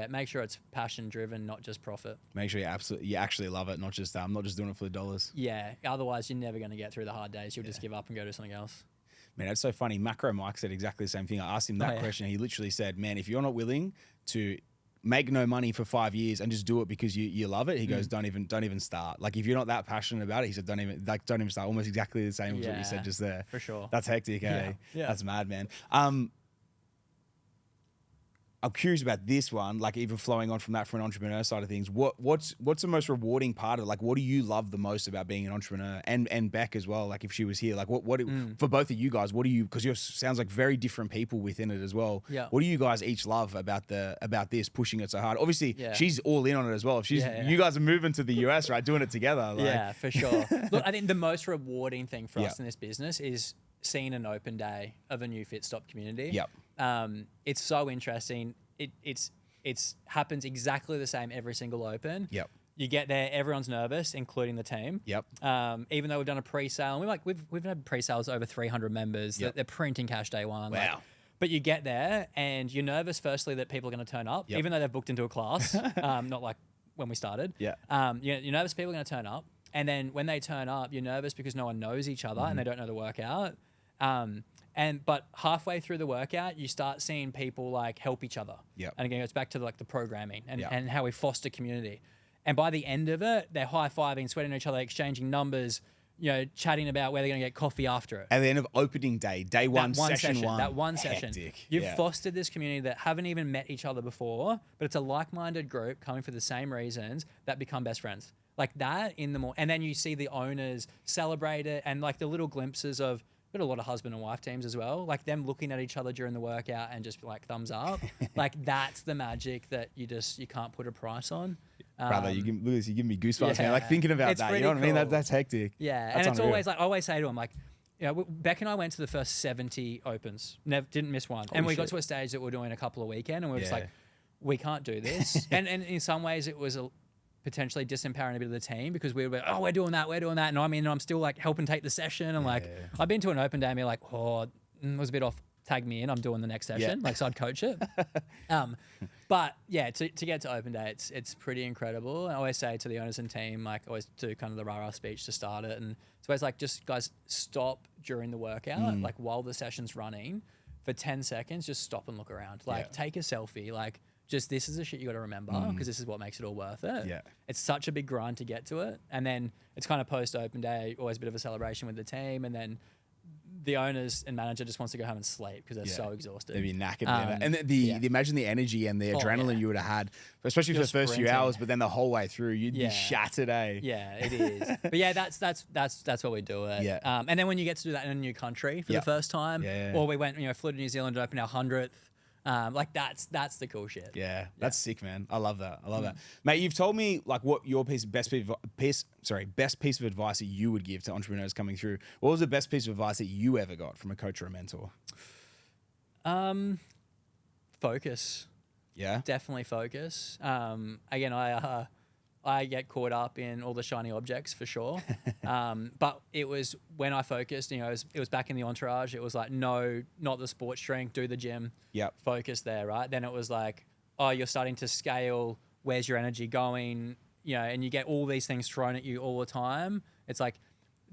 Make sure it's passion driven, not just profit. Make sure you actually love it, not just doing it for the dollars. Yeah, otherwise you're never going to get through the hard days. You'll just give up and go do something else. Man, that's so funny. Macro Mike said exactly the same thing. I asked him that question. He literally said, man, if you're not willing to make no money for 5 years and just do it because you love it, he goes, don't even start. Like, if you're not that passionate about it, he said, don't even start. Almost exactly the same as what you said just there. For sure. That's hectic, eh? Yeah. That's mad, man. I'm curious about this one, like even flowing on from that for an entrepreneur side of things. What's the most rewarding part of, like, what do you love the most about being an entrepreneur? And Beck as well, like if she was here, like what for both of you guys, what do you, because you sounds like very different people within it as well. Yeah. What do you guys each love about this pushing it so hard? Obviously, she's all in on it as well. If you guys are moving to the US, right, doing it together. Like. Yeah, for sure. Look, I think the most rewarding thing for us in this business is seeing an open day of a new Fitstop community. Yep. It's so interesting. It's happens exactly the same every single open. Yep. You get there, everyone's nervous, including the team. Yep. Even though we've done a pre-sale, and we've had pre-sales over 300 members. Yep. They're printing cash day one. Wow. But you get there and you're nervous, firstly, that people are going to turn up, even though they've booked into a class, not like when we started. Yeah. You're nervous people are going to turn up. And then when they turn up, you're nervous because no one knows each other and they don't know the workout. But halfway through the workout, you start seeing people like help each other. Yep. And again, it's back to the programming and how we foster community. And by the end of it, they're high-fiving, sweating at each other, exchanging numbers, chatting about where they're going to get coffee after it. At the end of opening day, day one, session one. That one session. Hectic. You've fostered this community that haven't even met each other before, but it's a like-minded group coming for the same reasons that become best friends. Like that in the morning. And then you see the owners celebrate it and like the little glimpses of, got a lot of husband and wife teams as well, like them looking at each other during the workout and just like thumbs up. Like that's the magic that you can't put a price on. Brother, you give me goosebumps, man. Like thinking about that, you know what I mean? That's hectic. Yeah, that's and it's unreal. always like, I always say to them, like, Beck and I went to the first 70 opens, didn't miss one. And we got to a stage that we're doing a couple a weekend and we were just like, we can't do this. and in some ways it was potentially disempowering a bit of the team because we were like, oh, we're doing that. And I'm still like helping take the session. And like, I've been to an open day and be like, it was a bit off. Tag me in. I'm doing the next session. Like, so I'd coach it. But yeah, to get to open day, it's pretty incredible. I always say to the owners and team, like, always do kind of the rah-rah speech to start it. And it's always like, just guys, stop during the workout, like while the session's running for 10 seconds, just stop and look around. Like, take a selfie. Like, just this is the shit you got to remember because this is what makes it all worth it. Yeah. It's such a big grind to get to it. And then it's kind of post open day, always a bit of a celebration with the team. And then the owners and manager just wants to go home and sleep because they're so exhausted. They'd be knackered. And the imagine the energy and the adrenaline you would have had, especially for the first few hours, but then the whole way through, you'd be shattered, eh? Yeah, it is. But yeah, that's what we do it. Yeah. And then when you get to do that in a new country for the first time, or we went, flew to New Zealand to open our 100th. Like that's the cool shit. Yeah, that's sick, man. I love that. That, mate. You've told me like what your best piece of advice that you would give to entrepreneurs coming through. What was the best piece of advice that you ever got from a coach or a mentor? Focus. Yeah, definitely focus. Again, I get caught up in all the shiny objects for sure. But it was when I focused, it was back in the entourage. It was like, no, not the sports drink, do the gym. Yep. Focus there, right? Then it was like, oh, you're starting to scale. Where's your energy going? And you get all these things thrown at you all the time. It's like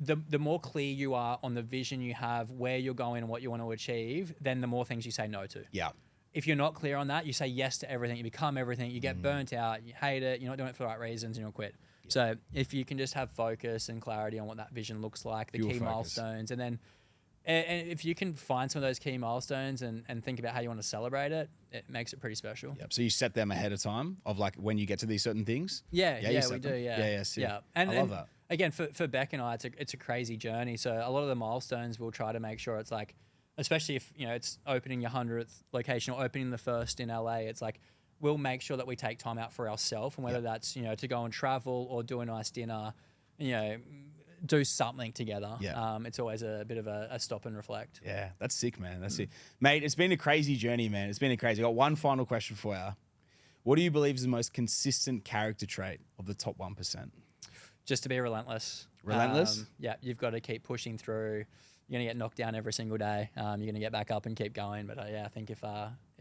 the more clear you are on the vision you have, where you're going and what you want to achieve, then the more things you say no to. Yeah. If you're not clear on that, you say yes to everything, you become everything, you get burnt out, you hate it, you're not doing it for the right reasons, and you'll quit. Yeah. So if you can just have focus and clarity on what that vision looks like, the key milestones, and then And if you can find some of those key milestones and think about how you want to celebrate it, it makes it pretty special. Yep. So you set them ahead of time of like when you get to these certain things? Yeah, you we set do. them? Yeah, sick. yeah. I love that. Again, for Beck and I, it's a crazy journey. So a lot of the milestones we'll try to make sure it's like, especially if it's opening your 100th location or opening the first in LA, it's like we'll make sure that we take time out for ourselves, and whether that's to go and travel or do a nice dinner, do something together. Yeah. It's always a bit of a stop and reflect. Yeah, that's sick, man. That's sick. Mate, it's been a crazy journey, man. It's been a crazy. I got one final question for you. What do you believe is the most consistent character trait of the top 1%? Just to be relentless. Relentless? Yeah, you've got to keep pushing through. You're going to get knocked down every single day. You're going to get back up and keep going. But I think if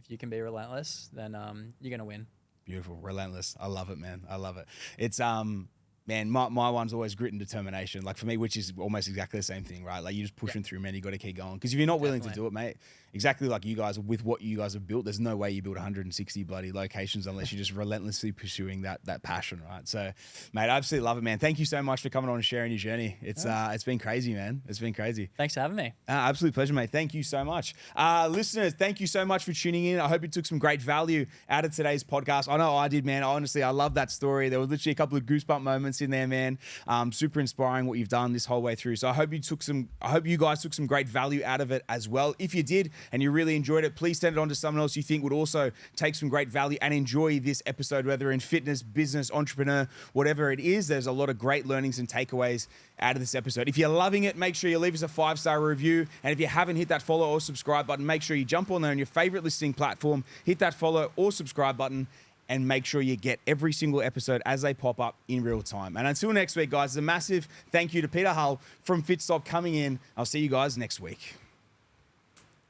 you can be relentless, then you're going to win. Beautiful. Relentless. I love it, man. I love it. It's man, my one's always grit and determination. Like for me, which is almost exactly the same thing, right? Like you're just pushing through, man. You got to keep going. Because if you're not willing to do it, mate, exactly like you guys, with what you guys have built, there's no way you build 160 bloody locations unless you're just relentlessly pursuing that passion, right? So, mate, I absolutely love it, man. Thank you so much for coming on and sharing your journey. It's been crazy, man. It's been crazy. Thanks for having me. Absolute pleasure, mate. Thank you so much. Listeners, thank you so much for tuning in. I hope you took some great value out of today's podcast. I know I did, man. Honestly, I love that story. There was literally a couple of goosebump moments in there, man. Super inspiring what you've done this whole way through. So I hope you guys took some great value out of it as well. If you did and you really enjoyed it, please send it on to someone else you think would also take some great value and enjoy this episode, whether in fitness, business, entrepreneur, whatever it is. There's a lot of great learnings and takeaways out of this episode. If you're loving it, make sure you leave us a 5-star review. And if you haven't hit that follow or subscribe button, make sure you jump on there on your favorite listening platform, hit that follow or subscribe button, and make sure you get every single episode as they pop up in real time. And until next week, guys, a massive thank you to Peter Hull from Fitstop coming in. I'll see you guys next week.